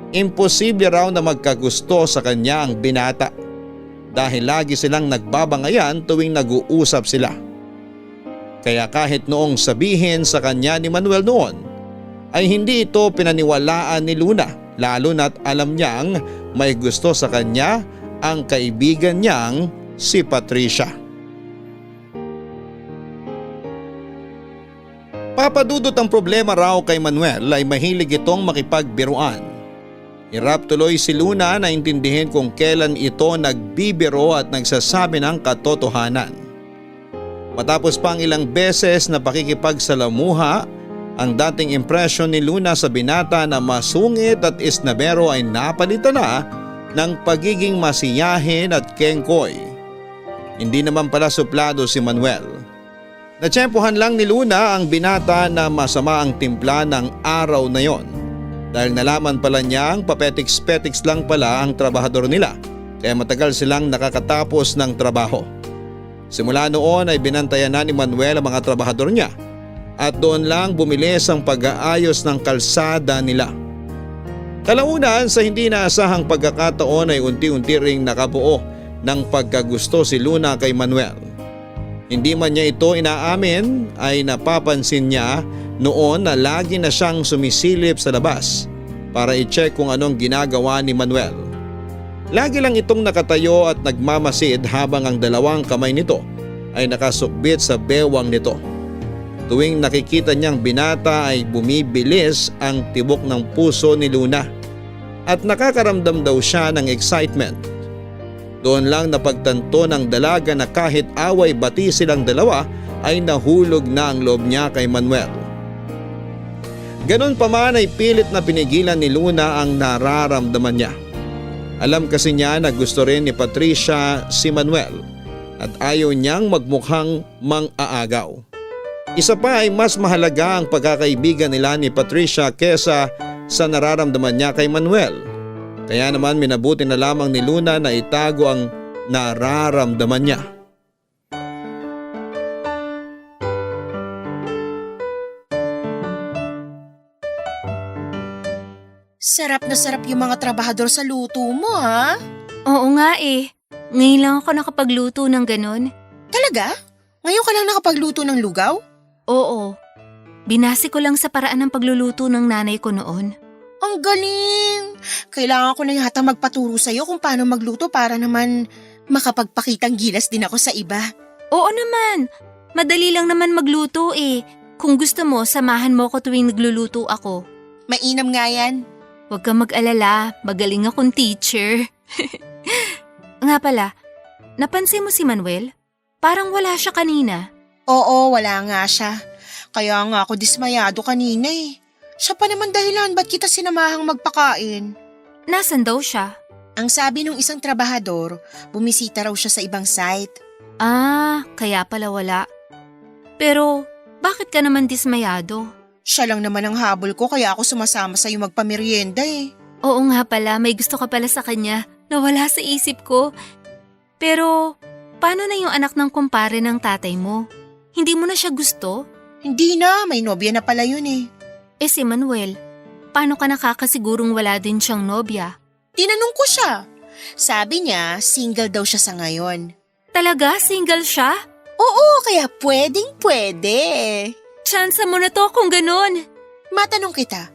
Imposible raw na magkagusto sa kanya ang binata. dahil lagi silang nagbabangayan tuwing nag-uusap sila. Kaya kahit noong sabihin sa kanya ni Manuel noon ay hindi ito pinaniwalaan ni Luna, lalo na't alam niyang may gusto sa kanya ang kaibigan niyang si Patricia. Papadudot ang problema raw kay Manuel ay mahilig itong makipagbiruan. Hirap tuloy si Luna na intindihin kung kailan ito nagbibiro at nagsasabi ng katotohanan. Matapos pang ilang beses na pakikipagsalamuha, ang dating impresyon ni Luna sa binata na masungit at isnabero ay napalitan na ng pagiging masiyahin at kengkoy. Hindi naman pala suplado si Manuel. Natsyempohan lang ni Luna ang binata na masama ang timpla ng araw na yon dahil nalaman pala niyang papetiks-petiks lang pala ang trabahador nila kaya matagal silang nakakatapos ng trabaho. Simula noon ay binantayan na ni Manuel ang mga trabahador niya at doon lang bumilis ang pag-aayos ng kalsada nila. Kalaunan sa hindi naasahang pagkakataon ay unti-unti ring nakabuo ng pagkagusto si Luna kay Manuel. Hindi man niya ito inaamin ay napapansin niya noon na lagi na siyang sumisilip sa labas para i-check kung anong ginagawa ni Manuel. Lagi lang itong nakatayo at nagmamasid habang ang dalawang kamay nito ay nakasukbit sa bewang nito. Tuwing nakikita niyang binata ay bumibilis ang tibok ng puso ni Luna at nakakaramdam daw siya ng excitement. Doon lang napagtanto ng dalaga na kahit away bati silang dalawa ay nahulog na ang loob niya kay Manuel. Ganon pa man ay pilit na pinigilan ni Luna ang nararamdaman niya. Alam kasi niya na gusto rin ni Patricia si Manuel at ayaw niyang magmukhang mang-aagaw. Isa pa ay mas mahalaga ang pagkakaibigan nila ni Patricia kesa sa nararamdaman niya kay Manuel. Kaya naman minabuti na lamang ni Luna na itago ang nararamdaman niya. Sarap na sarap yung mga trabahador sa luto mo, ha? Oo nga eh. Ngayon lang ako nakapagluto ng ganon. Talaga? Ngayon ka lang nakapagluto ng lugaw? Oo. Binasi ko lang sa paraan ng pagluluto ng nanay ko noon. Ang galing! Kailangan ko na yata magpaturo sa'yo kung paano magluto para naman makapagpakitang gilas din ako sa iba. Oo naman. Madali lang naman magluto eh. Kung gusto mo, samahan mo ko tuwing nagluluto ako. Mainam nga yan. Huwag kang mag-alala. Magaling akong teacher. Nga pala, napansin mo si Manuel? Parang wala siya kanina. Oo, wala nga siya. Kaya nga ako dismayado kanina eh. Siya pa naman dahilan ba't kita sinamahang magpakain. Nasaan daw siya? Ang sabi nung isang trabahador, bumisita raw siya sa ibang site. Ah, kaya pala wala. Pero, bakit ka naman dismayado? Siya lang naman ang habol ko kaya ako sumasama sa'yo magpamerienda eh. Oo nga pala, may gusto ka pala sa kanya. Nawala sa isip ko. Pero, paano na yung anak ng kumpare ng tatay mo? Hindi mo na siya gusto? Hindi na, may nobya na pala yun eh. Eh si Manuel, paano ka nakakasigurong wala din siyang nobya? Tinanong ko siya. Sabi niya, single daw siya sa ngayon. Talaga? Single siya? Oo, kaya pwedeng pwede. Tsansa mo na to kung ganun. Matanong kita,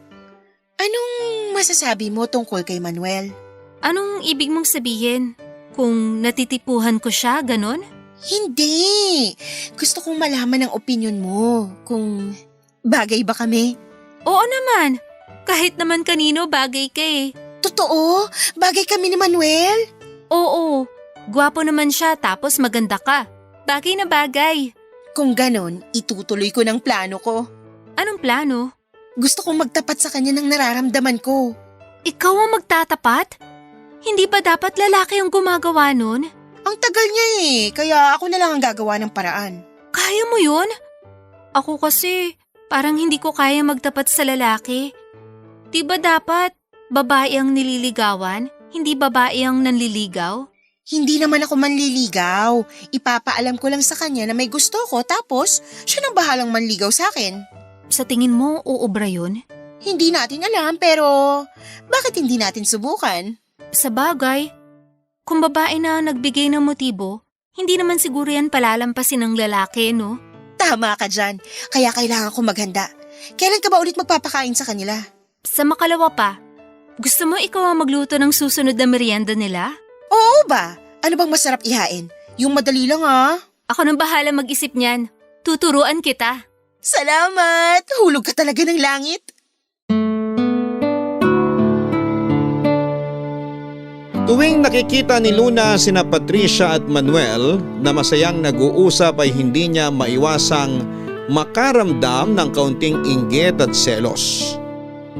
anong masasabi mo tungkol kay Manuel? Anong ibig mong sabihin? Kung natitipuhan ko siya, ganun? Hindi. Gusto kong malaman ang opinion mo kung bagay ba kami. Oo naman. Kahit naman kanino bagay ka eh. Totoo? Bagay kami ni Manuel? Oo. Gwapo naman siya tapos maganda ka. Bagay na bagay. Kung ganon, itutuloy ko ng plano ko. Anong plano? Gusto kong magtapat sa kanya ng nararamdaman ko. Ikaw ang magtatapat? Hindi ba dapat lalaki ang gumagawa nun? Ang tagal niya eh, kaya ako na lang ang gagawa ng paraan. Kaya mo yun? Ako kasi, parang hindi ko kaya magtapat sa lalaki. Di ba dapat babae ang nililigawan, hindi babae ang nanliligaw? Hindi naman ako manliligaw. Ipapaalam ko lang sa kanya na may gusto ko tapos siya nang bahalang manligaw sa akin. Sa tingin mo, uubra yun? Hindi natin alam pero bakit hindi natin subukan? Sa bagay, Kung babae na ang nagbigay ng motibo, hindi naman siguro yan palalampasin ng lalaki, no? Tama ka dyan. Kaya kailangan ko maghanda. Kailan ka ba ulit magpapakain sa kanila? Sa makalawa pa, gusto mo ikaw ang magluto ng susunod na merienda nila? Oo ba? Ano bang masarap ihain? Yung madali lang ah. Ako nang bahala mag-isip niyan. Tuturuan kita. Salamat! Hulog ka talaga ng langit. Tuwing nakikita ni Luna sina Patricia at Manuel na masayang nag-uusap ay hindi niya maiwasang makaramdam ng kaunting inggit at selos.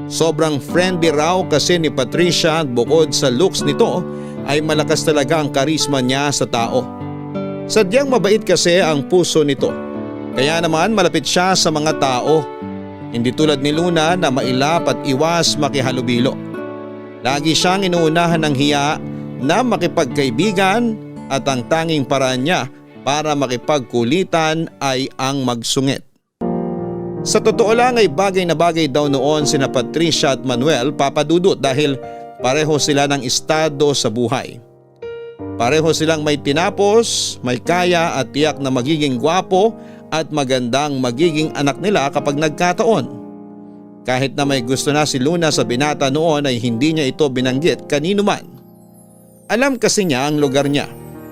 Sobrang friendly raw kasi ni Patricia at bukod sa looks nito ay malakas talaga ang karisma niya sa tao. Sadyang mabait kasi ang puso nito. Kaya naman malapit siya sa mga tao. Hindi tulad ni Luna na mailap at iwas makihalubilo. Lagi siyang inuunahan ng hiya na makipagkaibigan at ang tanging paraan niya para makipagkulitan ay ang magsungit. Sa totoo lang ay bagay na bagay daw noon sina Patricia at Manuel, Papa Dudut, dahil pareho sila ng estado sa buhay. Pareho silang may tinapos, may kaya at tiyak na magiging gwapo at magandang magiging anak nila kapag nagkataon. Kahit na may gusto na si Luna sa binata noon ay hindi niya ito binanggit kanino man. Alam kasi niya ang lugar niya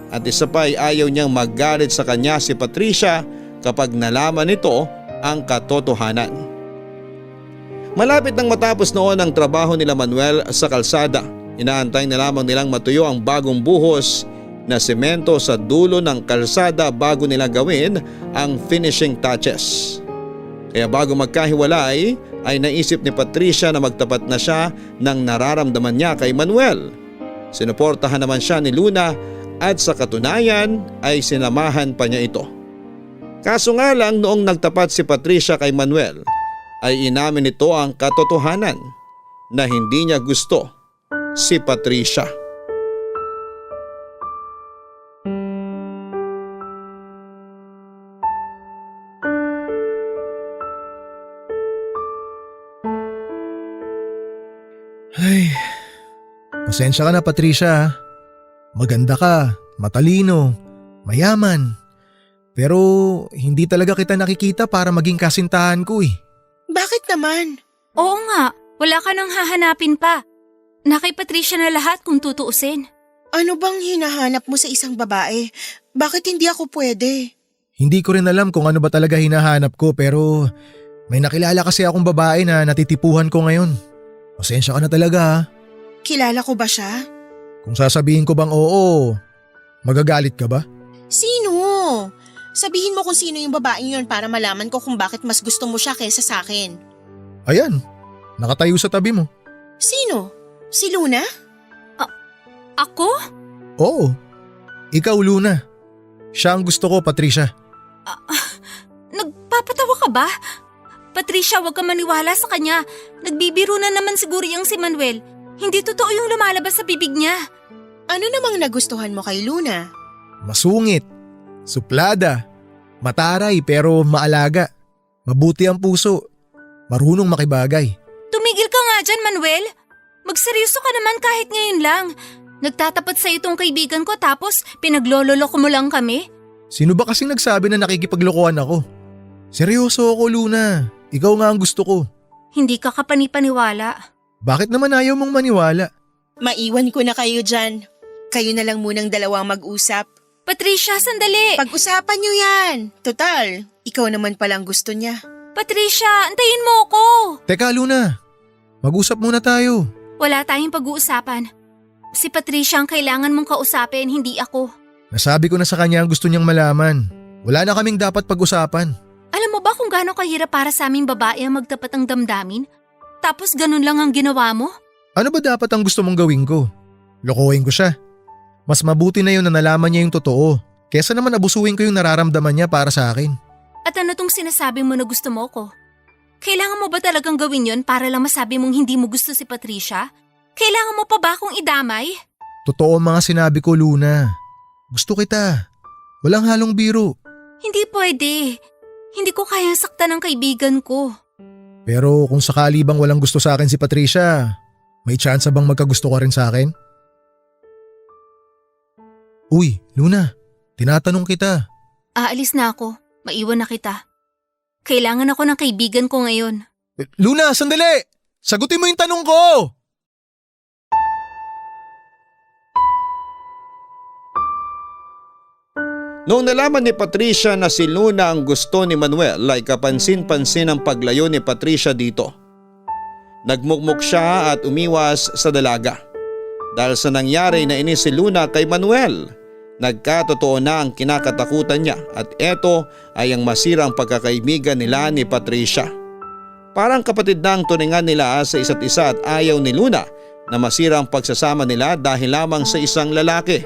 at isa pa ay ayaw niyang maggalit sa kanya si Patricia kapag nalaman nito ang katotohanan. Malapit nang matapos noon ang trabaho nila Manuel sa kalsada. Inaantay na lamang nilang matuyo ang bagong buhos na semento sa dulo ng kalsada bago nila gawin ang finishing touches. Kaya bago magkahiwalay ay naisip ni Patricia na magtapat na siya ng nararamdaman niya kay Manuel. Sinuportahan naman siya ni Luna at sa katunayan ay sinamahan pa niya ito. Kaso nga lang noong nagtapat si Patricia kay Manuel ay inamin nito ang katotohanan na hindi niya gusto si Patricia. Ay, pasensya ka na Patricia. Maganda ka, matalino, mayaman. Pero hindi talaga kita nakikita para maging kasintahan ko eh. Bakit naman? Oo nga, wala ka nang hahanapin pa. Na kay Patricia na lahat kung tutuusin. Ano bang hinahanap mo sa isang babae? Bakit hindi ako pwede? Hindi ko rin alam kung ano ba talaga hinahanap ko pero may nakilala kasi akong babae na natitipuhan ko ngayon. Pasensya ka na talaga ha. Kilala ko ba siya? Kung sasabihin ko bang oo, magagalit ka ba? Sino? Sabihin mo kung sino yung babaeng yun para malaman ko kung bakit mas gusto mo siya kaysa sa akin. Ayan, nakatayo sa tabi mo. Sino? Si Luna? Ako? Oo, ikaw Luna. Siya ang gusto ko, Patricia. Nagpapatawa ka ba? Patricia, huwag ka maniwala sa kanya. Nagbibiro na naman siguro yung si Manuel. Hindi totoo yung lumalabas sa bibig niya. Ano namang nagustuhan mo kay Luna? Masungit, suplada, mataray pero maalaga. Mabuti ang puso, marunong makibagay. Tumigil ka nga dyan, Manuel. Magseryoso ka naman kahit ngayon lang. Nagtatapat sa itong kaibigan ko tapos pinaglololoko mo lang kami? Sino ba kasing nagsabi na nakikipaglokohan ako? Seryoso ako, Luna. Ikaw nga ang gusto ko. Hindi ka kapanipaniwala. Bakit naman ayaw mong maniwala? Maiwan ko na kayo dyan. Kayo na lang munang dalawang mag-usap. Patricia, sandali! Pag-usapan niyo yan. Total, ikaw naman palang gusto niya. Patricia, antayin mo ako! Teka, Luna. Mag-usap muna tayo. Wala tayong pag-uusapan. Si Patricia ang kailangan mong kausapin, hindi ako. Nasabi ko na sa kanya ang gusto niyang malaman. Wala na kaming dapat pag-usapan. Alam mo ba kung gaano kahirap para sa aming babae ang magtapat ng damdamin? Tapos ganun lang ang ginawa mo? Ano ba dapat ang gusto mong gawin ko? Lokohin ko siya. Mas mabuti na yun na nalaman niya yung totoo. Kesa naman abusuin ko yung nararamdaman niya para sa akin. At ano tong sinasabi mo na gusto mo ko? Kailangan mo ba talagang gawin yon para lang masabi mong hindi mo gusto si Patricia? Kailangan mo pa ba akong idamay? Totoo ang mga sinabi ko, Luna. Gusto kita. Walang halong biro. Hindi pwede. Hindi ko kayang saktan ng kaibigan ko. Pero kung sakali bang walang gusto sa akin si Patricia, may tsansa bang magkagusto ka rin sa akin? Uy, Luna, tinatanong kita. Aalis na ako. Maiwan na kita. Kailangan ako ng kaibigan ko ngayon. Luna, sandali! Sagutin mo yung tanong ko! Noong nalaman ni Patricia na si Luna ang gusto ni Manuel ay kapansin-pansin ang paglayo ni Patricia dito. Nagmukmuk siya at umiwas sa dalaga. Dahil sa nangyari na inis si Luna kay Manuel, nagkatotoo na ang kinakatakutan niya at eto ay ang masirang pagkakaibigan nila ni Patricia. Parang kapatid na ang turingan nila sa isa't isa at ayaw ni Luna na masira ang pagsasama nila dahil lamang sa isang lalaki.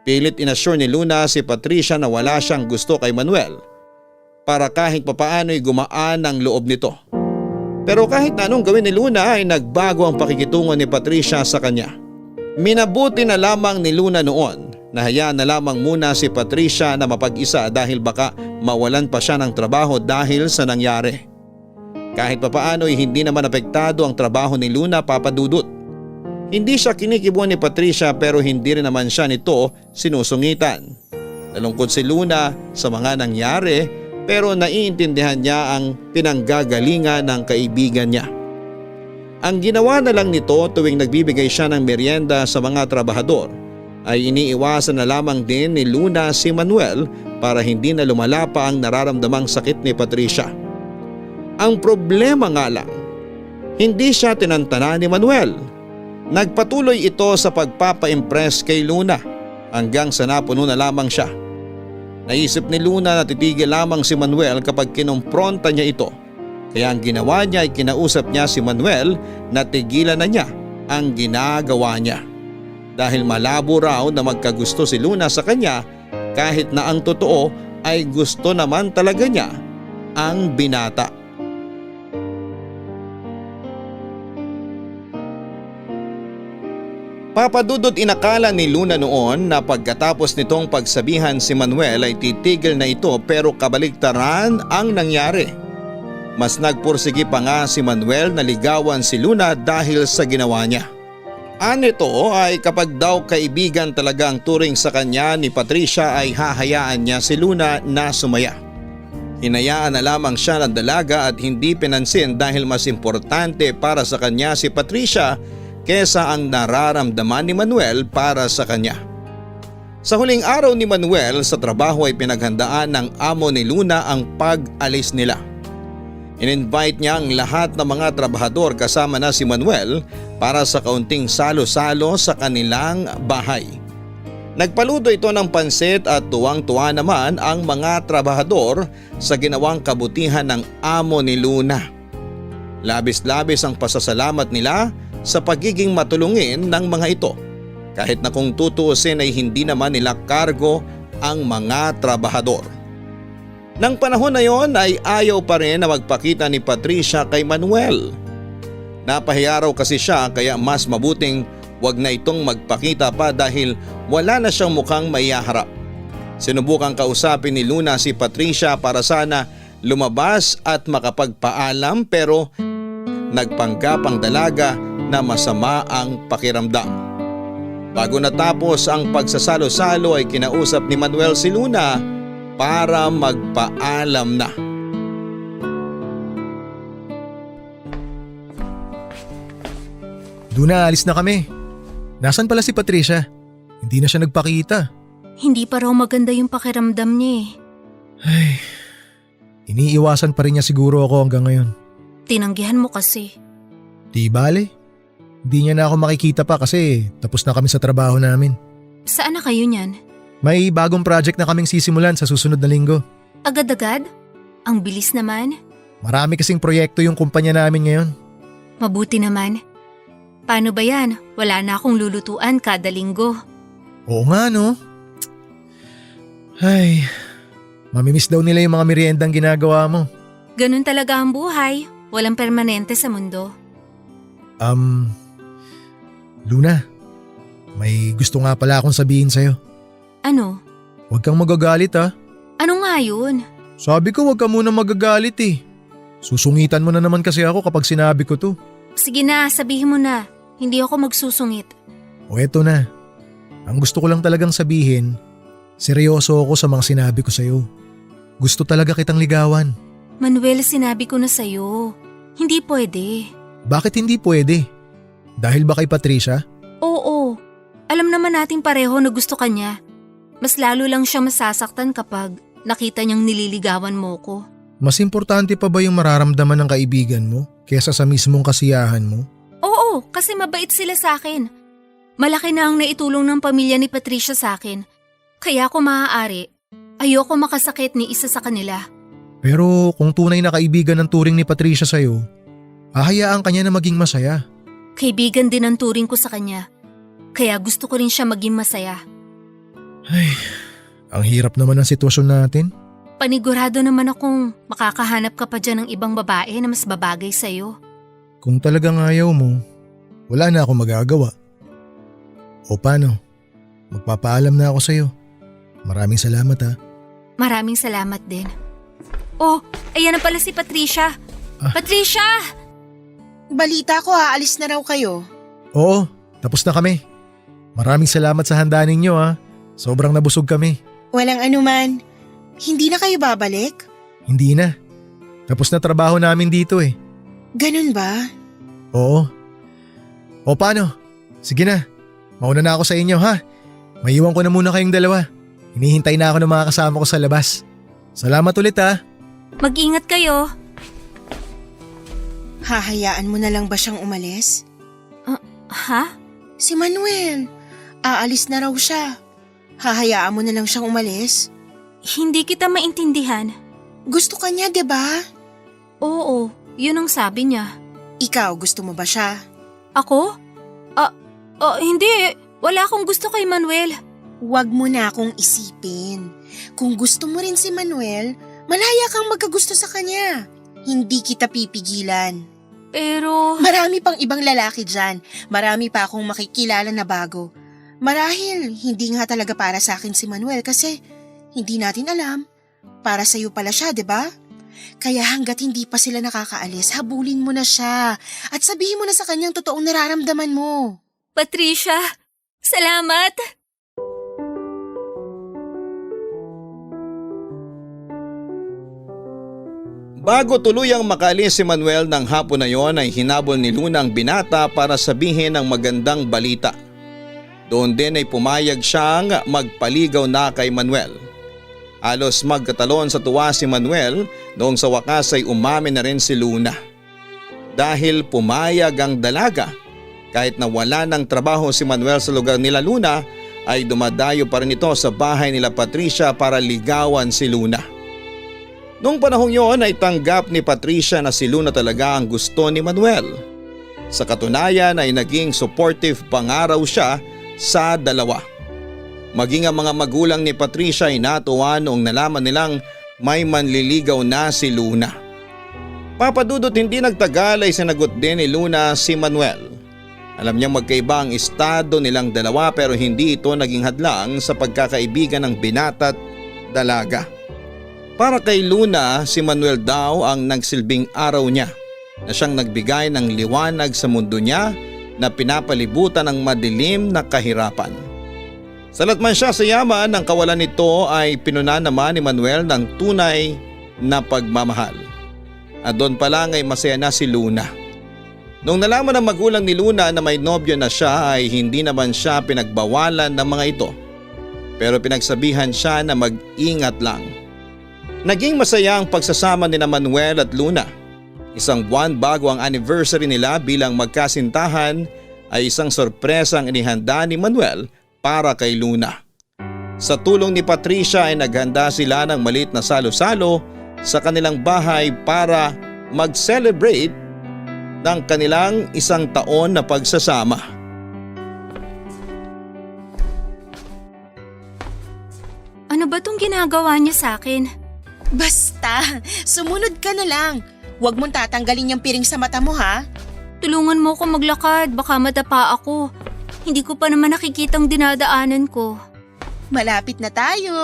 Pilit inassure ni Luna si Patricia na wala siyang gusto kay Manuel para kahit papaano'y gumaan ang loob nito. Pero kahit na anong gawin ni Luna ay nagbago ang pakikitungo ni Patricia sa kanya. Minabuti na lamang ni Luna noon na hayaan na lamang muna si Patricia na mapag-isa dahil baka mawalan pa siya ng trabaho dahil sa nangyari. Kahit papaano'y hindi naman apektado ang trabaho ni Luna, Papa Dudut. Hindi siya kinikibuan ni Patricia pero hindi rin naman siya nito sinusungitan. Nalungkot si Luna sa mga nangyari pero naiintindihan niya ang pinanggagalingan ng kaibigan niya. Ang ginawa na lang nito tuwing nagbibigay siya ng merienda sa mga trabahador ay iniiwasan na lamang din ni Luna si Manuel para hindi na lumala pa ang nararamdamang sakit ni Patricia. Ang problema nga lang, hindi siya tinantana ni Manuel. Nagpatuloy ito sa pagpapa-impress kay Luna hanggang sa napuno na lamang siya. Naisip ni Luna na titigil lamang si Manuel kapag kinumpronta niya ito. Kaya ang ginawa niya ay kinausap niya si Manuel na tigilan na niya ang ginagawa niya. Dahil malabo raw na magkagusto si Luna sa kanya kahit na ang totoo ay gusto naman talaga niya ang binata. Papadudot inakala ni Luna noon na pagkatapos nitong pagsabihan si Manuel ay titigil na ito pero kabaligtaran ang nangyari. Mas nagpursigi pa nga si Manuel na ligawan si Luna dahil sa ginawa niya. Nito ay kapag daw kaibigan talaga ang turing sa kanya ni Patricia ay hahayaan niya si Luna na sumaya. Hinayaan na lamang siya ng dalaga at hindi pinansin dahil mas importante para sa kanya si Patricia kesa ang nararamdaman ni Manuel para sa kanya. Sa huling araw ni Manuel sa trabaho ay pinaghandaan ng amo ni Luna ang pag-alis nila. In-invite niya ang lahat ng mga trabahador kasama na si Manuel para sa kaunting salo-salo sa kanilang bahay. Nagpaluto ito ng pansit at tuwang-tuwa naman ang mga trabahador sa ginawang kabutihan ng amo ni Luna. Labis-labis ang pasasalamat nila sa pagiging matulungin ng mga ito kahit na kung tutuusin ay hindi naman nila kargo ang mga trabahador. Nang panahon na yon ay ayaw pa rin na magpakita ni Patricia kay Manuel. Napahiya raw kasi siya kaya mas mabuting wag na itong magpakita pa dahil wala na siyang mukhang maiharap. Sinubukang kausapin ni Luna si Patricia para sana lumabas at makapagpaalam pero nagpanggap ang dalaga na masama ang pakiramdam. Bago natapos ang pagsasalo-salo ay kinausap ni Manuel si Luna para magpaalam na. Luna, alis na kami. Nasaan pala si Patricia? Hindi na siya nagpakita. Hindi pa raw maganda yung pakiramdam niya eh. Ay, iniiwasan pa rin niya siguro ako hanggang ngayon. Tinanggihan mo kasi. Di bale. Hindi niya na ako makikita pa kasi tapos na kami sa trabaho namin. Saan na kayo niyan? May bagong project na kaming sisimulan sa susunod na linggo. Agad-agad? Ang bilis naman. Marami kasing proyekto yung kumpanya namin ngayon. Mabuti naman. Paano ba yan? Wala na akong lulutuan kada linggo. Oo nga no. Ay, mamimiss daw nila yung mga meriendang ginagawa mo. Ganun talaga ang buhay. Walang permanente sa mundo. Luna, may gusto nga pala akong sabihin sa'yo. Ano? Huwag kang magagalit ha. Ano nga yun? Sabi ko huwag ka muna magagalit eh. Susungitan mo na naman kasi ako kapag sinabi ko to. Sige na, sabihin mo na. Hindi ako magsusungit. O eto na. Ang gusto ko lang talagang sabihin, seryoso ako sa mga sinabi ko sa'yo. Gusto talaga kitang ligawan. Manuel, sinabi ko na sa'yo. Hindi pwede. Bakit hindi pwede? Dahil ba kay Patricia? Oo. Alam naman natin pareho na gusto ka niya. Mas lalo lang siya masasaktan kapag nakita niyang nililigawan mo ko. Mas importante pa ba yung mararamdaman ng kaibigan mo kesa sa mismong kasiyahan mo? Oo, kasi mabait sila sa akin. Malaki na ang naitulong ng pamilya ni Patricia sa akin. Kaya kung maaari, ayoko makasakit ni isa sa kanila. Pero kung tunay na kaibigan ng turing ni Patricia sa'yo, hahayaan ka niya na maging masaya. Kaibigan din ang turing ko sa kanya. Kaya gusto ko rin siya maging masaya. Ay, ang hirap naman ng sitwasyon natin. Panigurado naman akong makakahanap ka pa dyan ng ibang babae na mas babagay sa'yo. Kung talagang ayaw mo, wala na akong magagawa. O paano? Magpapaalam na ako sa'yo. Maraming salamat ha. Maraming salamat din. Oh, ayan na pala si Patricia. Patricia! Balita ko aalis na raw kayo. Oo, tapos na kami. Maraming salamat sa handa ninyo ha. Sobrang nabusog kami. Walang anuman. Hindi na kayo babalik? Hindi na. Tapos na trabaho namin dito eh. Ganun ba? Oo. O paano? Sige na. Mauna na ako sa inyo ha. Maiwan ko na muna kayong dalawa. Hinihintay na ako ng mga kasama ko sa labas. Salamat ulit ha. Mag-ingat kayo. Hahayaan mo na lang ba siyang umalis? Ha? Si Manuel. Aalis na raw siya. Hahayaan mo na lang siyang umalis? Hindi kita maintindihan. Gusto ka niya, 'di ba? Oo, yun ang sabi niya. Ikaw, gusto mo ba siya? Ako? Hindi. Wala akong gusto kay Manuel. Huwag mo na akong isipin. Kung gusto mo rin si Manuel, malaya kang magkagusto sa kanya. Hindi kita pipigilan. Pero… Marami pang ibang lalaki dyan. Marami pa akong makikilala na bago. Marahil, hindi nga talaga para sa akin si Manuel kasi hindi natin alam. Para sa'yo pala siya, 'di ba? Kaya hanggat hindi pa sila nakakaalis, habulin mo na siya at sabihin mo na sa kanyang totoong nararamdaman mo. Patricia, salamat! Bago tuluyang makaalis si Manuel ng hapon na yon ay hinabol ni Luna ang binata para sabihin ang magandang balita. Doon din ay pumayag siyang magpaligaw na kay Manuel. Halos magkatalon sa tuwa si Manuel noong sa wakas ay umamin na rin si Luna. Dahil pumayag ang dalaga, kahit na wala ng trabaho si Manuel sa lugar nila Luna ay dumadayo pa rin ito sa bahay nila Patricia para ligawan si Luna. Noong panahong yon ay tanggap ni Patricia na si Luna talaga ang gusto ni Manuel. Sa katunayan ay naging supportive pangaraw siya sa dalawa. Maging ang mga magulang ni Patricia ay natuwa noong nalaman nilang may manliligaw na si Luna. Papadudot hindi nagtagal ay sinagot din ni Luna si Manuel. Alam niyang magkaiba ang estado nilang dalawa pero hindi ito naging hadlang sa pagkakaibigan ng binata at dalaga. Para kay Luna, si Manuel daw ang nagsilbing araw niya na siyang nagbigay ng liwanag sa mundo niya na pinapalibutan ng madilim na kahirapan. Salat man siya sa yaman, ang kawalan nito ay pinuna naman ni Manuel ng tunay na pagmamahal. At doon pa lang ay masaya na si Luna. Nung nalaman ng magulang ni Luna na may nobyo na siya ay hindi naman siya pinagbawalan ng mga ito. Pero pinagsabihan siya na mag-ingat lang. Naging masaya ang pagsasama ni Manuel at Luna. Isang buwan bago ang anniversary nila bilang magkasintahan ay isang sorpresa ang inihanda ni Manuel para kay Luna. Sa tulong ni Patricia ay naghanda sila ng maliit na salo-salo sa kanilang bahay para mag-celebrate ng kanilang 1 taon na pagsasama. Ano ba tong ginagawa niya sa akin? Basta, sumunod ka na lang. Huwag mong tatanggalin yung piring sa mata mo ha. Tulungan mo ko maglakad, baka madapa ako. Hindi ko pa naman nakikitang dinadaanan ko. Malapit na tayo.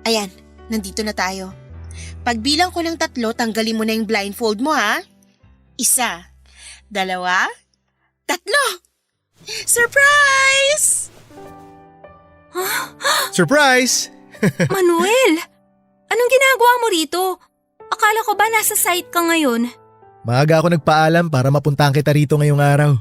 Ayan, nandito na tayo. Pagbilang ko ng 3, tanggalin mo na yung blindfold mo ha. 1, 2, 3. Surprise! Surprise! Manuel! Anong ginagawa mo rito? Akala ko ba nasa site ka ngayon? Maaga ako nagpaalam para mapuntahan kita rito ngayong araw.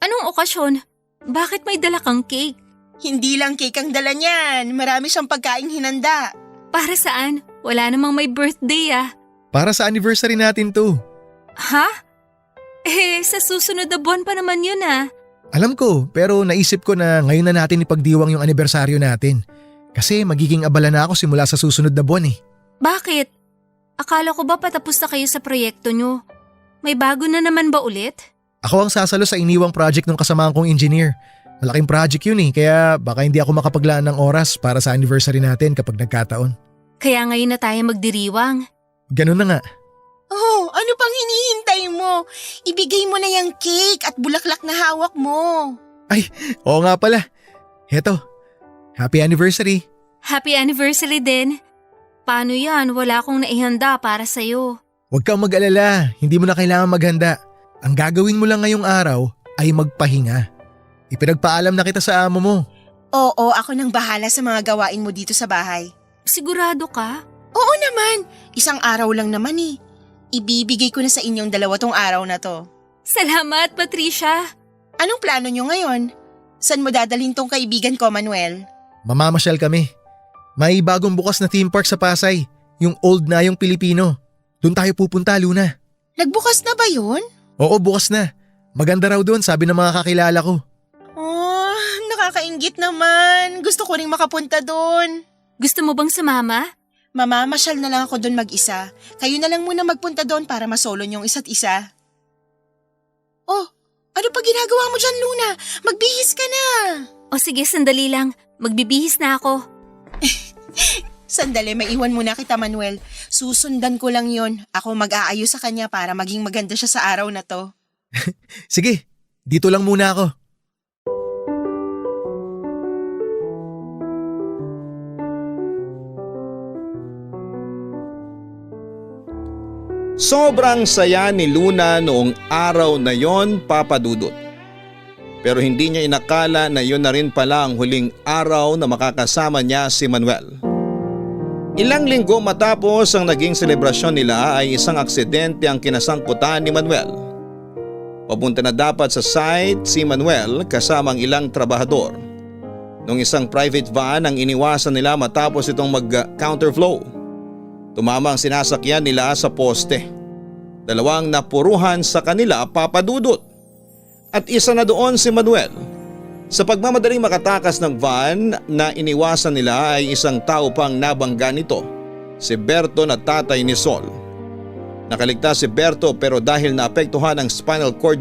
Anong okasyon? Bakit may dala kang cake? Hindi lang cake ang dala niyan. Marami siyang pagkaing hinanda. Para saan? Wala namang may birthday ah. Para sa anniversary natin to. Ha? Sa susunod na buwan pa naman yun ah. Alam ko, pero naisip ko na ngayon na natin ipagdiwang yung anibersaryo natin. Kasi magiging abala na ako simula sa susunod na buwan eh. Bakit? Akala ko ba patapos na kayo sa proyekto nyo? May bago na naman ba ulit? Ako ang sasalo sa iniwang project ng kasamahan kong engineer. Malaking project yun eh, kaya baka hindi ako makapaglaan ng oras para sa anniversary natin kapag nagkataon. Kaya ngayon na tayo magdiriwang. Ganun na nga. Oh, ano pang hinihintay mo? Ibigay mo na yung cake at bulaklak na hawak mo. Ay, oo nga pala. Heto, happy anniversary. Happy anniversary din. Paano yan? Wala akong naihanda para sa'yo. Huwag kang mag-alala, hindi mo na kailangan maghanda. Ang gagawin mo lang ngayong araw ay magpahinga. Ipinagpaalam na kita sa amo mo. Oo, ako nang bahala sa mga gawain mo dito sa bahay. Sigurado ka? Oo naman, 1 araw lang naman eh. Ibibigay ko na sa inyong 2 tong araw na to. Salamat, Patricia. Anong plano nyo ngayon? Saan mo dadalhin tong kaibigan ko, Manuel? Mamamasyal kami. May bagong bukas na theme park sa Pasay, yung Old na yung Pilipino. Doon tayo pupunta, Luna. Nagbukas na ba yun? Oo, bukas na. Maganda raw doon, sabi ng mga kakilala ko. Oh, nakakainggit naman. Gusto ko ring makapunta doon. Gusto mo bang sumama? Mamamasyal na lang ako doon mag-isa. Kayo na lang muna magpunta doon para masolo niyong isa't isa. Oh, ano pa ginagawa mo dyan, Luna? Magbihis ka na. O sige, sandali lang. Magbibihis na ako. Sandali, maiwan muna kita, Manuel. Susundan ko lang yon. Ako mag-aayos sa kanya para maging maganda siya sa araw na to. Sige, dito lang muna ako. Sobrang saya ni Luna noong araw na yon, Papa Dudut. Pero hindi niya inakala na yun na rin pala ang huling araw na makakasama niya si Manuel. Ilang linggo matapos ang naging selebrasyon nila ay isang aksidente ang kinasangkutan ni Manuel. Papunta na dapat sa site si Manuel kasama ang ilang trabahador. Nung isang private van ang iniwasan nila matapos itong mag-counterflow. Tumama ang sinasakyan nila sa poste. 2 napuruhan sa kanila, Papa Dudut. At isa na doon si Manuel. Sa pagmamadaling makatakas ng van na iniwasan nila ay isang tao pang nabangga nito, si Berto na tatay ni Sol. Nakaligtas si Berto pero dahil naapektuhan ang spinal cord